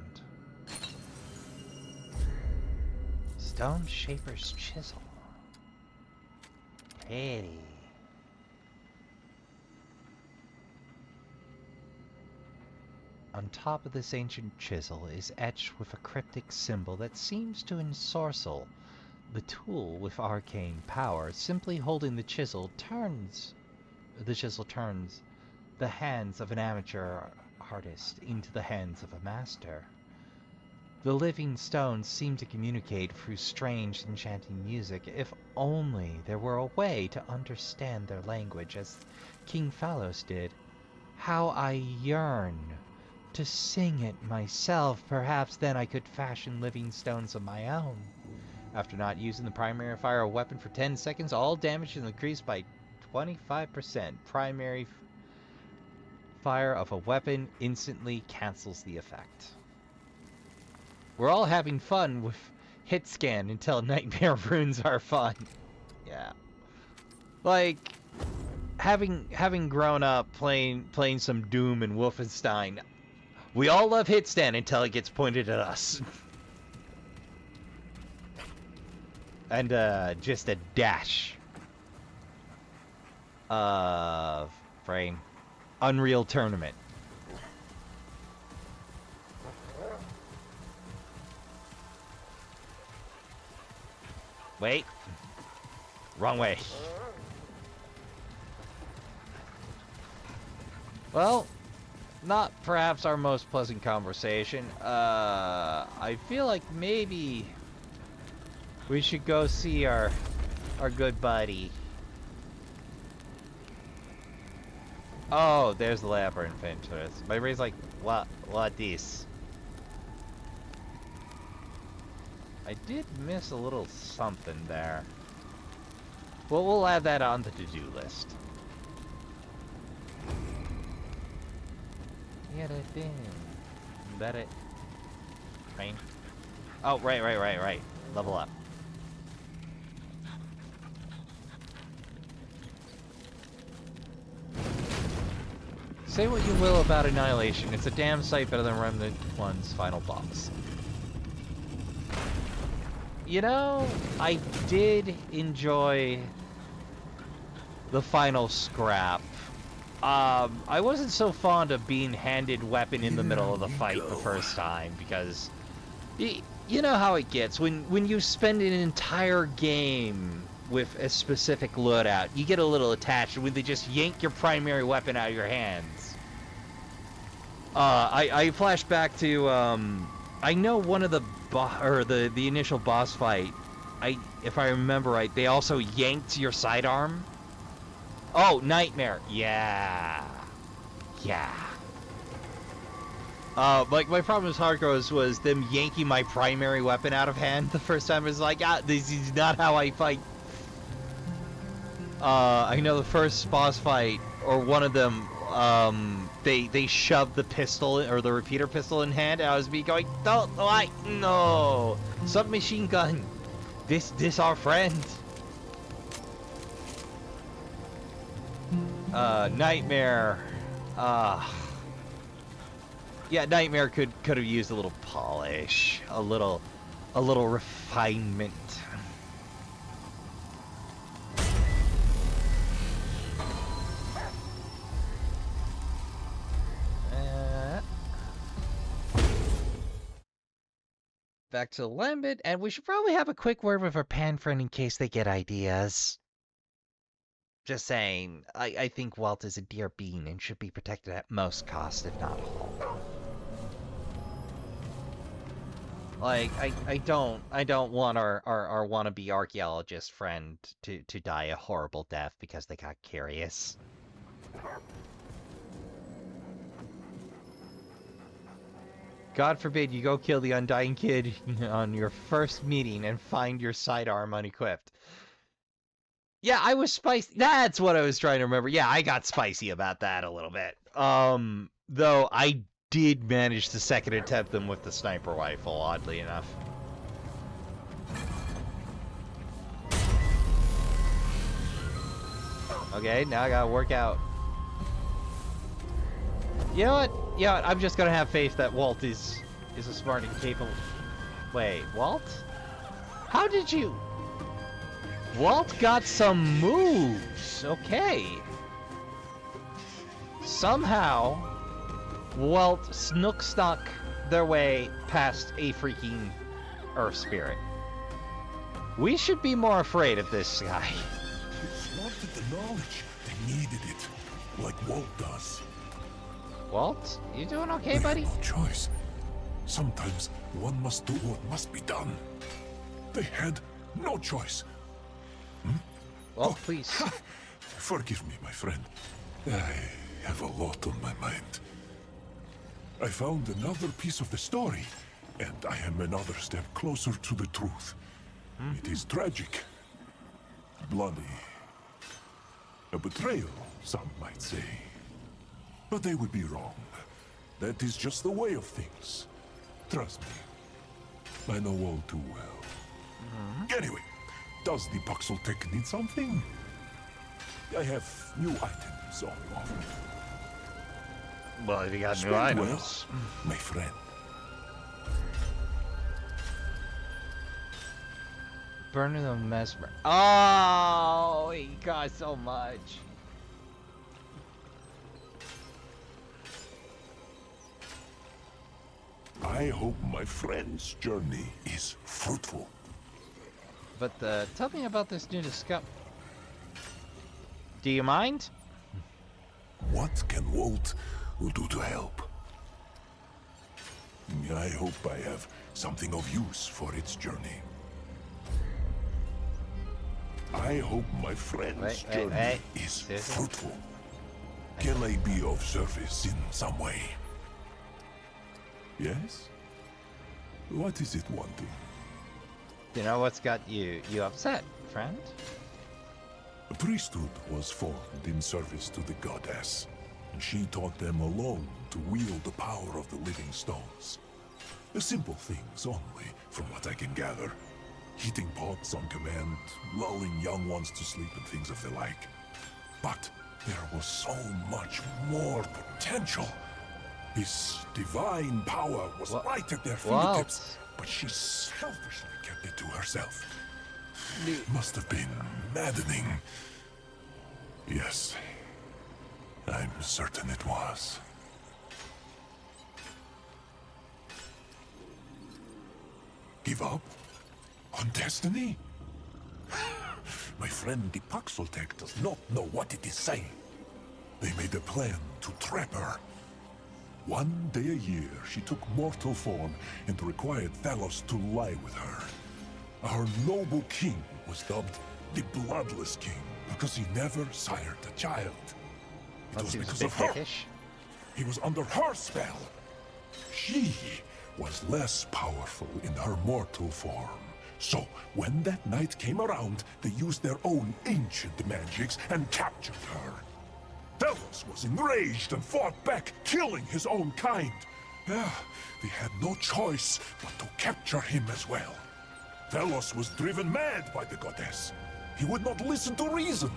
Stone Shaper's Chisel. Pretty. On top of this ancient chisel is etched with a cryptic symbol that seems to ensorcel the tool with arcane power. Simply holding the chisel turns the hands of an amateur artist into the hands of a master. The living stones seem to communicate through strange, enchanting music. If only there were a way to understand their language as King Phalos did. How I yearn to sing it myself. Perhaps then I could fashion living stones of my own. After not using the primary fire weapon for 10 seconds, all damage is increased by 25%. fire of a weapon instantly cancels the effect. We're all having fun with hit scan until nightmare ruins our fun. Yeah. Like having grown up playing some Doom and Wolfenstein, we all love hit stand until it gets pointed at us. And just a dash of frame. Unreal Tournament. Wait. Wrong way. Well, not perhaps our most pleasant conversation. I feel like maybe we should go see our good buddy. Oh, there's the labyrinth entrance. My brain's like, what this? I did miss a little something there. Well, we'll add that on the to-do list. Yeah, that thing. That it. Train. Oh, right. Level up. Say what you will about Annihilation, it's a damn sight better than Remnant 1's final boss. You know, I did enjoy the final scrap. I wasn't so fond of being handed weapon in the middle of the fight the first time, because you know how it gets. When you spend an entire game with a specific loadout, you get a little attached when they just yank your primary weapon out of your hands. I flash back to I know one of the the initial boss fight, if I remember right, they also yanked your sidearm. Oh, Nightmare. Yeah. Like my problem with Hardcore was them yanking my primary weapon out of hand the first time. I was like, this is not how I fight. I know the first boss fight, or one of them, they shoved the pistol, or the repeater pistol in hand, and I was going, no, submachine gun, this our friend. Nightmare, yeah, Nightmare could have used a little polish, a little refinement. Back to Lambert, and we should probably have a quick word with our pan friend in case they get ideas. Just saying, I think Walt is a dear being and should be protected at most cost, if not all. Like, I don't want our wannabe archaeologist friend to die a horrible death because they got curious. God forbid you go kill the Undying Kid on your first meeting and find your sidearm unequipped. Yeah, I was spicy. That's what I was trying to remember. Yeah, I got spicy about that a little bit. Though I did manage to second attempt them with the sniper rifle, oddly enough. Okay, now I gotta work out. You know what? Yeah, I'm just gonna have faith that Walt is a smart and capable. Wait, Walt? How did you? Walt got some moves. Okay. Somehow, Walt snook their way past a freaking Earth Spirit. We should be more afraid of this guy. It's not that the knowledge, they needed it, like Walt does. Walt, you doing okay, buddy? They had no choice. Sometimes one must do what must be done. They had no choice. Well, please. Forgive me, my friend. I have a lot on my mind. I found another piece of the story, and I am another step closer to the truth. It is tragic. Bloody. A betrayal, some might say. But they would be wrong. That is just the way of things. Trust me. I know all too well. Anyway, does the Puxel Tech need something? I have new items on offer. Well, if you got new Spend items. well, my friend. Burning the mesmer. Oh, he got so much. I hope my friend's journey is fruitful. But tell me about this new discovery. Do you mind? What can Walt do to help? I hope I have something of use for its journey. I hope my friend's journey is Seriously? fruitful. Can I be of service in some way? Yes? What is it wanting? You know what's got you upset, friend? A priesthood was formed in service to the goddess, and she taught them alone to wield the power of the living stones. The simple things only, from what I can gather. Heating pots on command, lulling young ones to sleep and things of the like. But there was so much more potential. His divine power was right at their fingertips, but she selfishly kept it to herself. It must have been maddening. Yes, I'm certain it was. Give up? On destiny? My friend the Puxeltech does not know what it is saying. They made a plan to trap her. One day a year, she took mortal form and required Thalos to lie with her. Our noble king was dubbed the Bloodless King because he never sired a child. It was because of her. He was under her spell. She was less powerful in her mortal form. So, when that night came around, they used their own ancient magics and captured her. Thalos was enraged and fought back, killing his own kind. They had no choice but to capture him as well. Thalos was driven mad by the goddess. He would not listen to reason.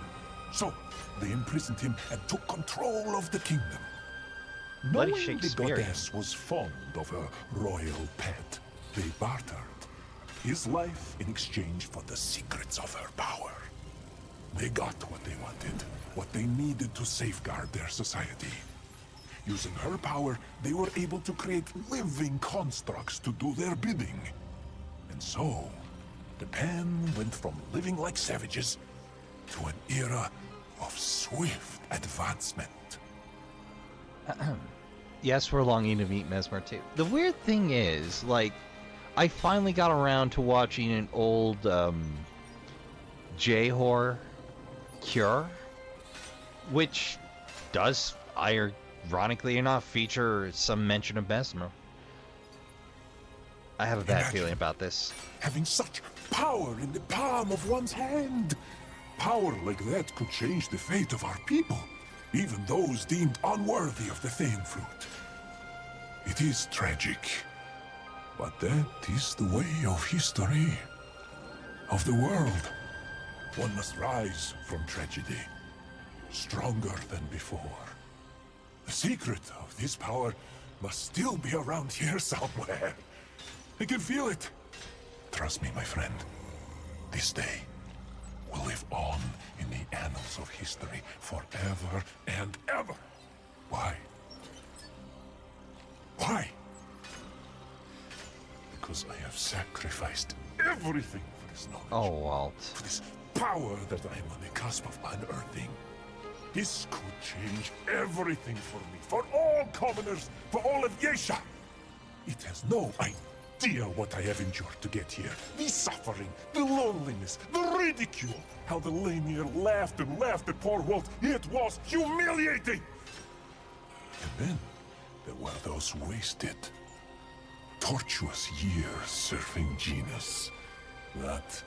So, they imprisoned him and took control of the kingdom. Bloody Knowing the Shakespearean. goddess was fond of a royal pet, they bartered his life in exchange for the secrets of her power. They got what they wanted, what they needed to safeguard their society. Using her power, they were able to create living constructs to do their bidding. And so, the Pan went from living like savages to an era of swift advancement. Yes, we're longing to meet Mesmer too. The weird thing is, like, I finally got around to watching an old J-horror Cure, which does, ironically enough, feature some mention of Mesmer. I have a bad feeling about this. Having such power in the palm of one's hand. Power like that could change the fate of our people, even those deemed unworthy of the Thane fruit. It is tragic, but that is the way of history, of the world. One must rise from tragedy, stronger than before. The secret of this power must still be around here somewhere. I can feel it. Trust me, my friend. This day will live on in the annals of history forever and ever. Why? Why? Because I have sacrificed everything for this knowledge. Oh, Walt. For this power that I am on the cusp of unearthing. This could change everything for me, for all commoners, for all of Yesha. It has no idea what I have endured to get here. The suffering, the loneliness, the ridicule. How the Lanier laughed and laughed at poor Walt. It was humiliating. And then there were those wasted, tortuous years serving Genus. That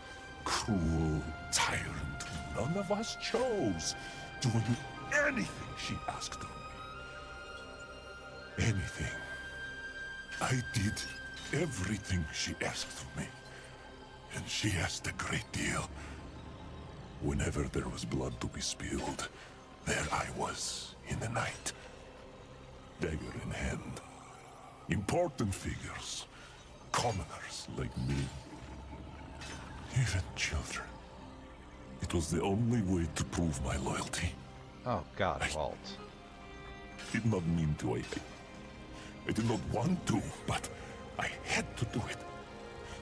cruel tyrant who none of us chose, doing anything she asked of me. anything. I did everything she asked of me. And she asked a great deal. Whenever there was blood to be spilled, there I was in the night. Dagger in hand. Important figures. Commoners like me. Even children. It was the only way to prove my loyalty. Oh God, Walt. Did not mean to. I did not want to, but I had to do it.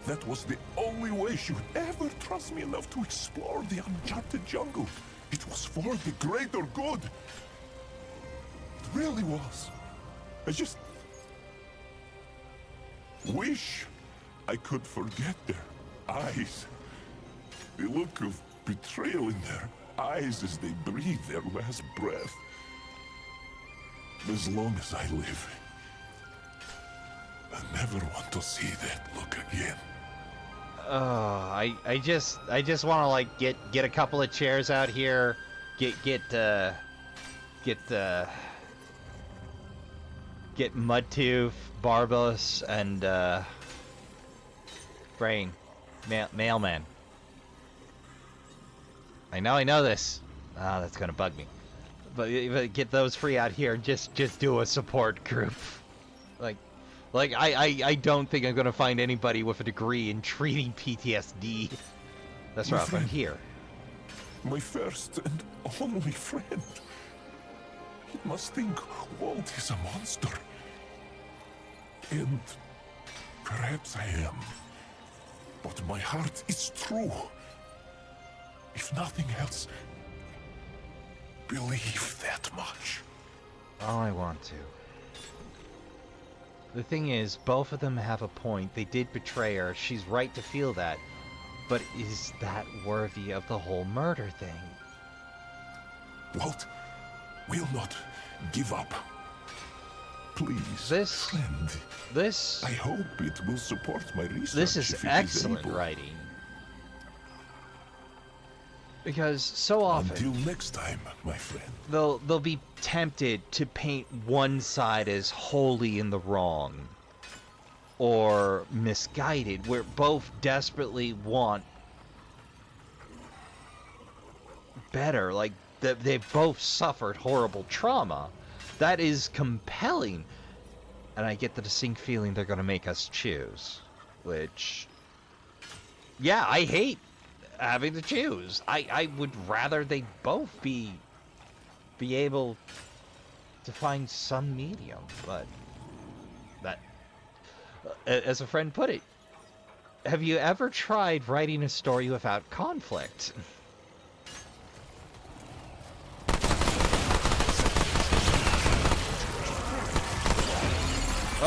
That was the only way she would ever trust me enough to explore the uncharted jungle. It was for the greater good. It really was. I just wish I could forget their eyes. The look of betrayal in their eyes as they breathe their last breath. As long as I live, I never want to see that look again. I just want to like get a couple of chairs out here, get Mudtooth, Barbos, and Brain, Mailman. I know this. Ah, that's gonna bug me. But get those free out here. Just do a support group. Like I don't think I'm gonna find anybody with a degree in treating PTSD. That's right. I'm here. My first and only friend. He must think Walt is a monster. And perhaps I am. But my heart is true. If nothing else, believe that much. Oh, I want to. The thing is, both of them have a point. They did betray her. She's right to feel that. But is that worthy of the whole murder thing? Walt will not give up. Please, This- friend. This I hope it will support my research. this is if it excellent able. writing. Because so often Until next time, my friend. they'll be tempted to paint one side as wholly in the wrong or misguided, where both desperately want better. Like they've both suffered horrible trauma. That is compelling, and I get the distinct feeling they're going to make us choose, which, yeah, I hate having to choose. I would rather they both be able to find some medium, but that, as a friend put it, have you ever tried writing a story without conflict?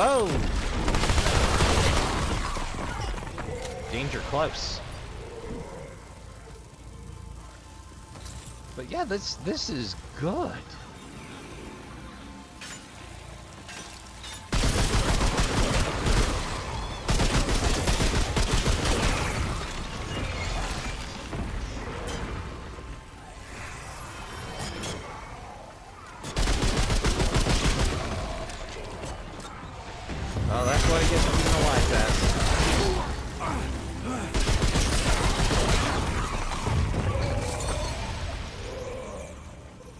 Oh! Danger close. But yeah, this is good. Oh, that's what I get from being a life vest.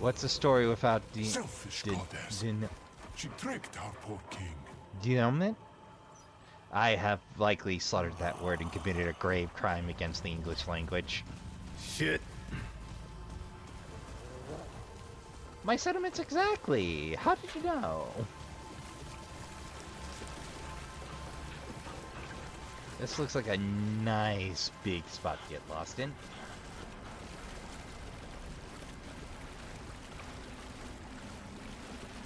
What's a story without Selfish goddess. She tricked our poor king. denouement? I have likely slaughtered that word and committed a grave crime against the English language. Shit. My sentiments exactly. How did you know? This looks like a nice big spot to get lost in.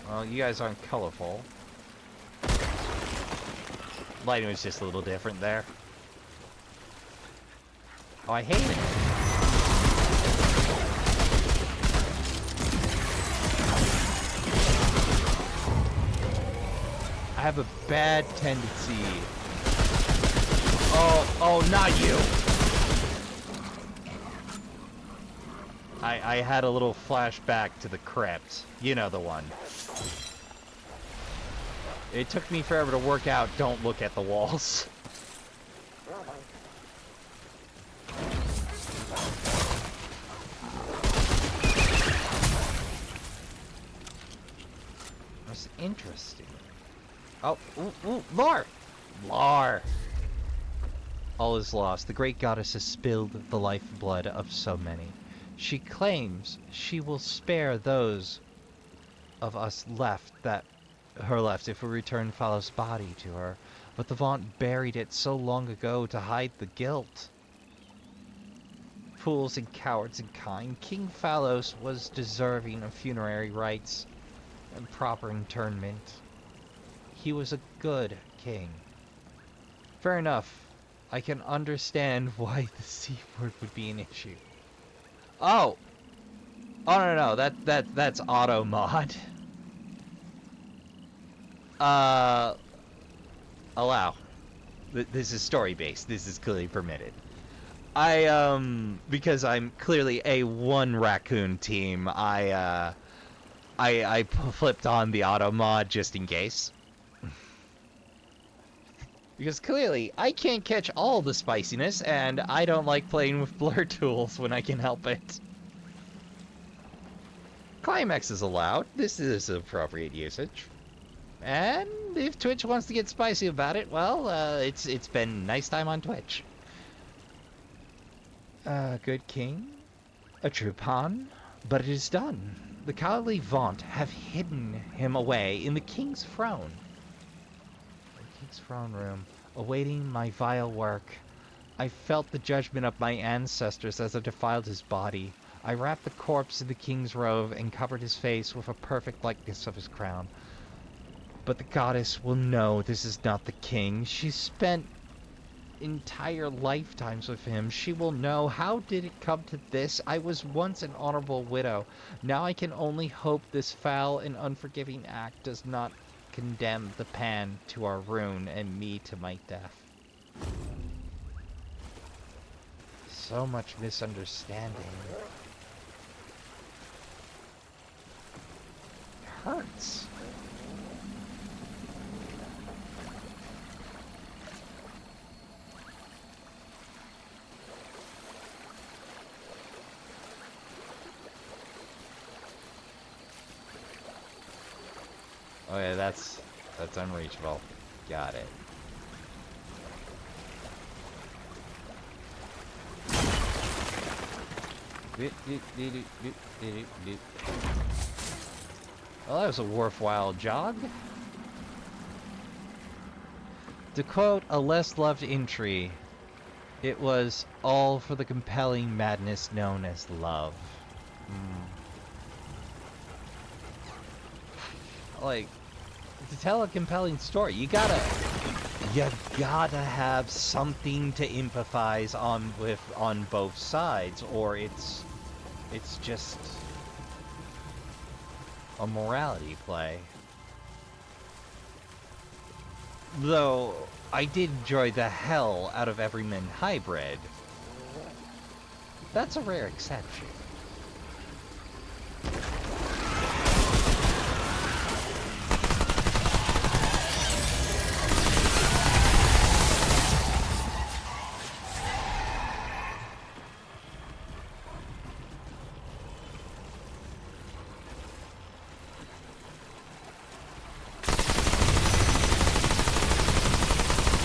Well, you guys aren't colorful. Lighting was just a little different there. Oh, I hate it. I have a bad tendency. Oh, not you! I had a little flashback to the crypt. You know the one. It took me forever to work out, don't look at the walls. That's interesting. Oh, ooh, Lar! Lar! All is lost. The great goddess has spilled the lifeblood of so many. She claims she will spare those of us left if we return Phalos' body to her, but the Vaunt buried it so long ago to hide the guilt. Fools and cowards and kind, King Phalos was deserving of funerary rites and proper internment. He was a good king. Fair enough. I can understand why the C word would be an issue. Oh! Oh no, that's auto mod. Allow. This is story based. This is clearly permitted. Because I'm clearly a one raccoon team, I flipped on the auto mod just in case. Because clearly, I can't catch all the spiciness, and I don't like playing with blur tools when I can help it. Climax is allowed. This is appropriate usage. And if Twitch wants to get spicy about it, well, it's been nice time on Twitch. Good king. A true pawn. But it is done. The cowardly Vaunt have hidden him away in the king's throne. Throne room, awaiting my vile work. I felt the judgment of my ancestors as I defiled his body. I wrapped the corpse in the king's robe and covered his face with a perfect likeness of his crown. But the goddess will know this is not the king. She spent entire lifetimes with him. She will know. How did it come to this? I was once an honorable widow. Now I can only hope this foul and unforgiving act does not condemn the Pan to our ruin and me to my death. So much misunderstanding. It hurts. Oh yeah, that's unreachable. Got it. Well, that was a worthwhile jog. To quote a less loved entry, it was all for the compelling madness known as love. Like, to tell a compelling story, you gotta have something to empathize on both sides, or it's just a morality play. Though I did enjoy the hell out of Everyman Hybrid. That's a rare exception.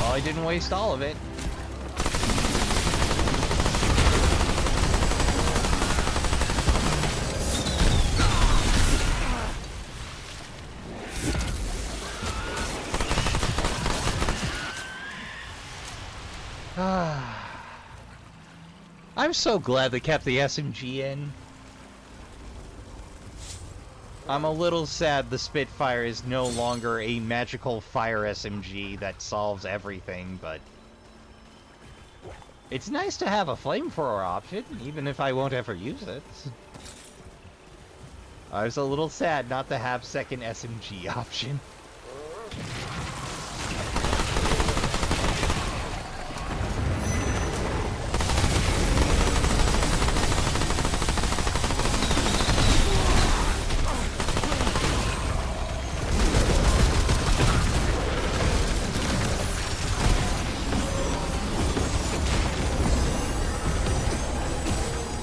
I didn't waste all of it. I'm so glad they kept the SMG in. I'm a little sad the Spitfire is no longer a magical fire SMG that solves everything, but it's nice to have a flamethrower option, even if I won't ever use it. I was a little sad not to have second SMG option.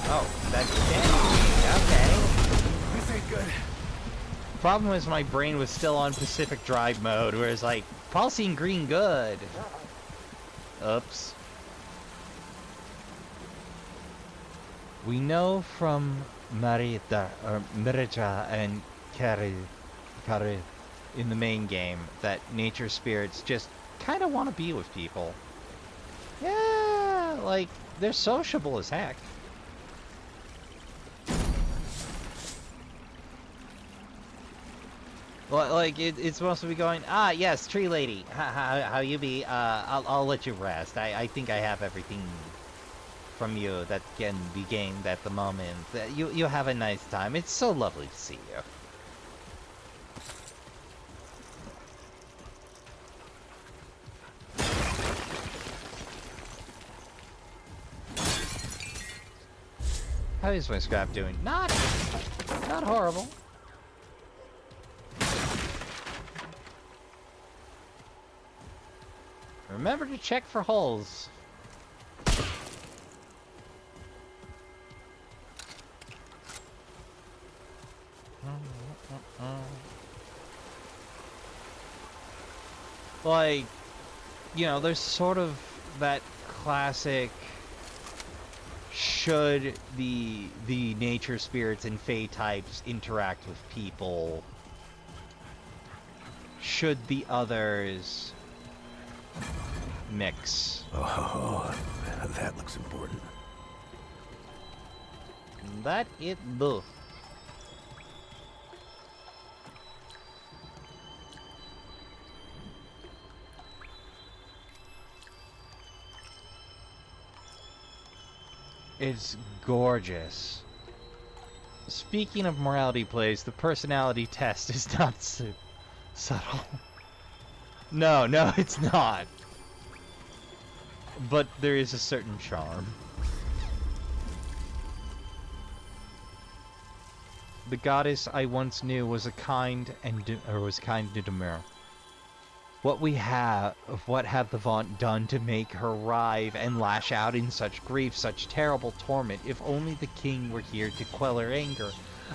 Oh, that's okay. This ain't good. Problem is my brain was still on Pacific Drive mode, where it's like, pulsing green good. Oops. We know from Merita and Kari in the main game that nature spirits just kind of want to be with people. Yeah, like, they're sociable as heck. Like, it's supposed to be going, ah, yes, tree lady, how you be? I'll let you rest. I think I have everything from you that can be gained at the moment. You have a nice time. It's so lovely to see you. How is my scrap doing? Not horrible. Remember to check for holes. Like, you know, there's sort of that classic should the nature spirits and fey types interact with people, should the others mix. Oh, that looks important. That it do. It's gorgeous. Speaking of morality plays, the personality test is not subtle. No, it's not. But there is a certain charm. The goddess I once knew was kind to demur. What have the Vaunt done to make her writhe and lash out in such grief, such terrible torment? If only the king were here to quell her anger.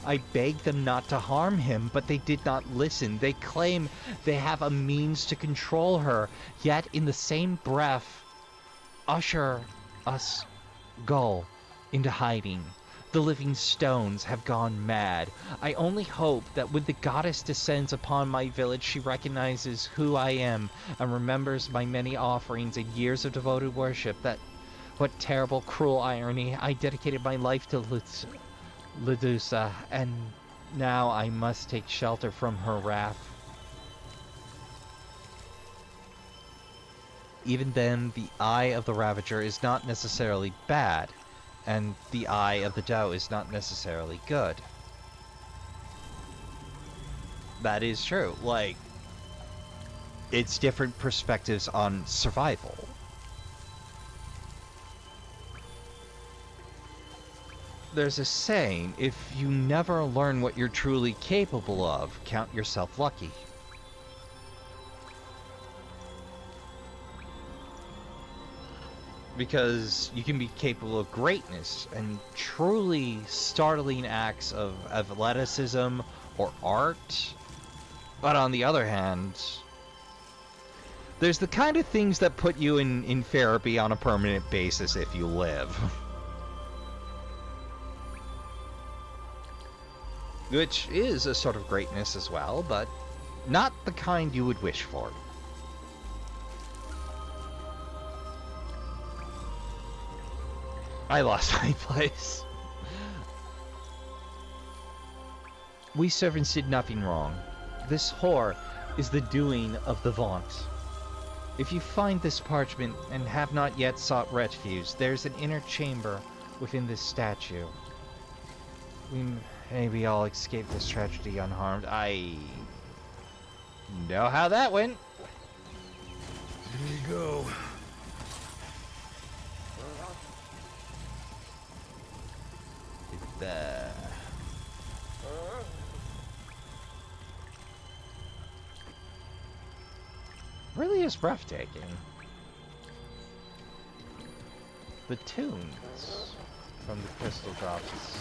I begged them not to harm him, but they did not listen. They claim they have a means to control her, yet in the same breath usher us Gull into hiding. The living stones have gone mad. I only hope that when the goddess descends upon my village, she recognizes who I am and remembers my many offerings and years of devoted worship. What terrible, cruel irony. I dedicated my life to Ledusa, and now I must take shelter from her wrath. Even then, the eye of the Ravager is not necessarily bad, and the eye of the Doe is not necessarily good. That is true. Like, it's different perspectives on survival. There's a saying, if you never learn what you're truly capable of, count yourself lucky. Because you can be capable of greatness and truly startling acts of athleticism or art. But on the other hand, there's the kind of things that put you in therapy on a permanent basis if you live. Which is a sort of greatness as well, but not the kind you would wish for. I lost my place. We servants did nothing wrong. This whore is the doing of the Vaunt. If you find this parchment and have not yet sought refuge, there's an inner chamber within this statue. We maybe all escape this tragedy unharmed. I know how that went. Here you go. Really is breathtaking. The tunes. from the crystal drops.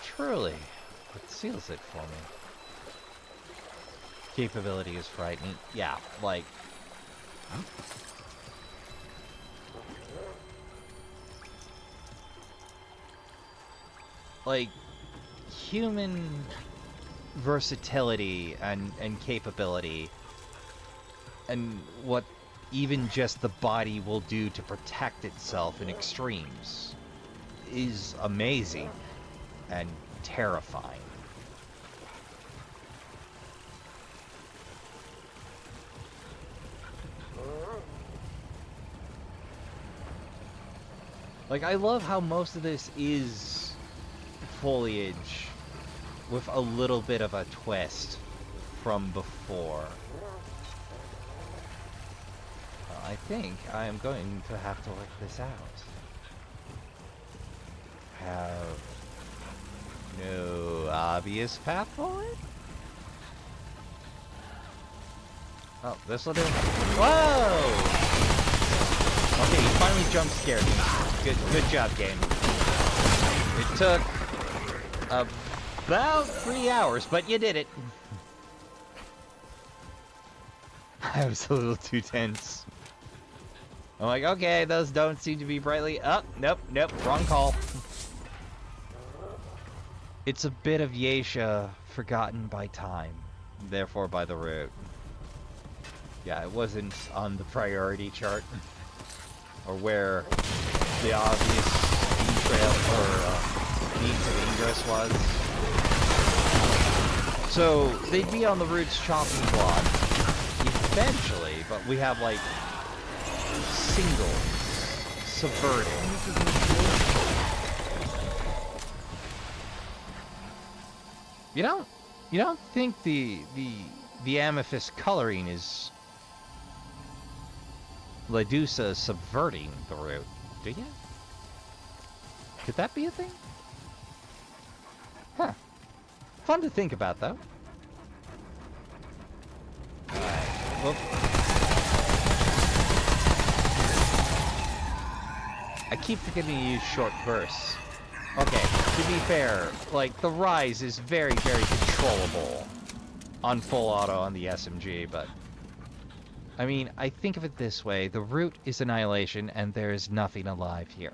Truly, it seals it for me. Capability is frightening. Yeah, like... Like, human versatility and capability, and what even just the body will do to protect itself in extremes, is amazing and terrifying. Like, I love how most of this is foliage with a little bit of a twist from before. I think I am going to have to work this out. Have no obvious path forward? Oh, this'll do. Whoa! Okay, you finally jump scared me. Good job, game. It took about 3 hours, but you did it. I was a little too tense. I'm like, okay, those don't seem to be brightly... Oh, nope, wrong call. It's a bit of Yesha forgotten by time, therefore by the root. Yeah, it wasn't on the priority chart, or where the obvious trail or means of ingress was. So they'd be on the root's chopping block eventually, but we have like single subverting. You don't think the amethyst coloring is Ledusa subverting the root, do you? Could that be a thing? Huh. Fun to think about, though. Alright. Whoop. I keep forgetting to use short bursts. Okay, to be fair, like, the rise is very, very controllable on full auto on the SMG, but... I mean, I think of it this way. The root is annihilation, and there is nothing alive here.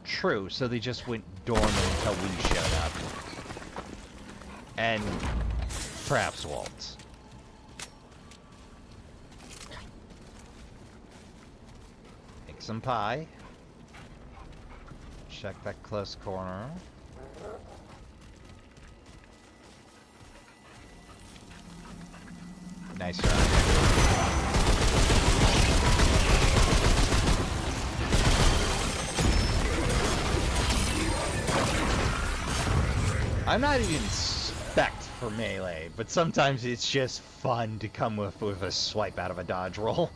True, so they just went dormant until we showed up. And perhaps Waltz. Make some pie. Check that close corner. Nice try. I'm not even spec'd for melee, but sometimes it's just fun to come with a swipe out of a dodge roll.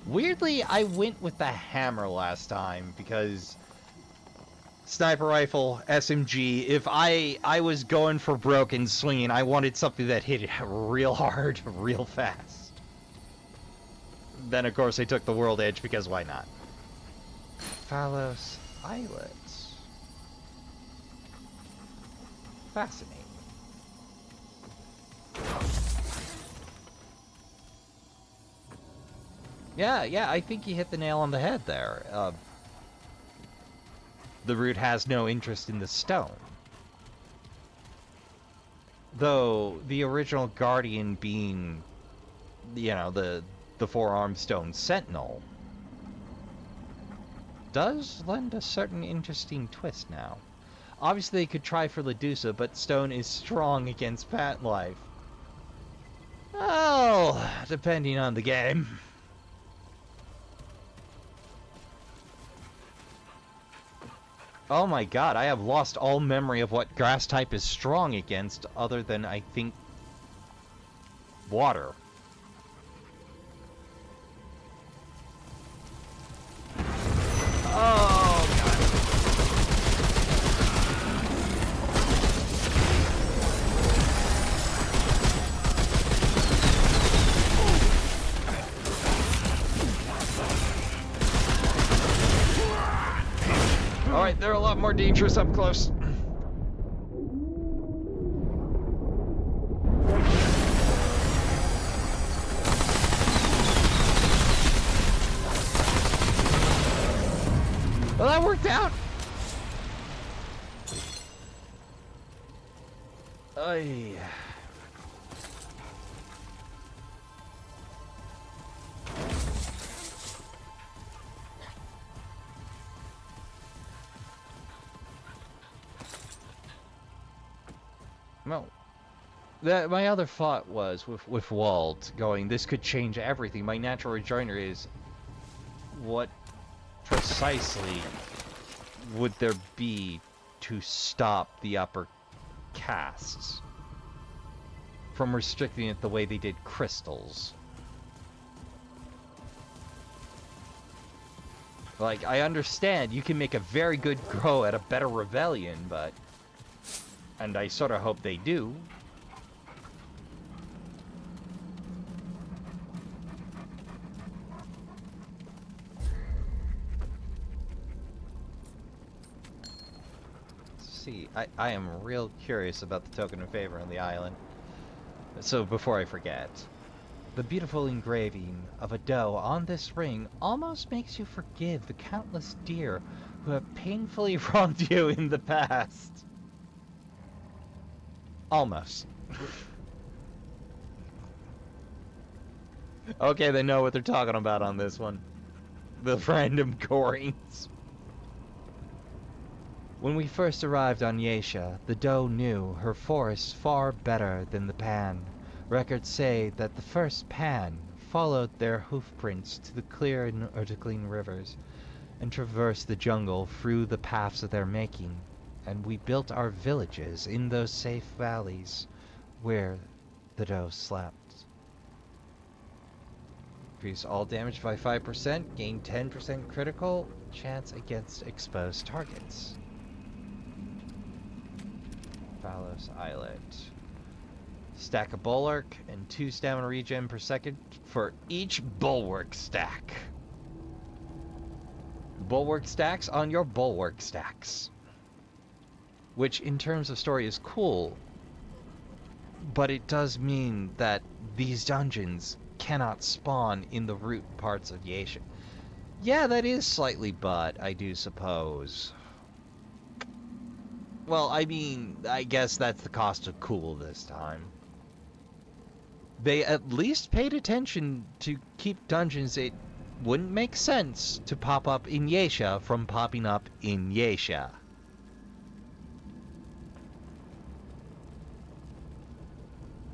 Weirdly, I went with the hammer last time because sniper rifle, SMG, if I was going for broken swinging, I wanted something that hit real hard, real fast. Then, of course, I took the World Edge because why not? Phalos Islets. Fascinating. Yeah, I think you hit the nail on the head there. The root has no interest in the stone. Though, the original Guardian being, you know, the four-armed stone sentinel does lend a certain interesting twist now. Obviously, they could try for Ledusa, but stone is strong against Pat Life. Oh, depending on the game. Oh my god, I have lost all memory of what grass type is strong against, other than, I think, water. Oh god. they're a lot more dangerous up close. Well, that worked out. Ay. No. My other thought was with Walt going, this could change everything. My natural rejoinder is, what precisely would there be to stop the upper castes from restricting it the way they did crystals? Like, I understand you can make a very good go at a better rebellion, but... And I sort of hope they do. See, I am real curious about the token of favor on the island. So before I forget, the beautiful engraving of a doe on this ring almost makes you forgive the countless deer who have painfully wronged you in the past. Almost. Okay, they know what they're talking about on this one. The random gorings. When we first arrived on Yesha, the doe knew her forests far better than the pan. Records say that the first pan followed their hoofprints to the clear and Urticline rivers and traversed the jungle through the paths of their making, and we built our villages in those safe valleys where the doe slept. Increase all damage by 5%, gain 10% critical chance against exposed targets. Phalos Islet. Stack a bulwark and 2 stamina regen per second for each bulwark stack. Bulwark stacks on your bulwark stacks. Which in terms of story is cool, but it does mean that these dungeons cannot spawn in the root parts of Yesha. Yeah, that is slightly but, I do suppose. Well, I mean, I guess that's the cost of cool this time. They at least paid attention to keep dungeons it wouldn't make sense to pop up in Yesha from popping up in Yesha.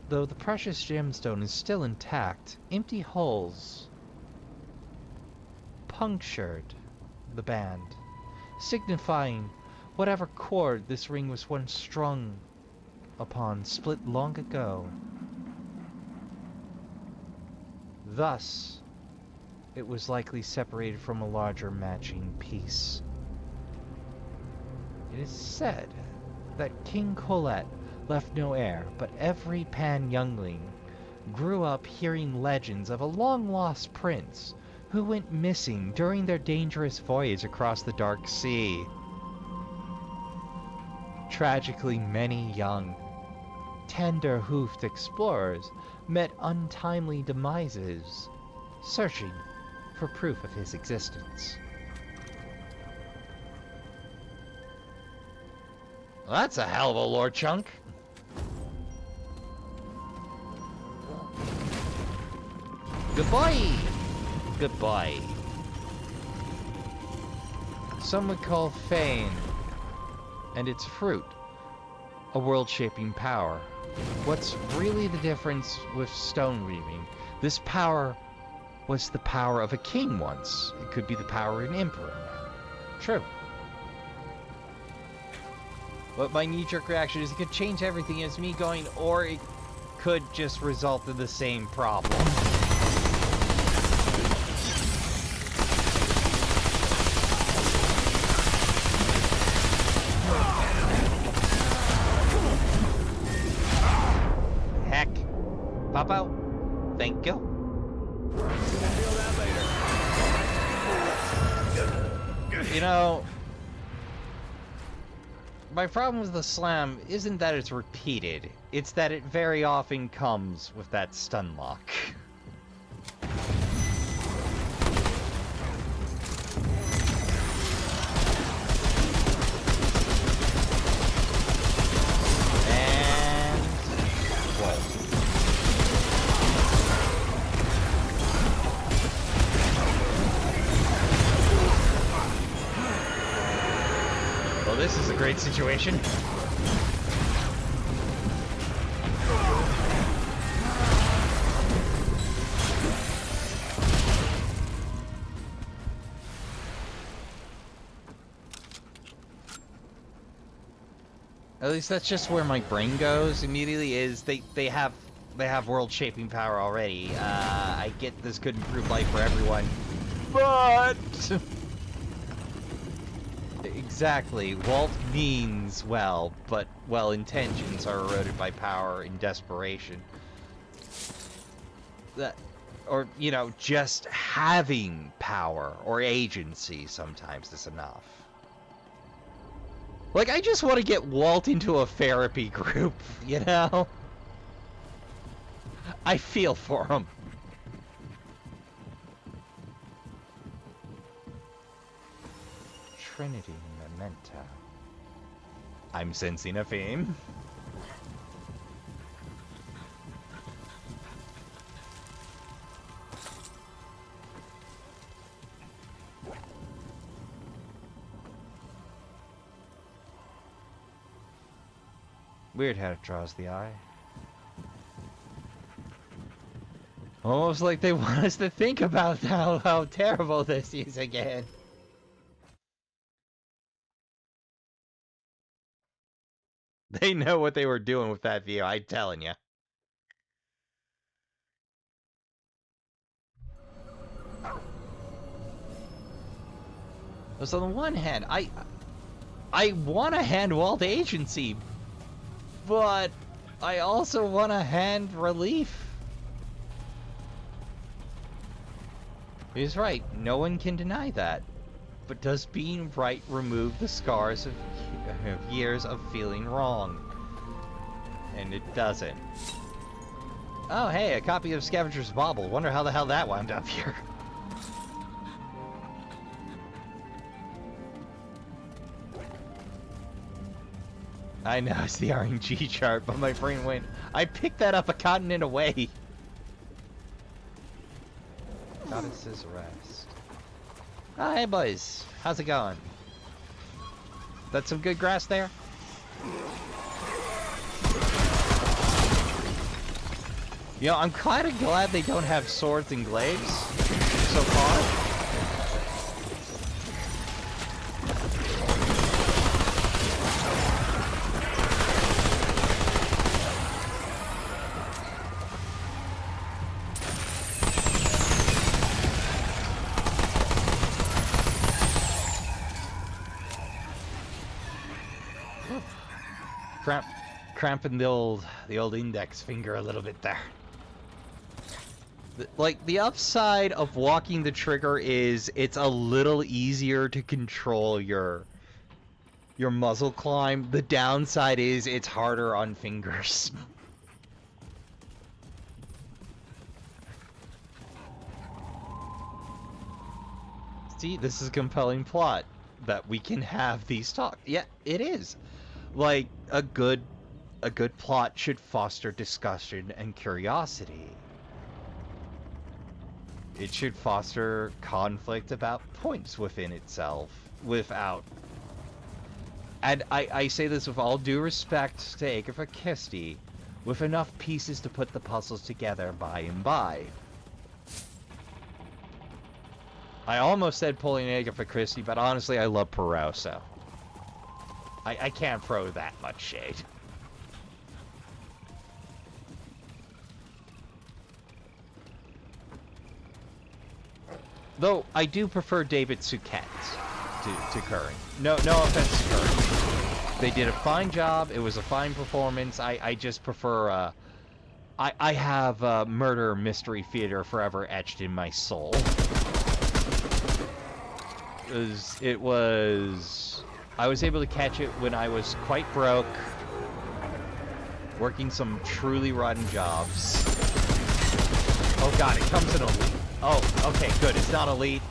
Though the precious gemstone is still intact, empty holes punctured the band, signifying whatever cord this ring was once strung upon split long ago. Thus, it was likely separated from a larger matching piece. It is said that King Colette left no heir, but every Pan youngling grew up hearing legends of a long-lost prince who went missing during their dangerous voyage across the Dark Sea. Tragically, many young, tender-hoofed explorers met untimely demises, searching for proof of his existence. Well, that's a hell of a lore chunk. Goodbye! Goodbye. Some would call Fane and its fruit a world-shaping power. What's really the difference with stone weaving? This power was the power of a king once. It could be the power of an emperor now. True. But my knee-jerk reaction is it could change everything as me going, or it could just result in the same problem. Heck. Pop out. Thank you. You know, My problem with the slam isn't that it's repeated, it's that it very often comes with that stun lock. And... whoa. Well, this is a great situation. At least that's just where my brain goes immediately, is they have world-shaping power already. I get this could improve life for everyone, but... Exactly. Walt means well, but, well, intentions are eroded by power and desperation. That, or, you know, just having power or agency sometimes is enough. Like, I just want to get Walt into a therapy group, you know? I feel for him. Trinity Memento. I'm sensing a theme. Weird how it draws the eye. Almost like they want us to think about how terrible this is again. They know what they were doing with that view, I'm telling you. So on the one hand, I want to hand Walt agency, but I also want to hand relief. He's right, no one can deny that. But does being right remove the scars of years of feeling wrong? And it doesn't. Oh hey, a copy of Scavenger's Bauble. Wonder how the hell that wound up here. I know it's the RNG chart, but my brain went, I picked that up a continent away. Goddess's Rest. Oh, hey boys. How's it going? That's some good grass there? You know, I'm kind of glad they don't have swords and glaives so far. Cramping the old index finger a little bit there. Like, the upside of walking the trigger is it's a little easier to control your muzzle climb. The downside is it's harder on fingers. See, this is a compelling plot that we can have these talk. Yeah, it is. Like, a good plot should foster discussion and curiosity. It should foster conflict about points within itself, without... And I say this with all due respect to Agatha Christie, with enough pieces to put the puzzles together by and by. I almost said pulling Agatha Christie, but honestly I love Perot, so... I can't throw that much shade. Though, I do prefer David Suquet to Curry. No offense to Curry. They did a fine job, it was a fine performance, I just prefer, I have Murder Mystery Theater forever etched in my soul. It was I was able to catch it when I was quite broke, working some truly rotten jobs. Oh god, it comes in elite. Oh, okay, good. It's not elite.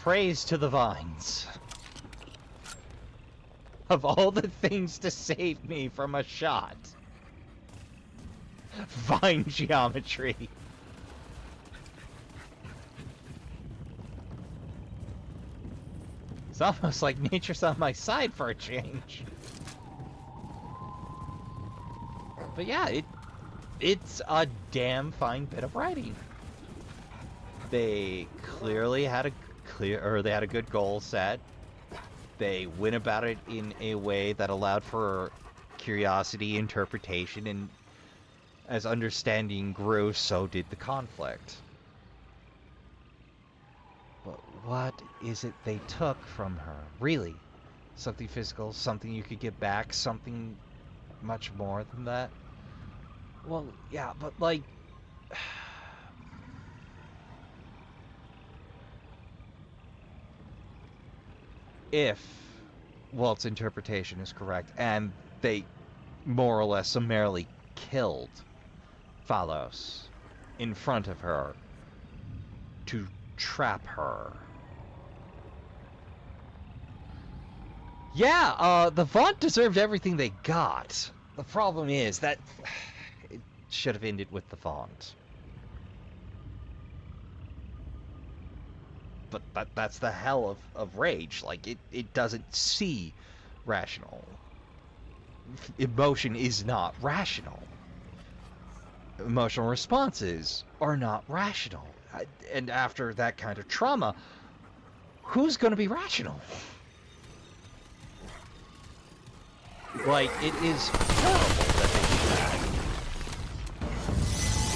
Praise to the vines. Of all the things to save me from a shot. Vine geometry. It's almost like nature's on my side for a change. But yeah, it's a damn fine bit of writing. They clearly had a good goal set. They went about it in a way that allowed for curiosity, interpretation, and as understanding grew, so did the conflict. But what is it they took from her? Really? Something physical, something you could get back, something much more than that? Well, yeah, but like... if Walt's interpretation is correct, and they more or less summarily killed Phalos in front of her to trap her. Yeah, the Vaunt deserved everything they got. The problem is that it should have ended with the Vaunt. But that's the hell of rage. Like, it doesn't see rational. Emotion is not rational. Emotional responses are not rational. And after that kind of trauma, who's going to be rational? Like, it is horrible that they do that.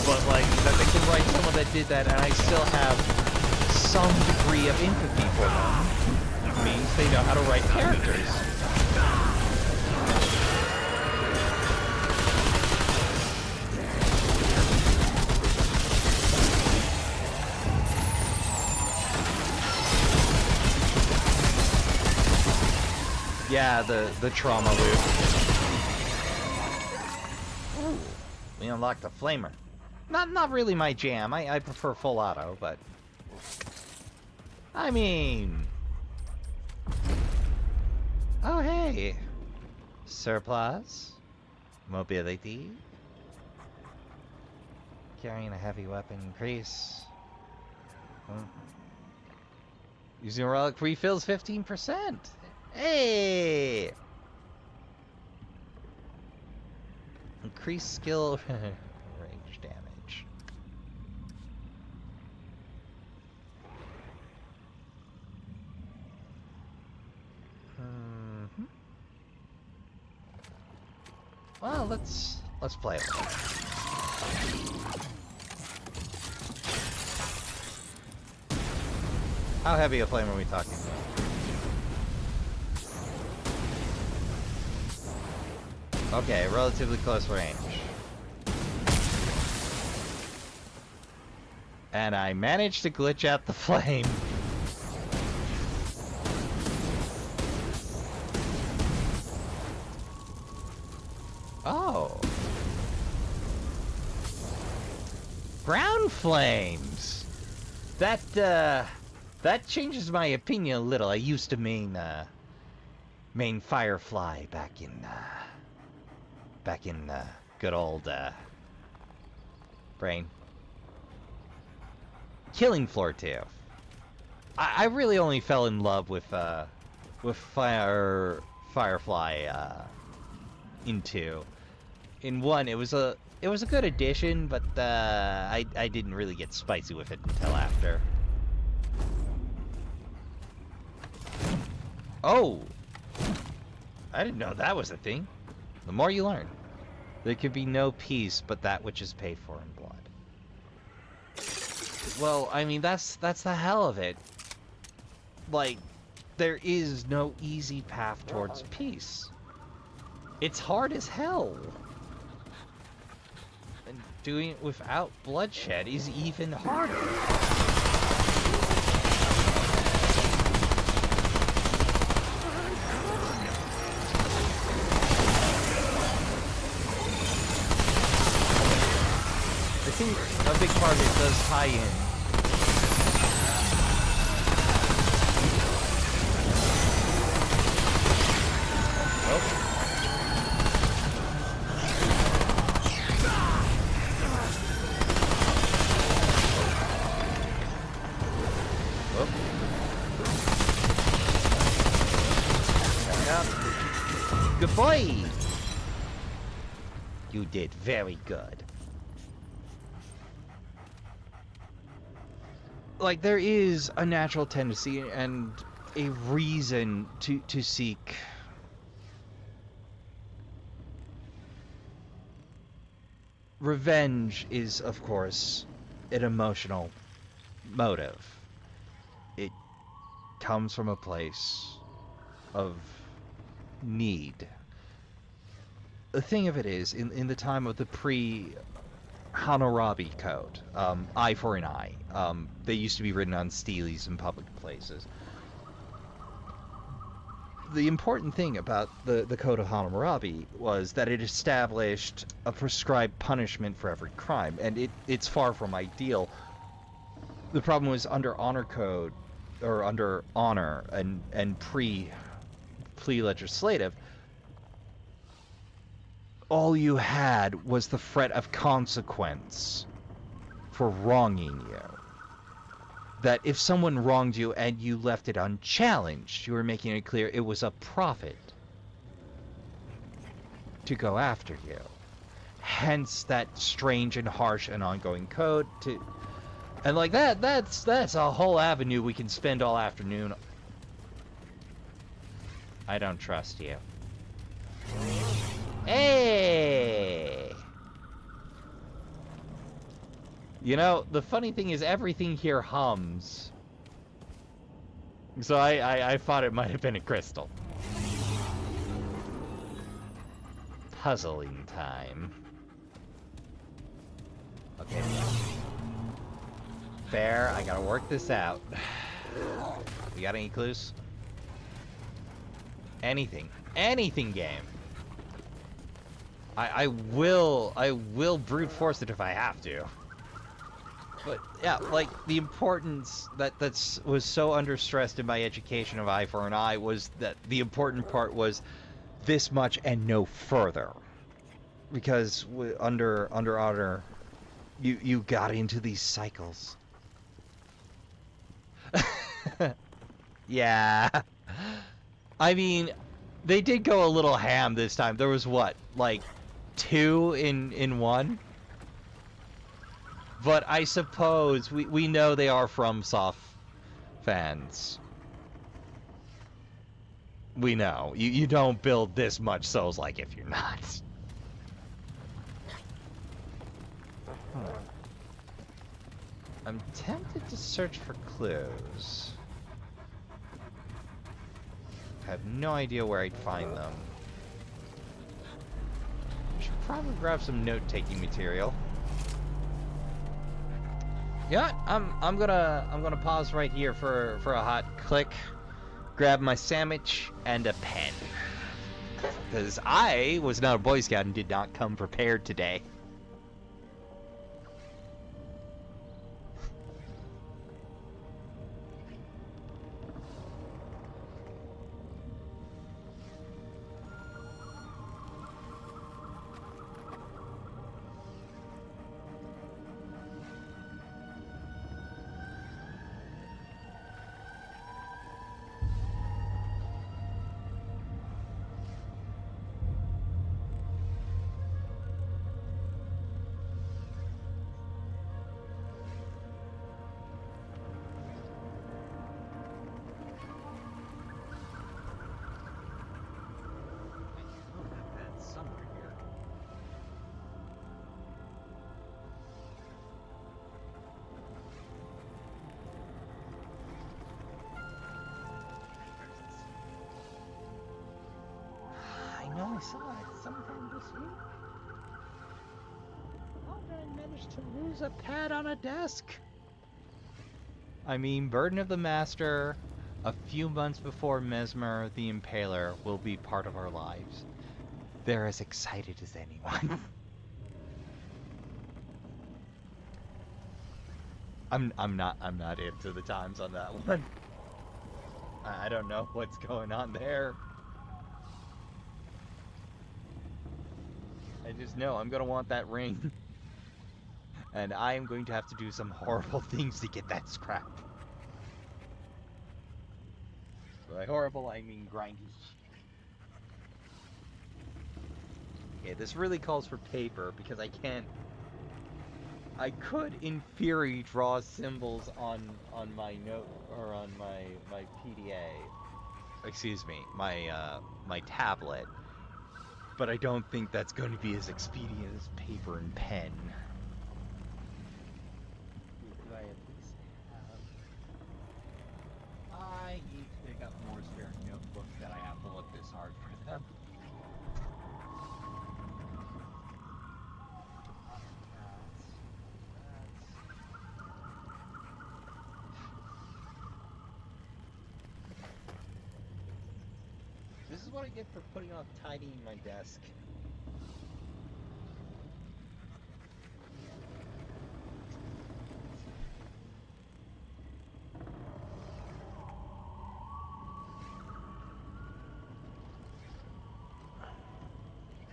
But, like, that they can write someone that did that and I still have some degree of empathy for them means they know how to write characters. Yeah, the trauma loop. Ooh, we unlocked a flamer. Not really my jam. I prefer full auto, but I mean... Oh, hey! Surplus. Mobility. Carrying a heavy weapon increase. Using a relic refills 15%. Hey! Increase skill range damage. Well, let's play it. How heavy a flame are we talking about? Okay, relatively close range. And I managed to glitch out the flame. Oh. Ground flames. That changes my opinion a little. I used to main Firefly back in good old brain. Killing Floor 2. I really only fell in love with Firefly in 2. In 1 it was a good addition, but I didn't really get spicy with it until after. Oh! I didn't know that was a thing. The more you learn. There could be no peace but that which is paid for in blood. Well, I mean, that's the hell of it. Like, there is no easy path towards peace. It's hard as hell. And doing it without bloodshed is even harder. think a big part of it does tie in. Oh. Good boy! You did very good. Like, there is a natural tendency and a reason to seek revenge is, of course, an emotional motive. It comes from a place of need. The thing of it is, in the time of the pre-Hammurabi Code, eye for an eye, they used to be written on steles in public places. The important thing about the Code of Hammurabi was that it established a prescribed punishment for every crime, and it's far from ideal. The problem was under Honor Code, or under Honor and pre-legislative, all you had was the threat of consequence for wronging you. That if someone wronged you and you left it unchallenged, you were making it clear it was a profit to go after you. Hence that strange and harsh and ongoing code to... And like that's a whole avenue we can spend all afternoon. I don't trust you. Hey! You know, the funny thing is everything here hums. So I thought it might have been a crystal. Puzzling time. Okay. Fair, I gotta work this out. You got any clues? Anything. Anything, game. I will brute force it if I have to. But yeah, like the importance that was so understressed in my education of eye for an eye was that the important part was this much and no further, because under honor, you got into these cycles. Yeah, I mean, they did go a little ham this time. There was what, like 2 in 1. But I suppose we know they are FromSoft fans. We know. You don't build this much Souls-like if you're not. I'm tempted to search for clues. I have no idea where I'd find them. Should probably grab some note-taking material. Yeah, I'm gonna pause right here for a hot click, grab my sandwich and a pen, because I was not a Boy Scout and did not come prepared today. I saw it sometime this week. How did I manage to lose a pad on a desk? I mean, Burden of the Master, a few months before Mesmer the Impaler will be part of our lives. They're as excited as anyone. I'm not into the times on that one. I don't know what's going on there. I just know I'm gonna want that ring. And I am going to have to do some horrible things to get that scrap. By horrible, I mean grindy. Okay, this really calls for paper because I can't. I could, in theory, draw symbols on my note or on my PDA. Excuse me, my tablet. But I don't think that's going to be as expedient as paper and pen. Do I at least have? I need to pick up more spare notebooks that I have to look this hard for them. This is what I get for putting off tidying my desk.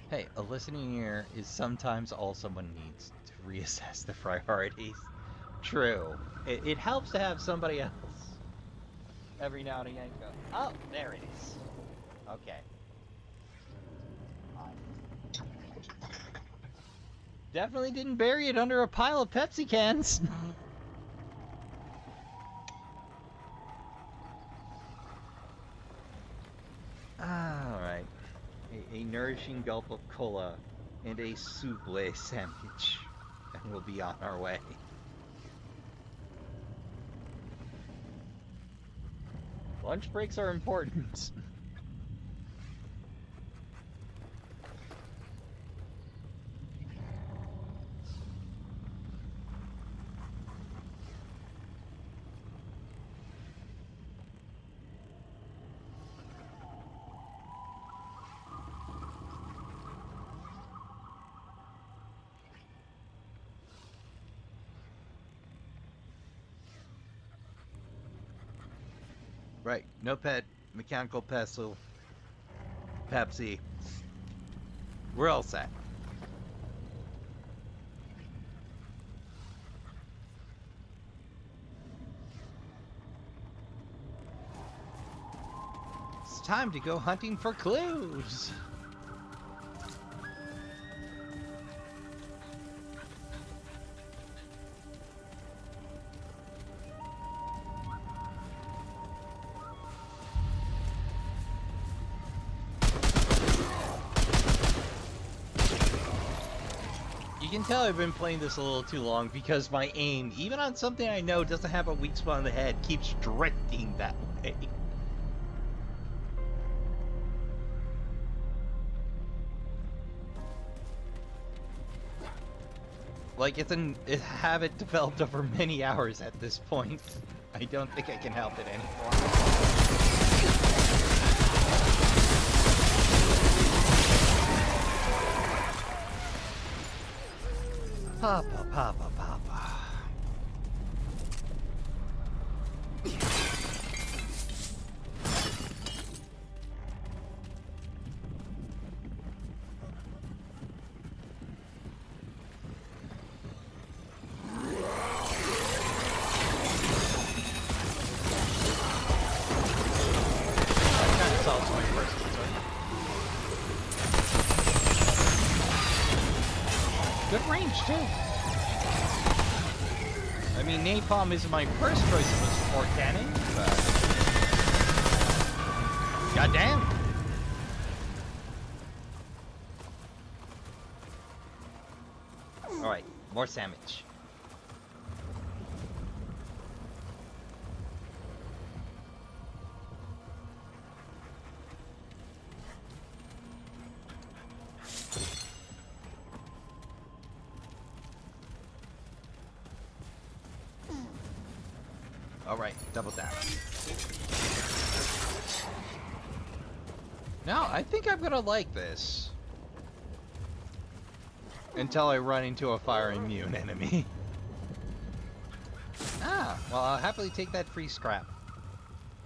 Hey, a listening ear is sometimes all someone needs to reassess the priorities. True. It helps to have somebody else every now and again go, oh, there it is. Okay. Definitely didn't bury it under a pile of Pepsi cans. Alright. A nourishing gulp of cola and a souffle sandwich. And we'll be on our way. Lunch breaks are important. Right, no pet, mechanical pestle, Pepsi. We're all set. It's time to go hunting for clues. You can tell I've been playing this a little too long because my aim, even on something I know doesn't have a weak spot on the head, keeps drifting that way. Like, it's a habit developed over many hours at this point. I don't think I can help it anymore. Papa, papa, papa. Good range, too. I mean, napalm isn't my first choice of a support cannon, but... goddamn! Alright, more sandwich. Alright, double tap. No, I think I'm gonna like this. Until I run into a fire immune enemy. Well, I'll happily take that free scrap.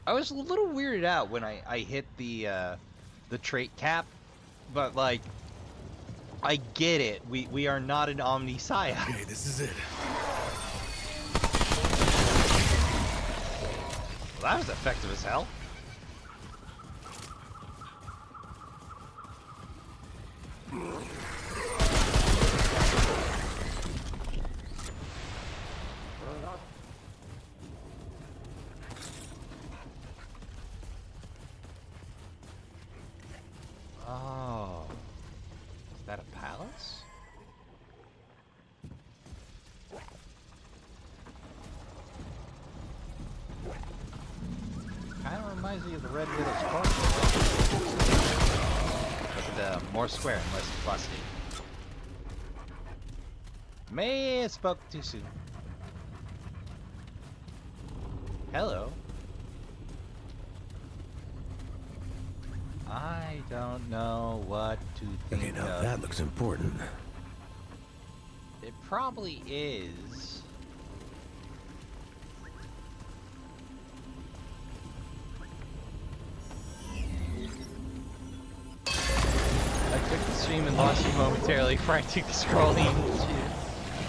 I was a little weirded out when I hit the trait cap, but like, I get it. We are not an Omni Psia. Okay, this is it. Well, that was effective as hell. Oh. Is that a palace? Kind of reminds me of the Red Widow's Park. But more square and less busty. May have spoke too soon. Hello. I don't know what to think Okay, now of. that looks important. It probably is. I took the stream and lost you momentarily, frantic scrolling.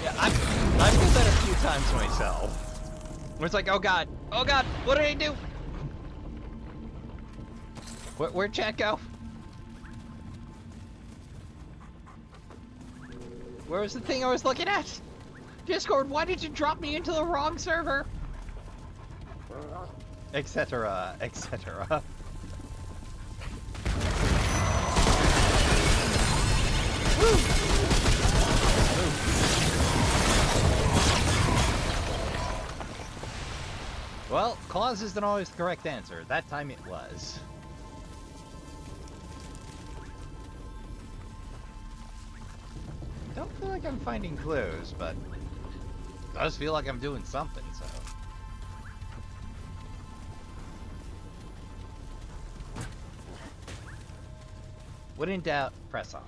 Yeah, I've done that a few times myself. Where it's like, oh god, what did I do? Where'd chat go? Where was the thing I was looking at? Discord, why did you drop me into the wrong server? Etc, etc. Well, clause isn't always the correct answer. That time it was. Don't feel like I'm finding clues, but it does feel like I'm doing something, so. When in doubt, press on.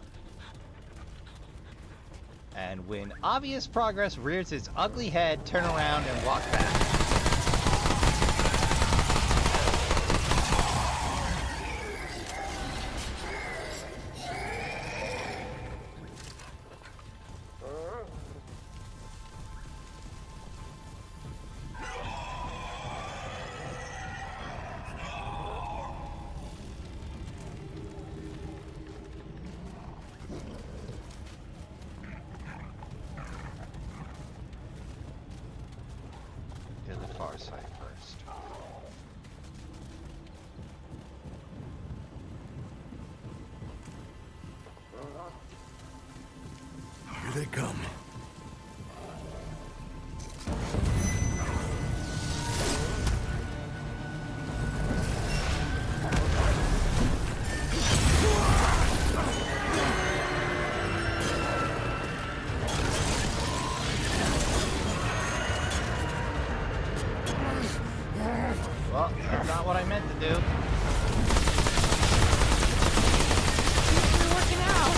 And when obvious progress rears its ugly head, turn around and walk back. To the far side first. Here they come. Well, that's not what I meant to do. Seems to be working out.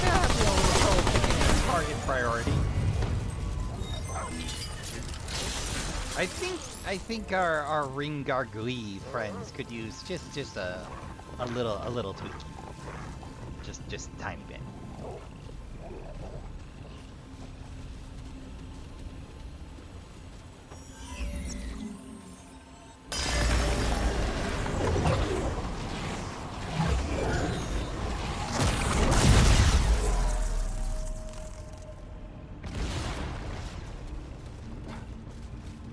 Yeah, the old whole thing is target priority. I think our ring gargouille friends could use just a little tweak. Just a tiny bit.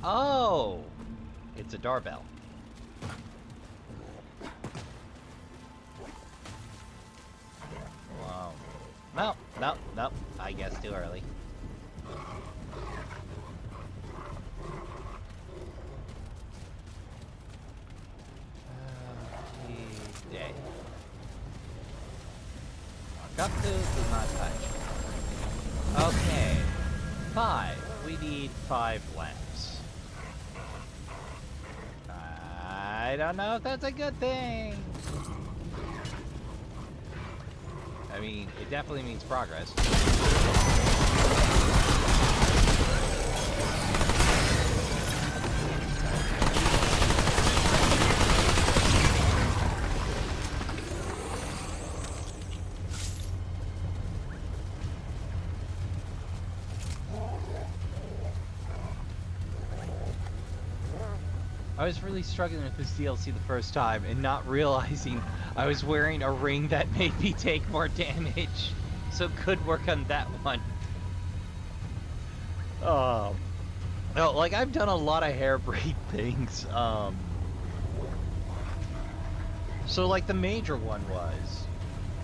Oh, it's a doorbell. Wow. No. I guess too early. Day. Walk up to, do not touch. Okay. 5. We need 5 lamps. I don't know if that's a good thing. I mean, it definitely means progress. I was really struggling with this DLC the first time and not realizing I was wearing a ring that made me take more damage. So good work on that one. Oh. No, like I've done a lot of harebrained things. So like the major one was,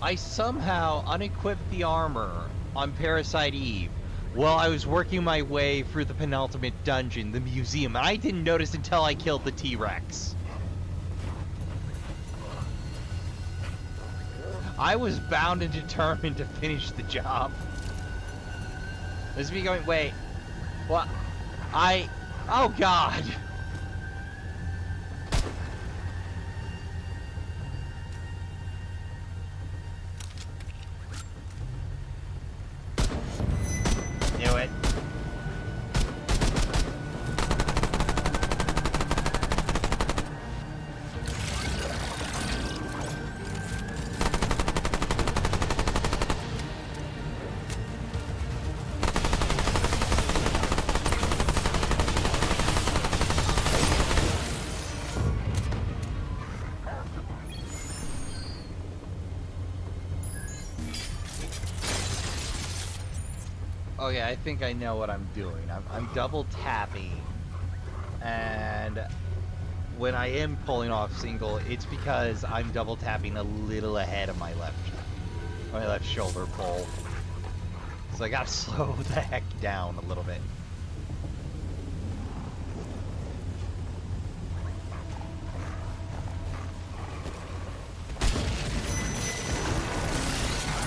I somehow unequipped the armor on Parasite Eve while I was working my way through the penultimate dungeon, the museum, and I didn't notice until I killed the T-Rex. I was bound and determined to finish the job. This is me going, wait, what? Oh God! Knew it. Okay, I think I know what I'm doing. I'm double tapping, and when I am pulling off single, it's because I'm double tapping a little ahead of my left shoulder pull. So I gotta slow the heck down a little bit.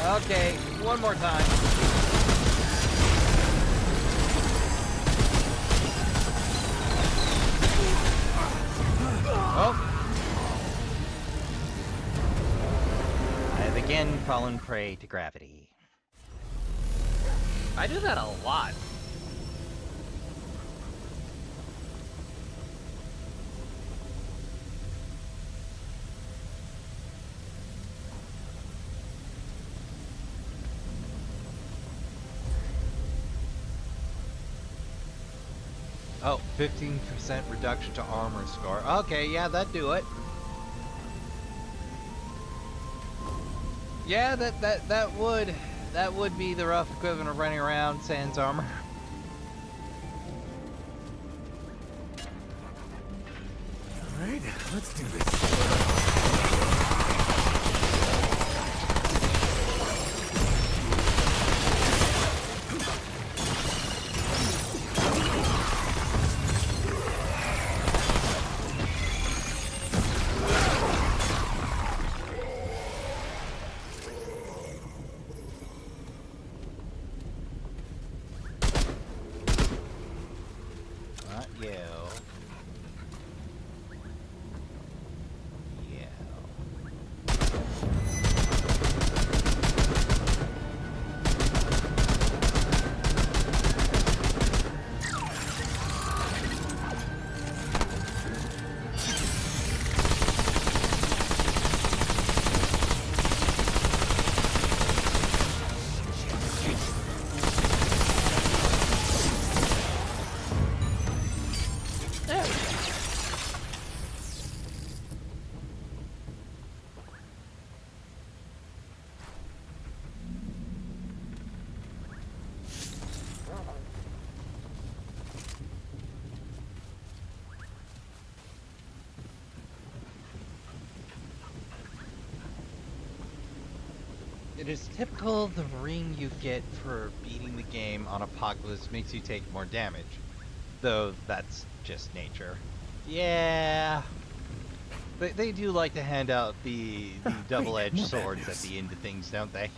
Okay, one more time. Oh! I have again fallen prey to gravity. I do that a lot. Oh, 15% reduction to armor score. Okay, yeah, that'd do it. Yeah, that would be the rough equivalent of running around sans armor. All right, let's do this. Not you. You. There we go. It is typical the ring you get for beating the game on Apocalypse makes you take more damage. Though that's just nature. Yeah. They do like to hand out the double-edged more bad swords at news. the end of things, don't they?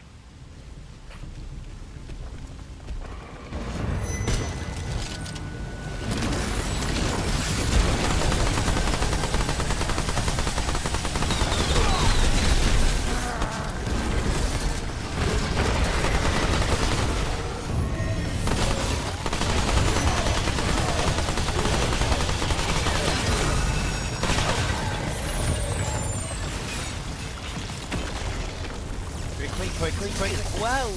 quickly, quickly, quickly. Whoa!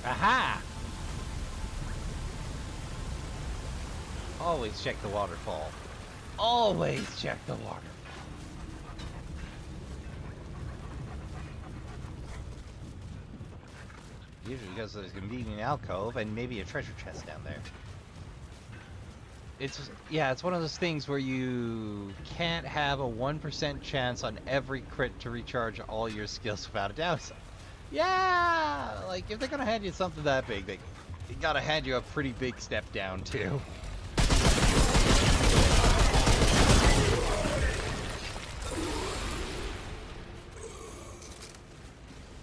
Aha! Always check the waterfall. Always check the waterfall. Usually because there's a convenient alcove and maybe a treasure chest down there. Yeah, it's one of those things where you can't have a 1% chance on every crit to recharge all your skills without a downside. Yeah! Like, if they're gonna hand you something that big, they gotta hand you a pretty big step down, too.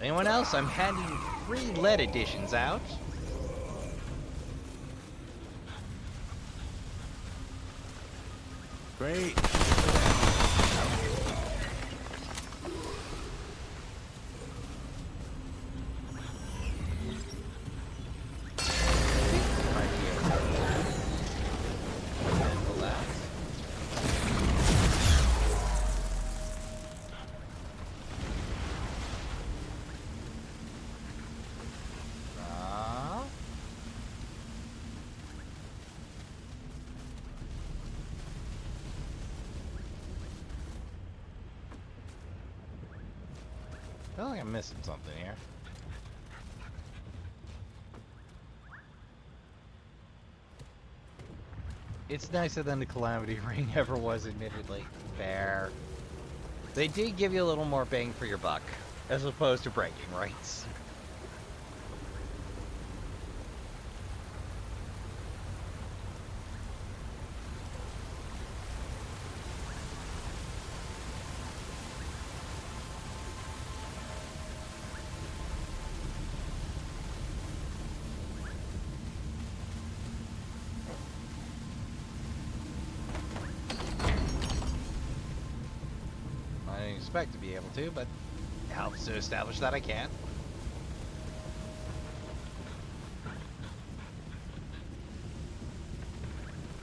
Anyone else? I'm handing 3 lead editions out. Great. I feel like I'm missing something here. It's nicer than the Calamity Ring ever was, admittedly. Fair. They did give you a little more bang for your buck, as opposed to breaking rights. I didn't expect to be able to, but it helps to establish that I can.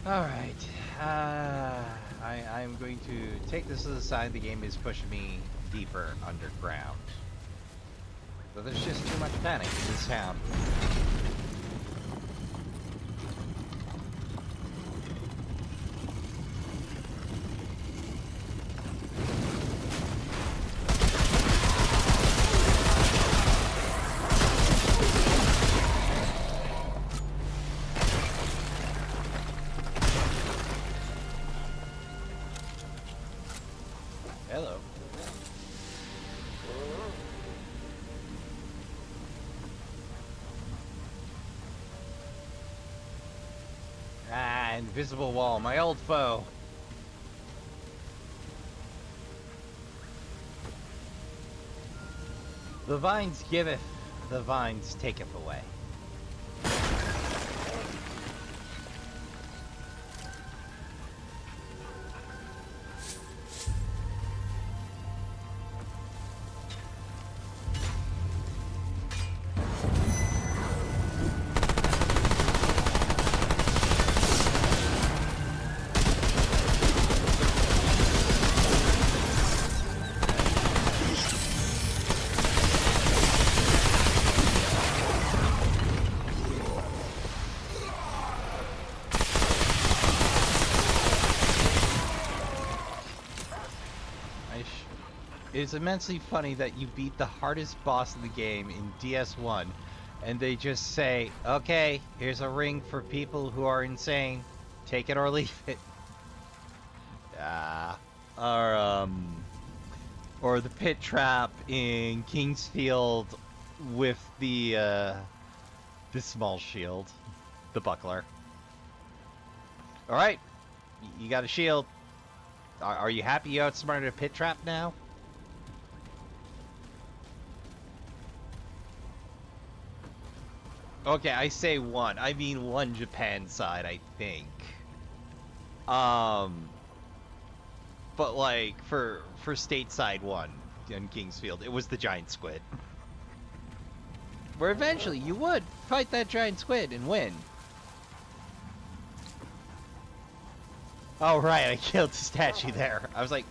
Alright, I'm going to take this as a sign the game is pushing me deeper underground. But there's just too much panic in this town. Hello. Ah, invisible wall, my old foe. The vines giveth, the vines taketh away. It's immensely funny that you beat the hardest boss in the game in DS1, and they just say, okay, here's a ring for people who are insane. Take it or leave it. Or the pit trap in Kingsfield with the small shield, the buckler. All right, you got a shield. Are you happy you outsmarted a pit trap now? Okay, I say one. I mean one Japan side, I think. But like for stateside one in Kingsfield, it was the giant squid. Where eventually you would fight that giant squid and win. Oh right, I killed the statue there. I was like,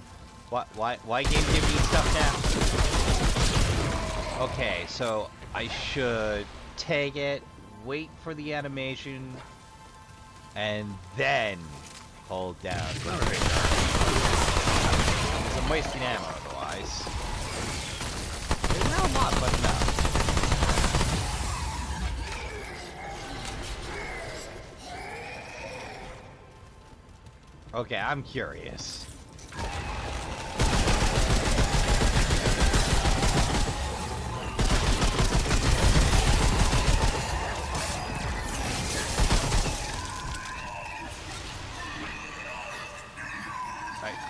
what? Why game give me stuff now? Okay, so I should take it, wait for the animation, and then hold down the trigger. I'm wasting ammo otherwise. Not a lot, but enough. Okay, I'm curious.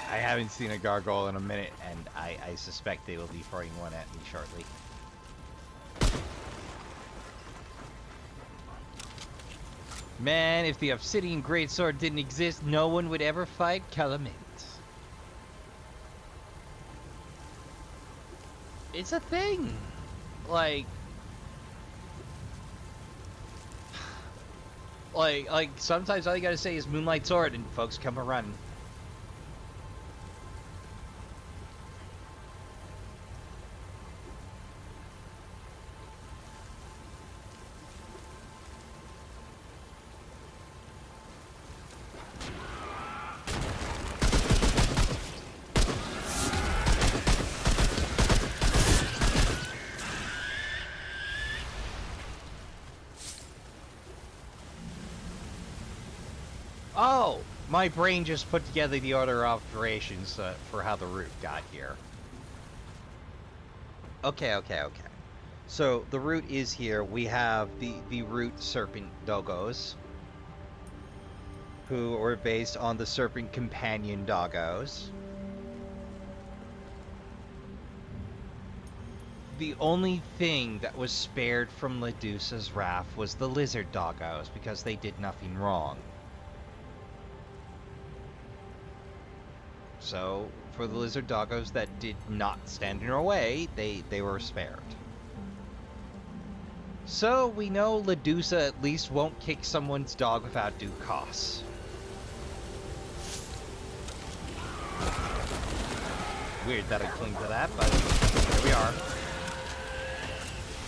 I haven't seen a gargoyle in a minute, and I suspect they will be throwing one at me shortly. Man, if the Obsidian Greatsword didn't exist, no one would ever fight Calamint. It's a thing. Like sometimes all you gotta say is Moonlight Sword, and folks come a running. Oh, my brain just put together the order of operations for how the route got here. Okay. So the route is here. We have the root serpent doggos, who were based on the serpent companion doggos. The only thing that was spared from Ledusa's wrath was the lizard doggos, because they did nothing wrong. So, for the lizard doggos that did not stand in our way, they were spared. So, we know Ledusa at least won't kick someone's dog without due cause. Weird that I cling to that, but here we are.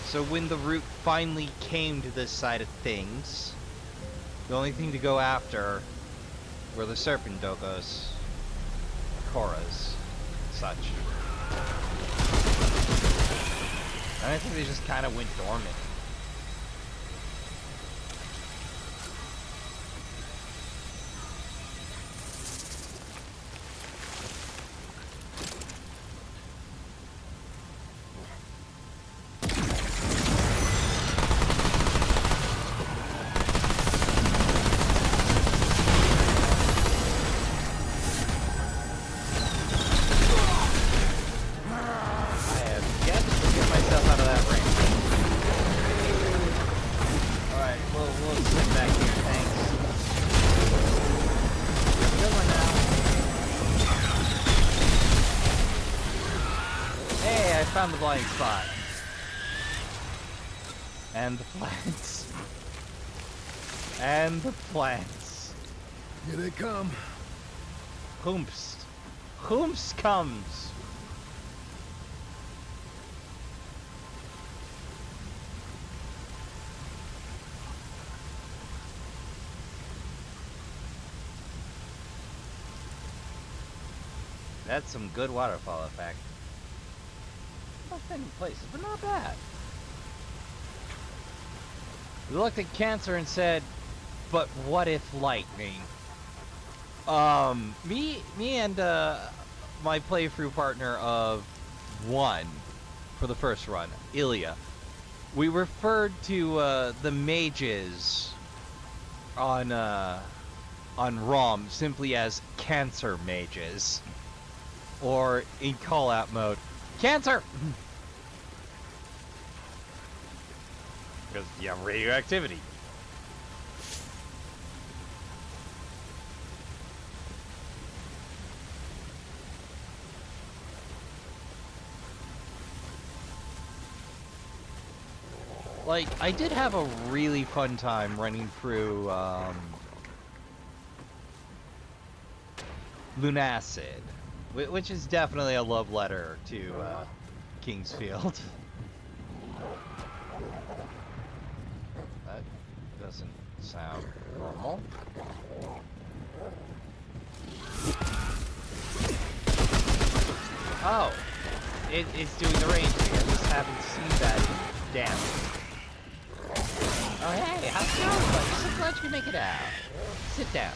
So when the route finally came to this side of things, the only thing to go after were the serpent doggos. Koras, such. And I think they just kind of went dormant. Found the blind spot. And the plants. And the plants. Here they come. Hoomst. Hoomst comes. That's some good waterfall effect. Many places, but not bad. We looked at Cancer and said, but what if lightning? Me and my playthrough partner of 1 for the first run, Ilya, we referred to the mages on ROM simply as Cancer mages, or in call-out mode, Cancer! because you have radioactivity. Like, I did have a really fun time running through, Lunacid, which is definitely a love letter to, Kingsfield. That doesn't sound normal. Oh, it's doing the range thing. I just haven't seen that in damage. Oh, hey, how's it going, buddy? So glad you can make it out. Sit down.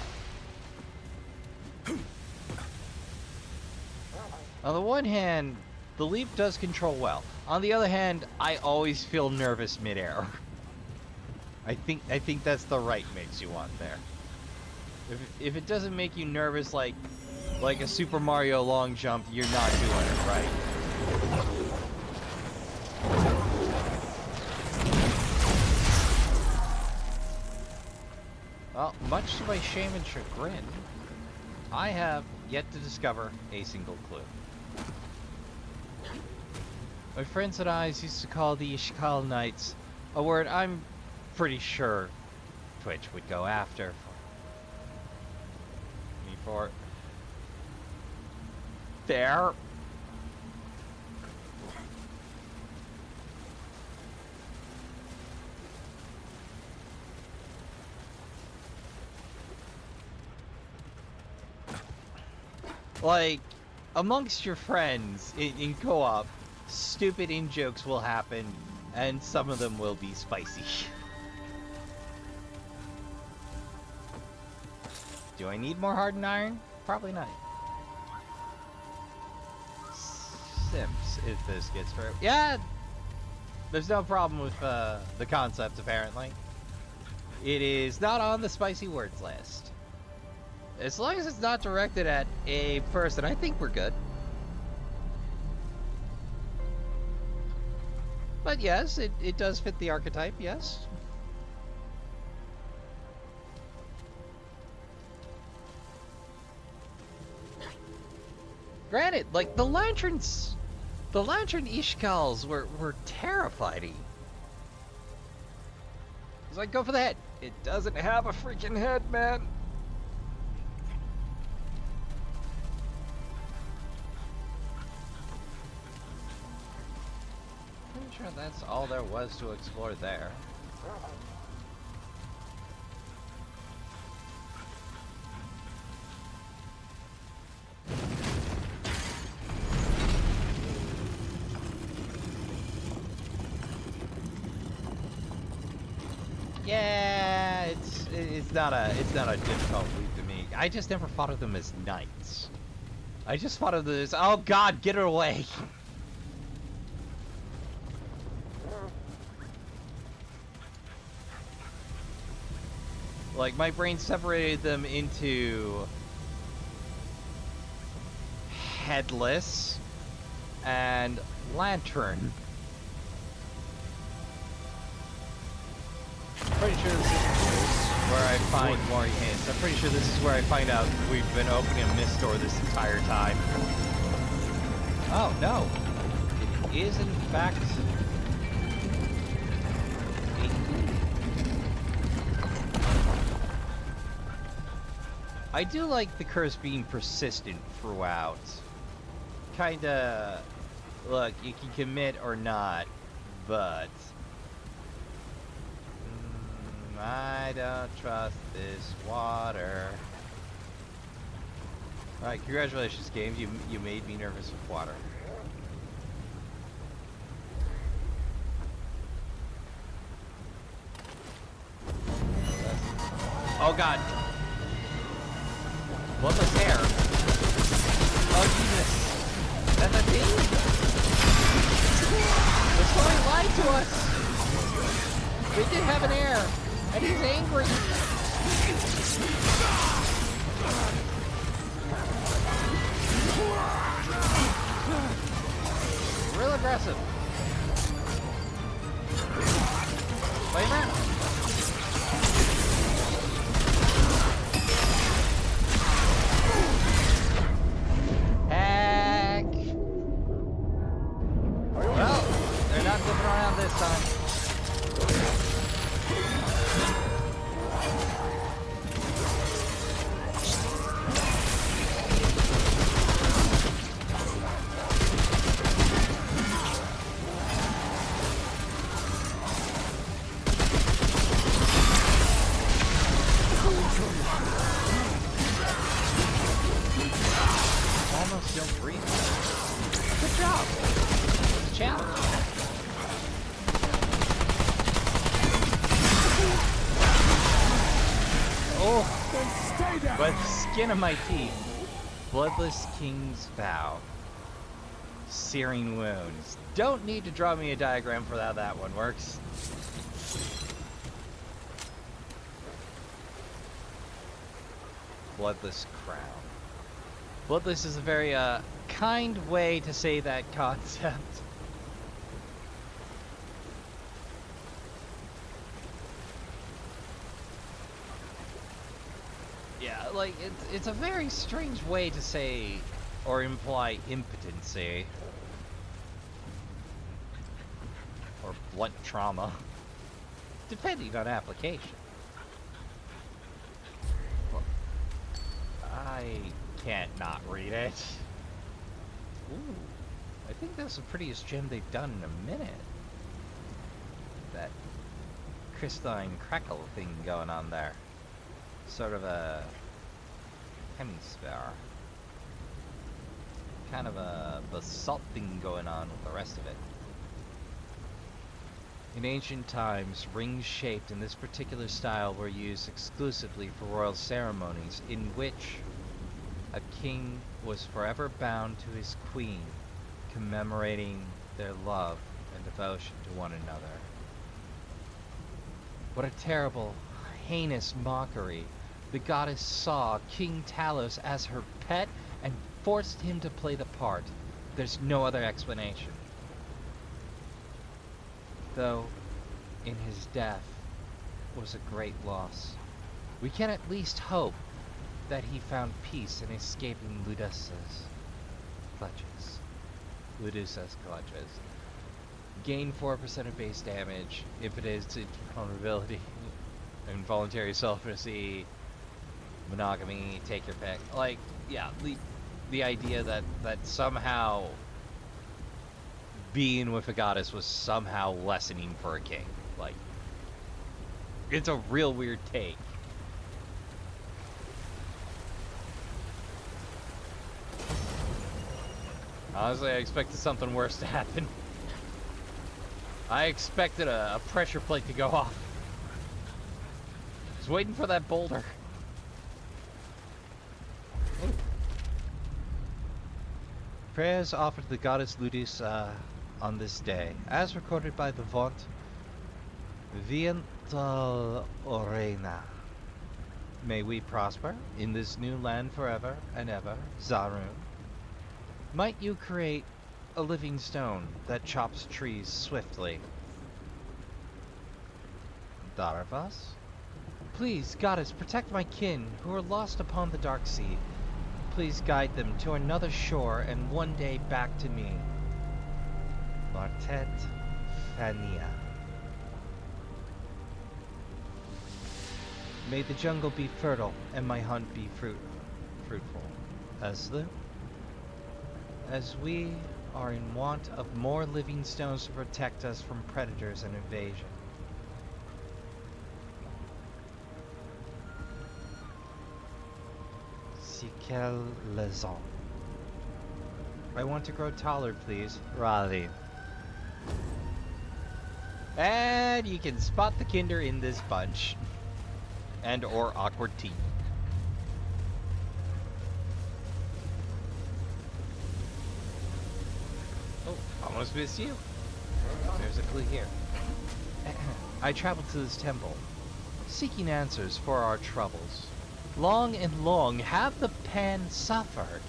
On the one hand, the leap does control well. On the other hand, I always feel nervous midair. I think that's the right mix you want there. If it doesn't make you nervous like a Super Mario long jump, you're not doing it right. Well, much to my shame and chagrin, I have yet to discover a single clue. My friends and I used to call the Ishkal Knights, a word I'm pretty sure Twitch would go after me for. There. Like, amongst your friends in co-op, stupid in-jokes will happen, and some of them will be spicy. Do I need more hardened iron? Probably not. Simps, if this gets through. Yeah! There's no problem with the concept, apparently. It is not on the spicy words list. As long as it's not directed at a person, I think we're good. But yes, it does fit the archetype, yes. Granted, like, the lantern Ishkals were terrifying. It's like, go for the head. It doesn't have a freaking head, man. Pretty sure that's all there was to explore there. Yeah, it's not a difficult leap to me. I just never thought of them as knights. I just thought of them as, oh god, get it away. Like, my brain separated them into headless and lantern. Pretty sure this is where I find more hints. I'm pretty sure this is where I find out we've been opening a mist door this entire time. Oh, no. It is, in fact... I do like the curse being persistent throughout. Kinda... Look, you can commit or not, but... I don't trust this water. Alright, congratulations, game. You made me nervous with water. Oh god. What was there? Oh Jesus. That's a thing? The story lied to us. We did have an heir. And he's angry. Real aggressive. coming around this time. Almost don't breathe. Good job. It's a challenge. Oh, Stay down. by the skin of my teeth. Bloodless King's Vow. Searing wounds. Don't need to draw me a diagram for how that one works. Bloodless Crown. Bloodless is a very kind way to say that concept. Yeah, like it's a very strange way to say or imply impotency or blunt trauma, depending on application. I can't not read it. Ooh, I think that's the prettiest gem they've done in a minute. That crystalline crackle thing going on there. Sort of a hemisphere. Kind of a basalt thing going on with the rest of it. In ancient times, rings shaped in this particular style were used exclusively for royal ceremonies in which a king was forever bound to his queen, commemorating their love and devotion to one another. What a terrible, heinous mockery. The goddess saw King Talos as her pet and forced him to play the part. There's no other explanation. Though, in his death, was a great loss. We can at least hope that he found peace in escaping Ludusa's clutches. Gain 4% of base damage, impetus, vulnerability, involuntary celibacy, monogamy, take your pick. Like, yeah, the idea that somehow being with a goddess was somehow lessening for a king. Like, it's a real weird take. Honestly, I expected something worse to happen. I expected a pressure plate to go off. I was waiting for that boulder. Ooh. Prayers offered to the goddess Ludus on this day, as recorded by the Vont Viental Orena. May we prosper in this new land forever and ever, Zarun. Might you create a living stone that chops trees swiftly. Darvas? Please, goddess, protect my kin who are lost upon the dark sea. Please guide them to another shore and one day back to me. Martet Fania. May the jungle be fertile and my hunt be fruitful. Aslu? As we are in want of more living stones to protect us from predators and invasion. Sikel Lezon. I want to grow taller, please. Raleigh. And you can spot the kinder in this bunch. And or awkward team. Oh, almost missed you. There's a clue here. I traveled to this temple, seeking answers for our troubles. Long and long have the Pan suffered.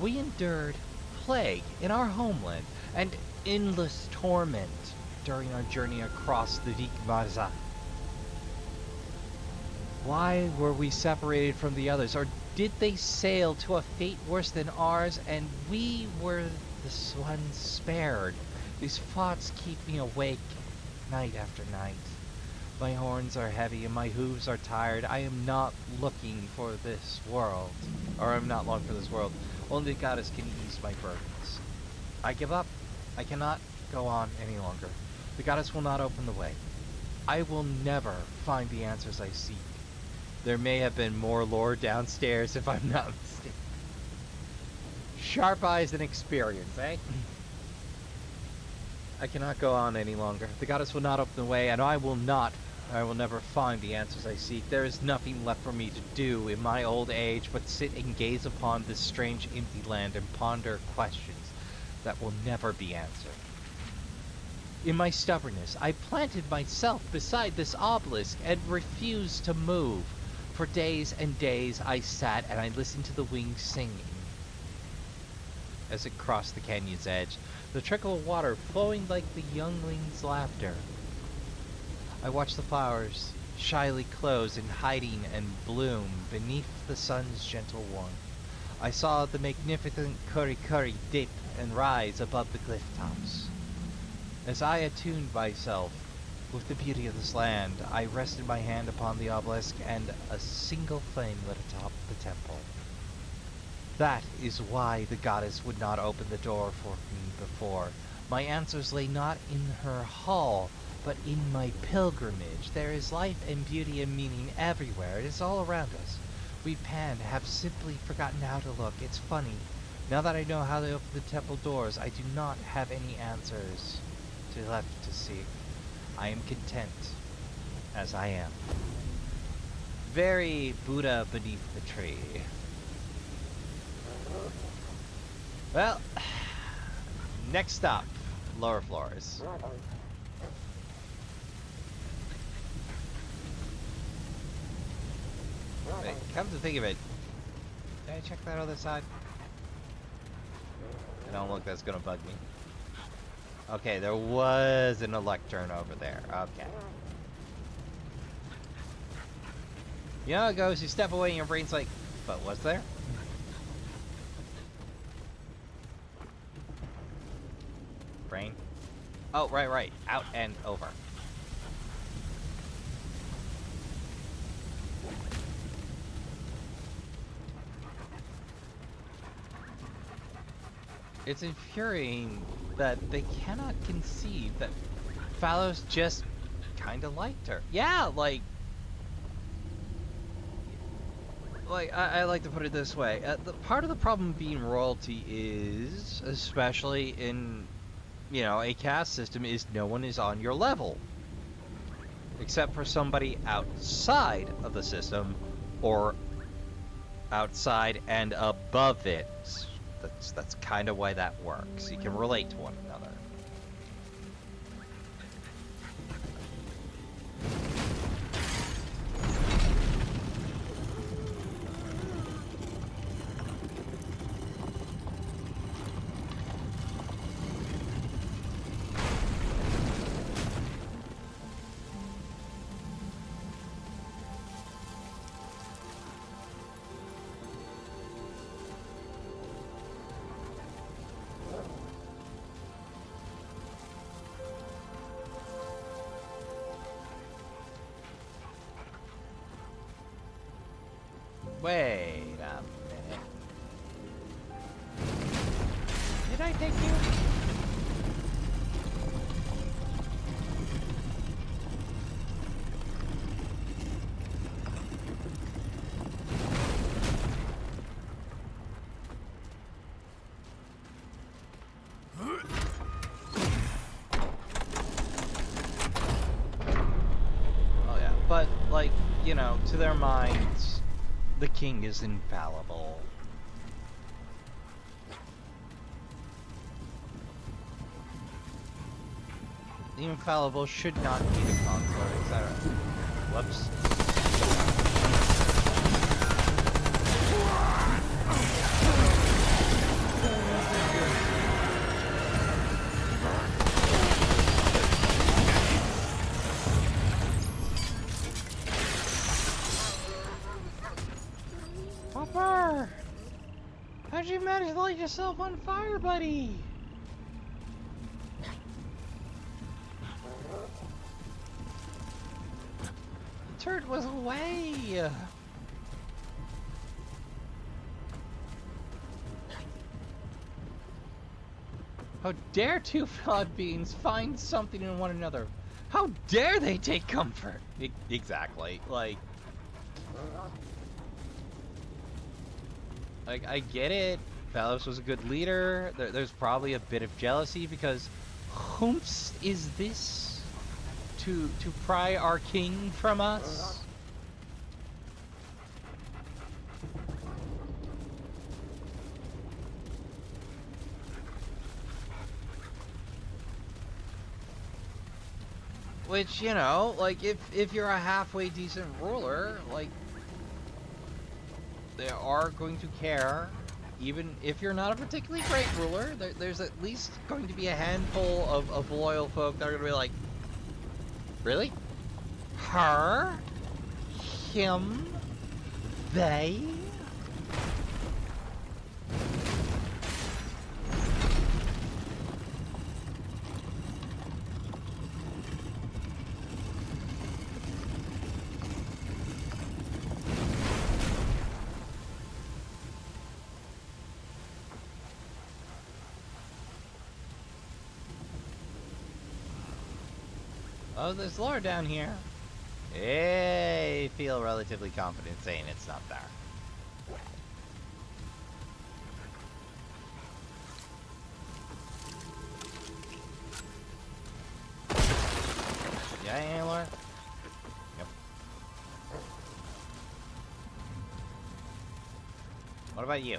We endured plague in our homeland and endless torment during our journey across the Vikmaza. Why were we separated from the others, or did they sail to a fate worse than ours and we were the ones spared? These thoughts keep me awake night after night. My horns are heavy and my hooves are tired. I am not looking for this world. Or I'm not long for this world. Only the goddess can ease my burdens. I give up. I cannot go on any longer. The goddess will not open the way. I will never find the answers I seek. There may have been more lore downstairs if I'm not mistaken. Sharp eyes and experience, eh? I cannot go on any longer. The goddess will not open the way, and I will never find the answers I seek. There is nothing left for me to do in my old age but sit and gaze upon this strange empty land and ponder questions that will never be answered. In my stubbornness, I planted myself beside this obelisk and refused to move. For days and days I sat and I listened to the wings singing. As it crossed the canyon's edge, the trickle of water flowing like the youngling's laughter. I watched the flowers shyly close and hiding and bloom beneath the sun's gentle warmth. I saw the magnificent Kurikuri dip and rise above the cliff tops. As I attuned myself with the beauty of this land, I rested my hand upon the obelisk and a single flame lit atop the temple. That is why the goddess would not open the door for me before. My answers lay not in her hall, but in my pilgrimage. There is life and beauty and meaning everywhere. It is all around us. We Pan have simply forgotten how to look. It's funny. Now that I know how to open the temple doors, I do not have any answers left to seek. I am content as I am. Very Buddha beneath the tree. Well, next stop, lower floors. Wait, come to think of it, did I check that other side? I don't look, that's gonna bug me. Okay, there was an electron over there. Okay. You know how it goes, you step away and your brain's like, but was there? Brain? Oh, right. Out and over. It's infuriating that they cannot conceive that Phalos just kind of liked her. Yeah, like I like to put it this way. The part of the problem being royalty is, especially in, you know, a caste system, is no one is on your level. Except for somebody outside of the system, or outside and above it. That's kind of why that works. You can relate to one another. Wait a minute. Did I take you? Oh yeah, but like, you know, to their minds, the king is infallible. The infallible should not be the consort, etc. Whoops. Hopper! How'd you manage to light yourself on fire, buddy? turret was away. How dare two flawed beings find something in one another? How dare they take comfort? Exactly. Like, I get it. Valos was a good leader. There's probably a bit of jealousy because whomst is this to pry our king from us? Which, you know, like, if you're a halfway decent ruler, like, they are going to care. Even if you're not a particularly great ruler, there's at least going to be a handful of loyal folk that are going to be like, really? Her? Him? They? Oh, there's lore down here. Hey, feel relatively confident saying it's not there. Yeah, any lore? Yep. What about you?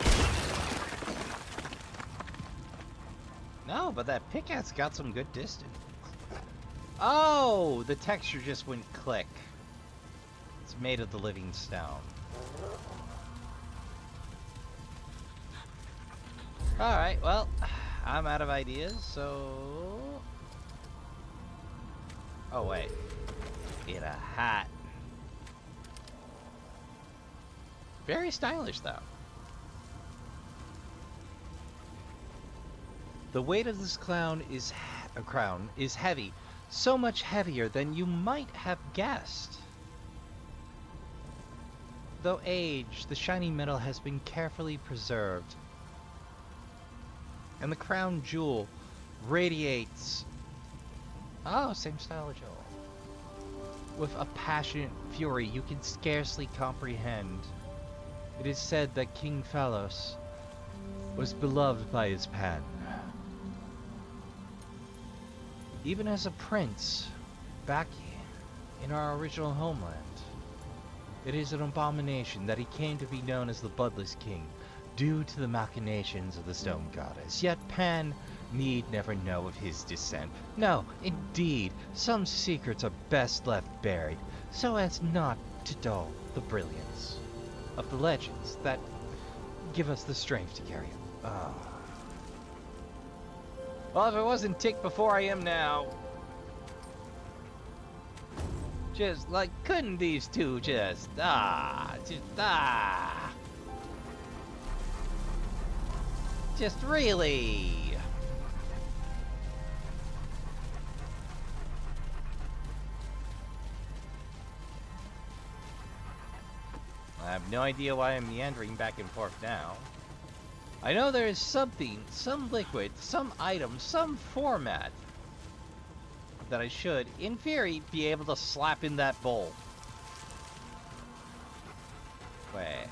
No, but that pickaxe got some good distance. Oh, the texture just went click. It's made of the living stone. Alright, well, I'm out of ideas, so... Oh, wait. Get a hat. Very stylish, though. The weight of this crown is heavy. So much heavier than you might have guessed. Though aged, the shiny metal has been carefully preserved. And the crown jewel radiates... Oh, same style of jewel. With a passionate fury you can scarcely comprehend. It is said that King Phalos was beloved by his pen. Even as a prince, back in our original homeland, it is an abomination that he came to be known as the Bloodless King, due to the machinations of the Stone Goddess. Yet Pan need never know of his descent. No, indeed, some secrets are best left buried, so as not to dull the brilliance of the legends that give us the strength to carry on. Well, if I wasn't ticked before, I am now. Just like, couldn't these two just just really? I have no idea why I'm meandering back and forth now. I know there is something, some liquid, some item, some format that I should, in theory, be able to slap in that bowl. Wait.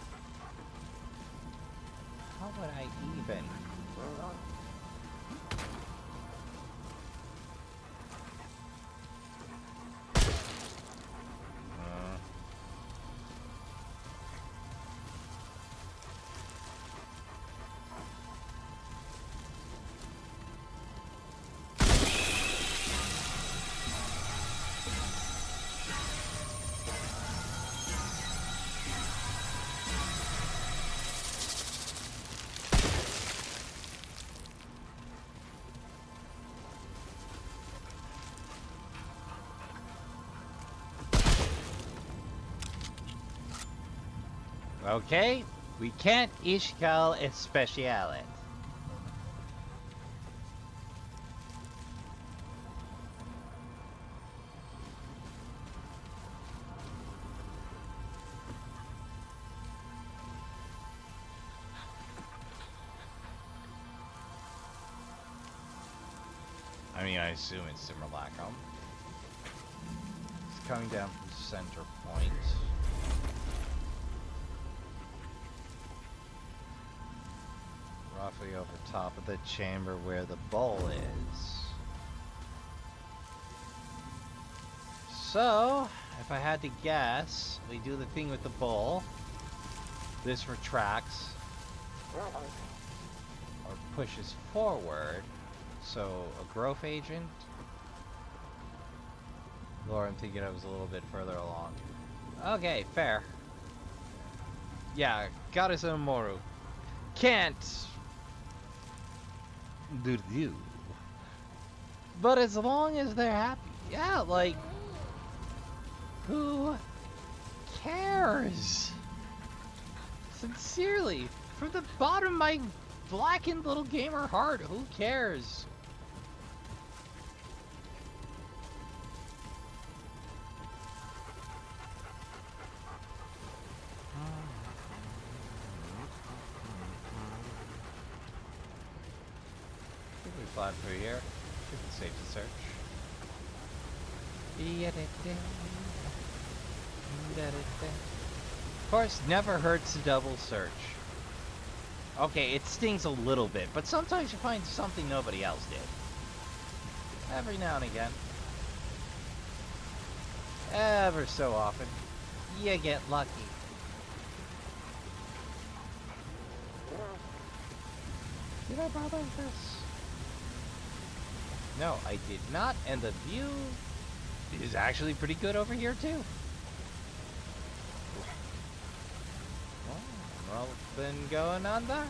How would I even? Okay, we can't Ishkal Especialet. I mean, I assume it's simulacrum. It's coming down from center point. Roughly over top of the chamber where the bowl is. So, if I had to guess, we do the thing with the bowl. This retracts or pushes forward. So, a growth agent. Or I'm thinking I was a little bit further along. Okay, fair. Yeah, Goddess Amoru. Can't do. But as long as they're happy. Yeah, like, who cares? Sincerely, from the bottom of my blackened little gamer heart, who cares? Flat through here. Should be safe to search. Of course, never hurts to double search. Okay, it stings a little bit, but sometimes you find something nobody else did. Every now and again. Ever so often. You get lucky. Did I bother with this? No, I did not, and the view is actually pretty good over here, too. Well, nothing going on there.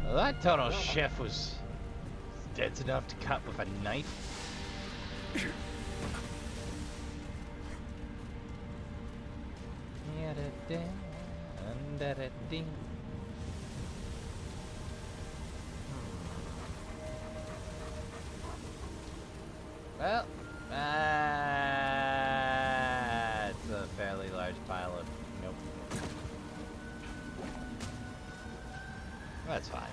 Well, that total chef was dense enough to cut with a knife. Well, it's a fairly large pile of nope. That's fine.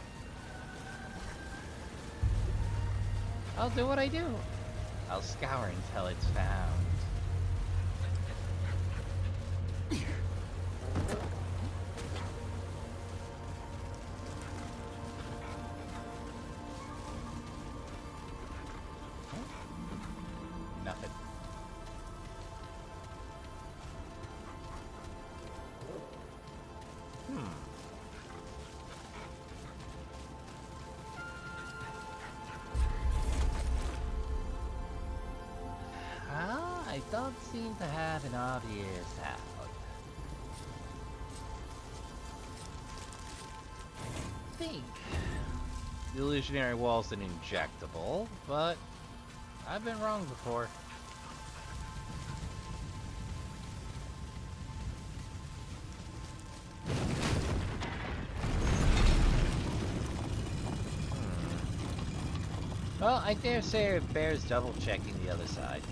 I'll do what I do. I'll scour until it's found. Nothing. Well, I don't seem to have an obvious out. I think the illusionary wall's an injectable, but I've been wrong before. Well, I dare say it bears double checking the other side.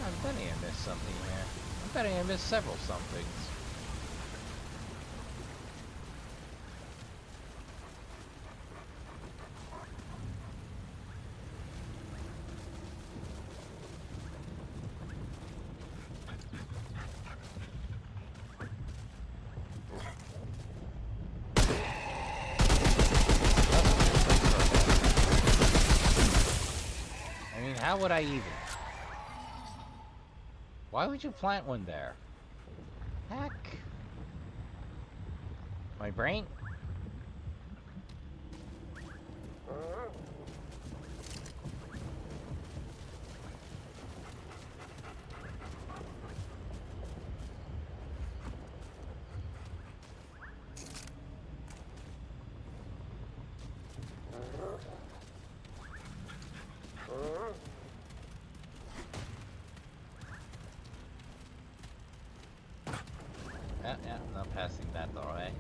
I'm betting I missed something here. I'm betting I missed several somethings. I mean, how would I even? Why would you plant one there? Heck. My brain? Yeah, not passing that doorway.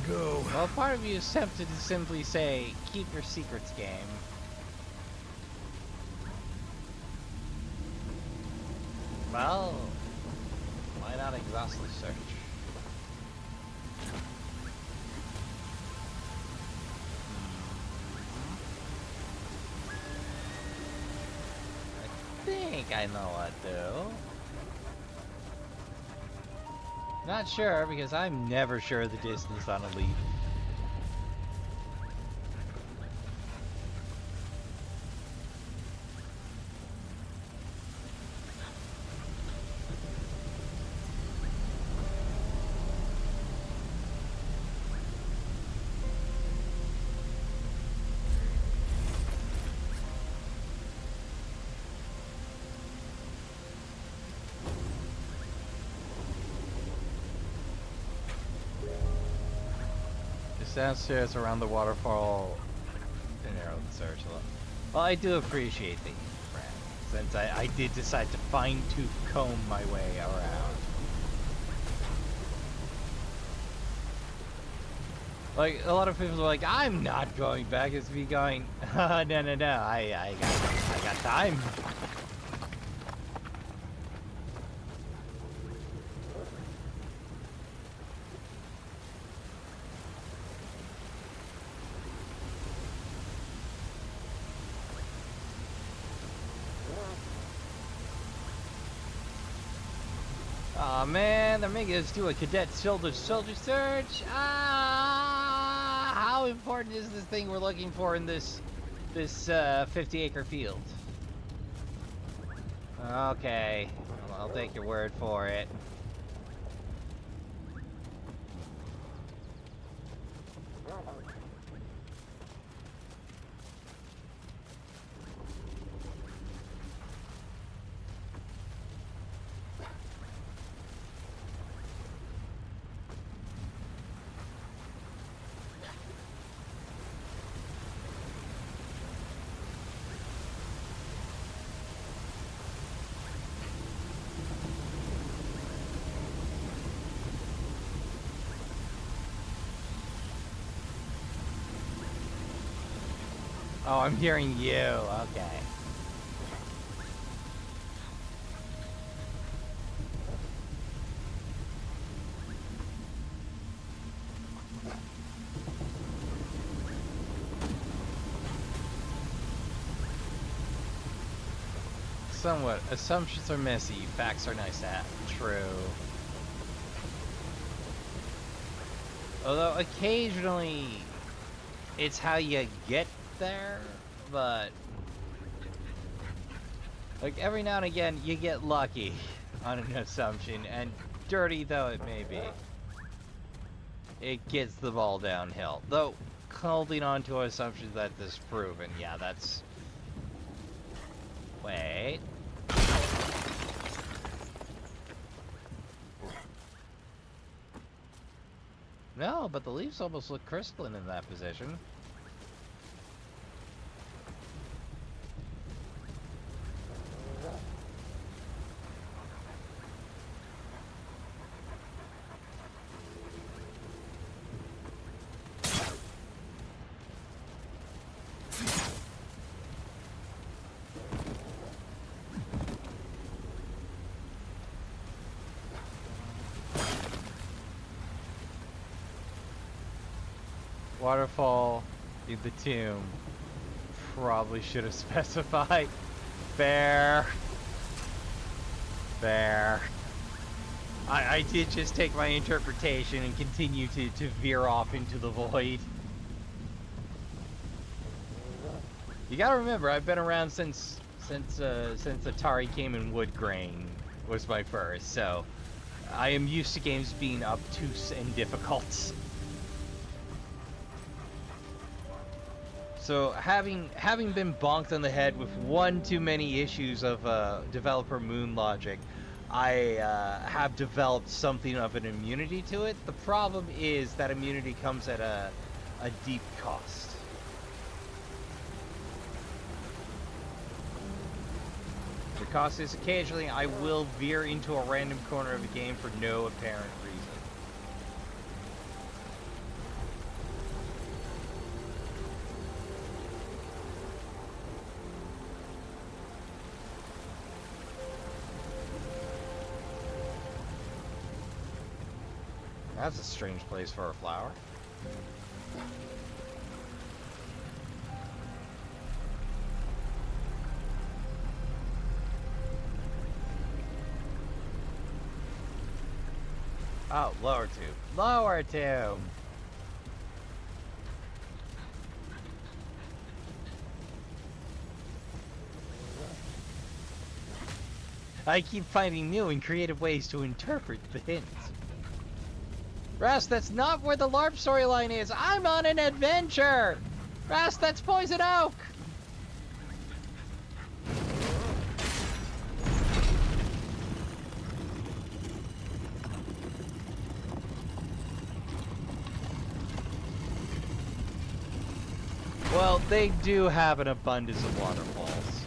Go. Well, part of you is tempted to simply say, keep your secrets game. Well, why not exhaust the search? I think I know what to do. Not sure, because I'm never sure of the distance on a leaf. Downstairs around the waterfall to narrow the search a little. Well, I do appreciate the friend, since I did decide to fine-tooth comb my way around. Like, a lot of people are like, I'm not going back. It's me going, no, I got time. Aw, man, they're making us do a cadet soldier search. How important is this thing we're looking for in this 50-acre field? Okay, well, I'll take your word for it. Oh, I'm hearing you. Okay. Somewhat. Assumptions are messy. Facts are nice to have. True. Although occasionally it's how you get there, but like every now and again you get lucky on an assumption, and dirty though it may be, it gets the ball downhill. Though holding on to assumptions that disproven, yeah, that's... Wait. No, but the Leafs almost look crystalline in that position. Waterfall in the tomb. probably should have specified. Fair. Fair. I did just take my interpretation and continue to veer off into the void. You gotta remember, I've been around since Atari came in wood grain was my first, so I am used to games being obtuse and difficult. So having been bonked on the head with one too many issues of developer moon logic, I have developed something of an immunity to it. The problem is that immunity comes at a deep cost. The cost is occasionally I will veer into a random corner of a game for no apparent reason. That's a strange place for a flower. Oh, lower tube. Lower tube! I keep finding new and creative ways to interpret the hints. Rasp, that's not where the LARP storyline is. I'm on an adventure! Rasp, that's Poison Oak! Well, they do have an abundance of waterfalls.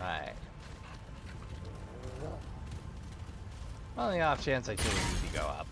Alright. On the off chance I still need to go up.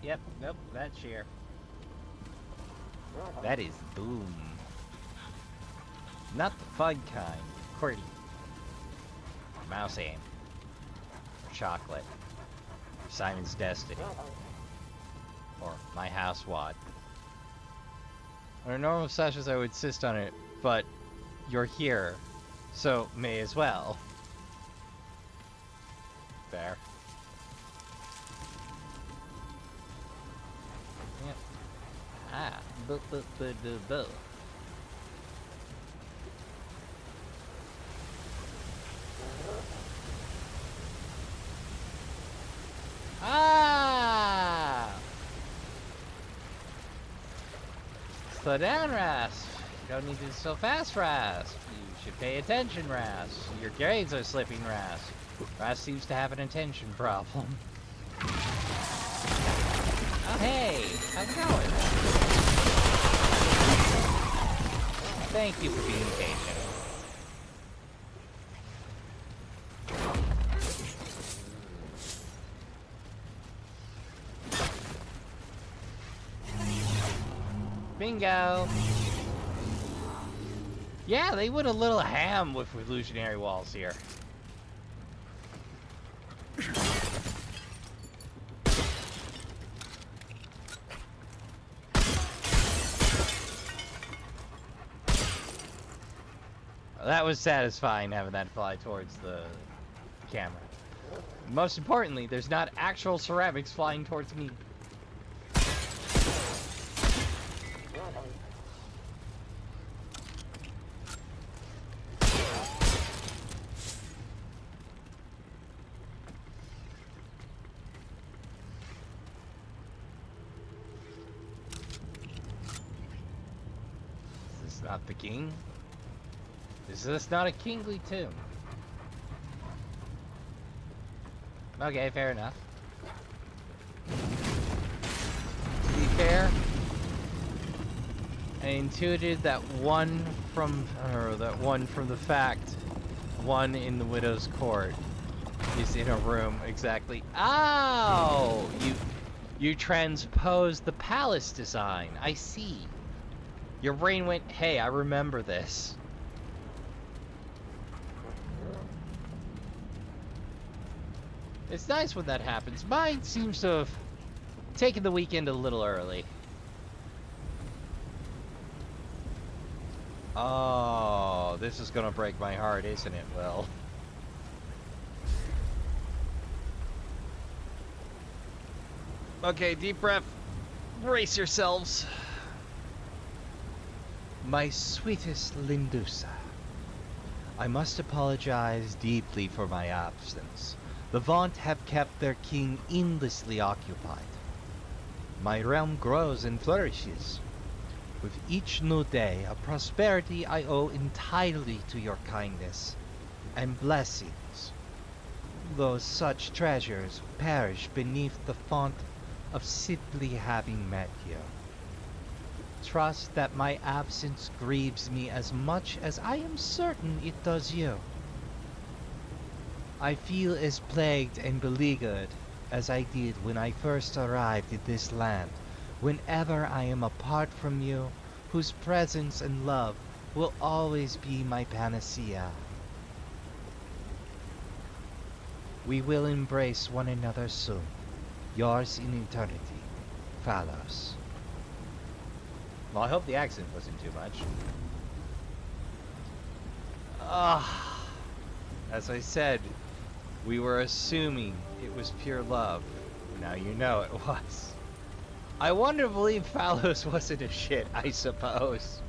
Yep, nope, that's sheer. That is boom. Not the fun kind. QWERTY. Or mouse aim. Or chocolate. Or Simon's Destiny. Or my house wad. Under normal sessions I would insist on it, but you're here, so may as well. Fair. Ah, bu. Ah! Slow down, Rasp. You don't need to do so fast, Rasp. You should pay attention, Rasp. Your grades are slipping, Rasp. Rasp seems to have an attention problem. Oh, hey! How's it going? Thank you for being patient. Bingo! Yeah, they went a little ham with illusionary walls here. That was satisfying, having that fly towards the camera. Most importantly, there's not actual ceramics flying towards me. not the king. Is this not a kingly tomb? Okay, fair enough. To be fair, I intuited that one from the fact one in the widow's court is in a room exactly. Ow! You transposed the palace design. I see. Your brain went, hey, I remember this. It's nice when that happens. Mine seems to have taken the weekend a little early. Oh, this is gonna break my heart, isn't it, Will? Okay, deep breath. Brace yourselves. My sweetest Lindusa, I must apologize deeply for my absence. The Vaunt have kept their king endlessly occupied. My realm grows and flourishes. With each new day, a prosperity I owe entirely to your kindness and blessings, though such treasures perish beneath the font of simply having met you. Trust that my absence grieves me as much as I am certain it does you. I feel as plagued and beleaguered as I did when I first arrived in this land. Whenever I am apart from you, whose presence and love will always be my panacea. We will embrace one another soon. Yours in eternity, Phalos. Well, I hope the accent wasn't too much. As I said, we were assuming it was pure love. Now you know it was. I want to believe Phalos wasn't a shit, I suppose.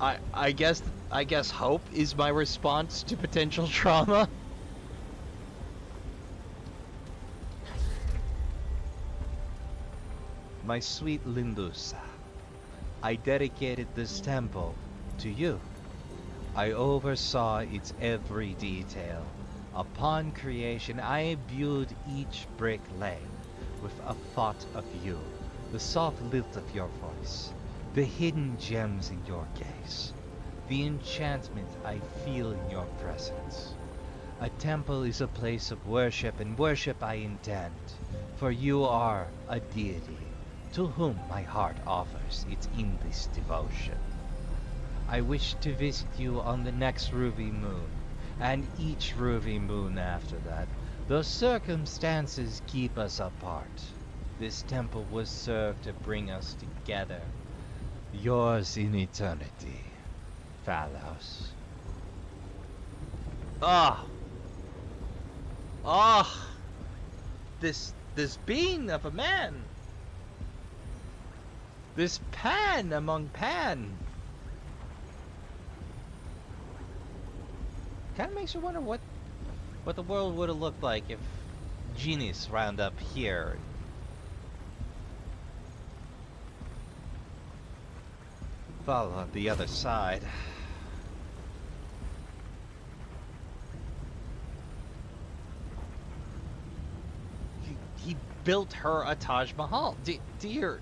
I guess hope is my response to potential trauma. My sweet Lindusa, I dedicated this temple to you. I oversaw its every detail. Upon creation, I imbued each brick laid with a thought of you, the soft lilt of your voice, the hidden gems in your gaze, the enchantment I feel in your presence. A temple is a place of worship, and worship I intend, for you are a deity to whom my heart offers its endless devotion. I wish to visit you on the next ruby moon, and each ruby moon after that. Though circumstances keep us apart, this temple was served to bring us together. Yours in eternity, Phalos. This being of a man. This Pan among Pan. Kind of makes you wonder what the world would have looked like if genies round up here. Follow the other side. He built her a Taj Mahal. Dear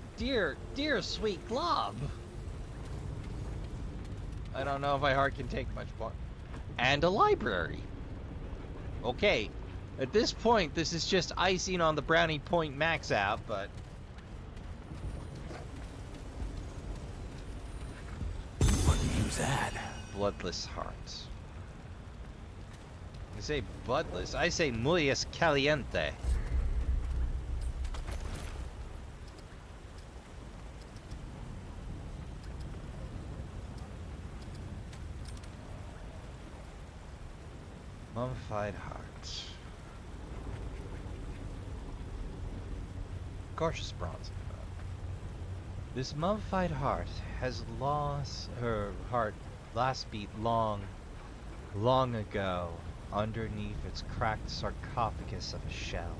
sweet glob. I don't know if my heart can take much more. And a library. Okay, at this point, this is just icing on the brownie point max out, but... What use that? Bloodless heart. I say bloodless, I say muy es caliente. Mummified heart. Gorgeous bronze. This mummified heart has lost her heart last beat long ago underneath its cracked sarcophagus of a shell.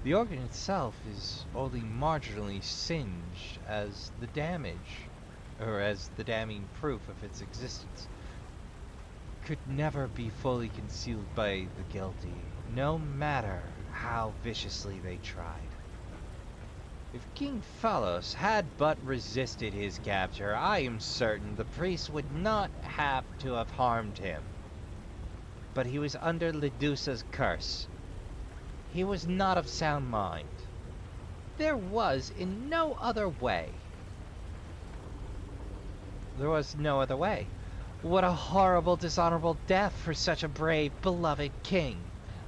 The organ itself is only marginally singed as the damage or as the damning proof of its existence, could never be fully concealed by the guilty, no matter how viciously they tried. If King Phalos had but resisted his capture, I am certain the priest would not have to have harmed him. But he was under Ledusa's curse. He was not of sound mind. There was no other way. There was no other way. What a horrible, dishonorable death for such a brave, beloved king.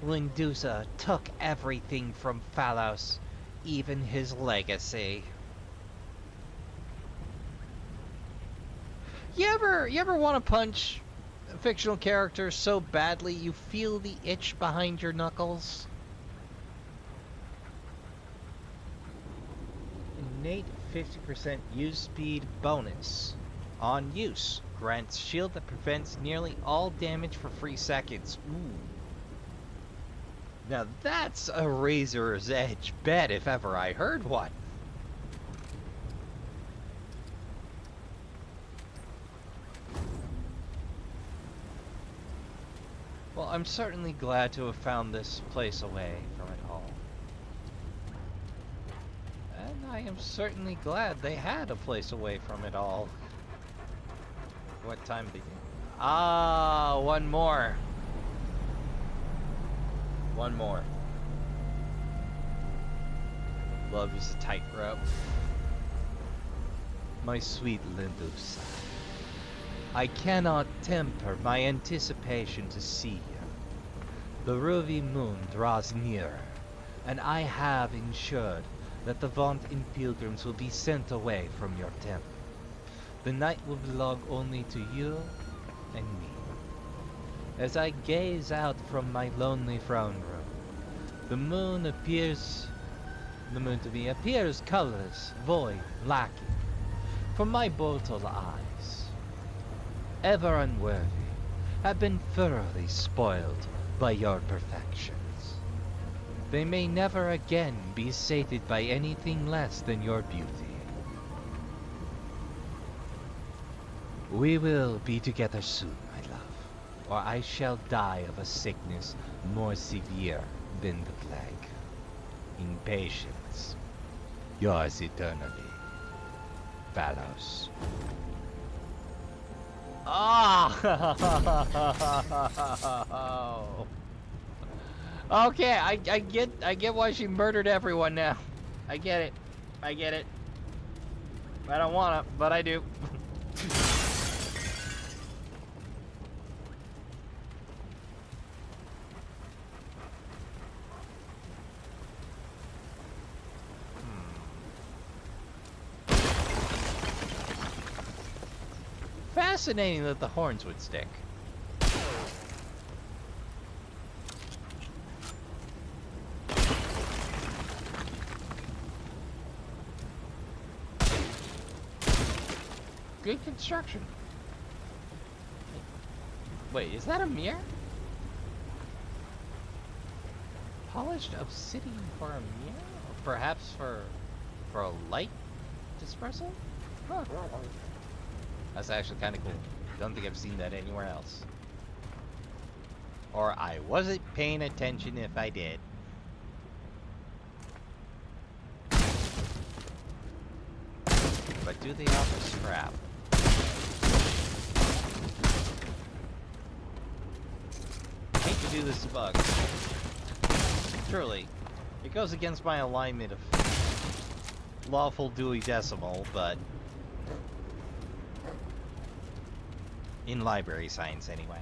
Ledusa took everything from Phalos, even his legacy. You ever want to punch a fictional character so badly you feel the itch behind your knuckles? Innate 50% use speed bonus on use. Grants shield that prevents nearly all damage for 3 seconds. Ooh. Now that's a razor's edge bet if ever I heard one. Well, I'm certainly glad to have found this place away from it all. And I am certainly glad they had a place away from it all. What time did it? Ah, one more. One more. Love is a tightrope. My sweet Ledusa, I cannot temper my anticipation to see you. The ruby moon draws nearer, and I have ensured that the vaunting pilgrims will be sent away from your temple. The night will belong only to you and me. As I gaze out from my lonely throne room, the moon to me appears colorless, void, lacking. For my mortal eyes, ever unworthy, have been thoroughly spoiled by your perfections. They may never again be sated by anything less than your beauty. We will be together soon, my love, or I shall die of a sickness more severe than the plague. In patience, yours eternally, Phalos. Ah! Okay, I get why she murdered everyone now. I get it. I get it. I don't wanna, but I do. Fascinating that the horns would stick. Good construction. Wait, is that a mirror? Polished obsidian for a mirror? Or perhaps for a light dispersal? Huh. That's actually kind of cool. Don't think I've seen that anywhere else. Or I wasn't paying attention if I did. But do they offer scrap? I hate to do this to bugs. Truly. It goes against my alignment of lawful Dewey Decimal, but in library science anyway.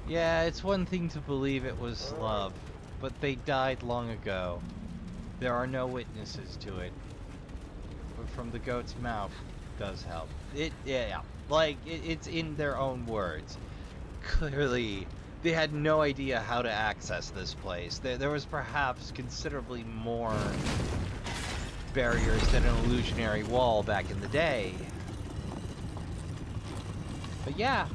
Yeah, it's one thing to believe it was love, but they died long ago. There are no witnesses to it. But from the goat's mouth does help. It's in their own words. Clearly, They had no idea how to access this place. There was perhaps considerably more barriers than an illusionary wall back in the day. But yeah.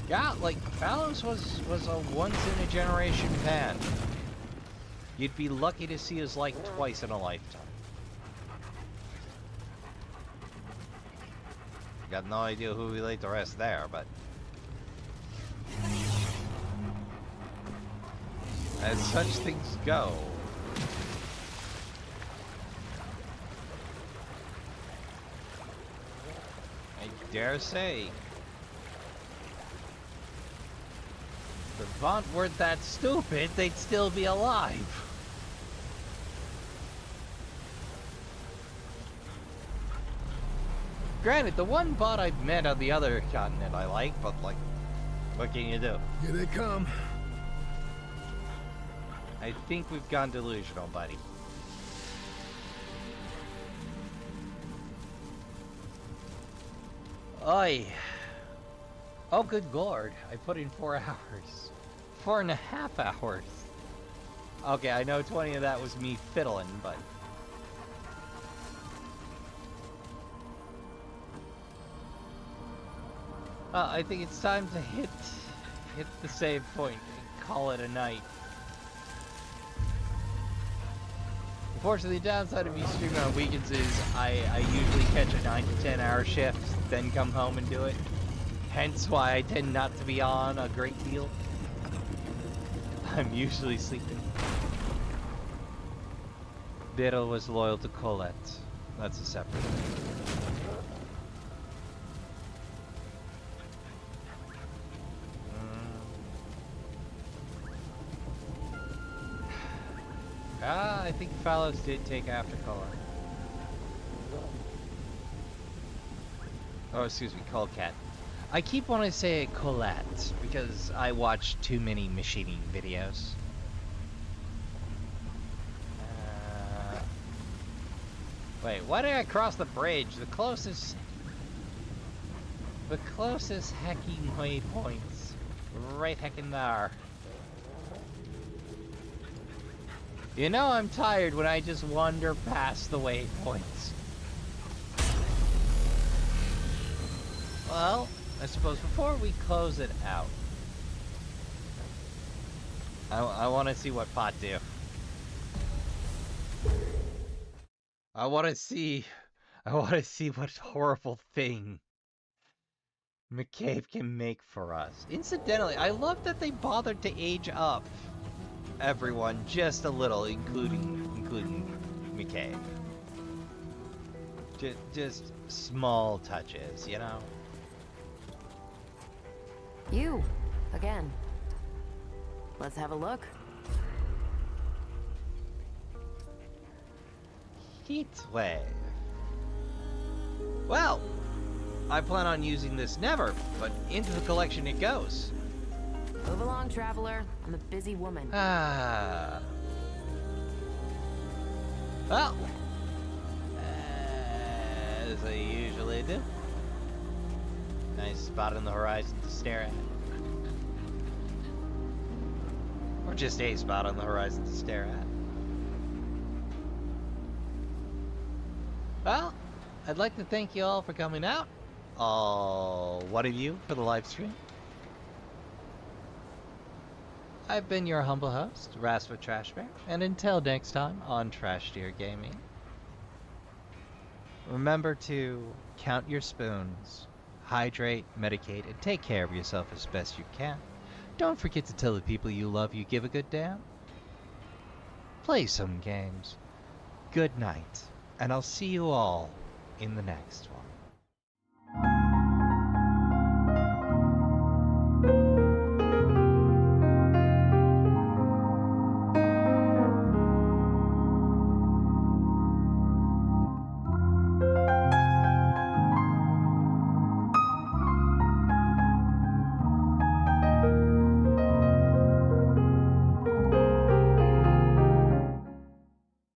Yeah, like, Phallus was a once-in-a-generation fan. You'd be lucky to see his like twice in a lifetime. Got no idea who we laid the rest there, but... as such things go. I dare say, if the Vaunt weren't that stupid, they'd still be alive. Granted, the one bot I've met on the other continent I like, but like, what can you do? Here they come. I think we've gone delusional, buddy. Oi. Oh, good lord. I put in 4 hours. 4.5 hours. Okay, I know 20 of that was me fiddling, but... I think it's time to hit the save point and call it a night. Unfortunately, the downside of me streaming on weekends is I usually catch a 9 to 10 hour shift, then come home and do it. Hence why I tend not to be on a great deal. I'm usually sleeping. Biddle was loyal to Colette. That's a separate thing. I think Phallus did take after Colette. Oh, excuse me, Colcat. I keep wanting to say Colette because I watch too many machining videos. Wait, why did I cross the bridge? The closest hacking waypoints. Right heckin' there. You know I'm tired when I just wander past the waypoints. Well, I suppose before we close it out, I want to see what pot do. I want to see what horrible thing McCabe can make for us. Incidentally, I love that they bothered to age up everyone just a little, including McCabe. Just small touches, you know? You, again. Let's have a look. Heatwave. Well, I plan on using this never, but into the collection it goes. Move along, traveler. I'm a busy woman. Ah. Well, as I usually do. Nice spot on the horizon to stare at. Or just a spot on the horizon to stare at. Well, I'd like to thank you all for coming out. All one of you for the live stream. I've been your humble host, Rasp Trashbear, and until next time on Trash Deer Gaming, remember to count your spoons, hydrate, medicate, and take care of yourself as best you can. Don't forget to tell the people you love you give a good damn. Play some games. Good night, and I'll see you all in the next one.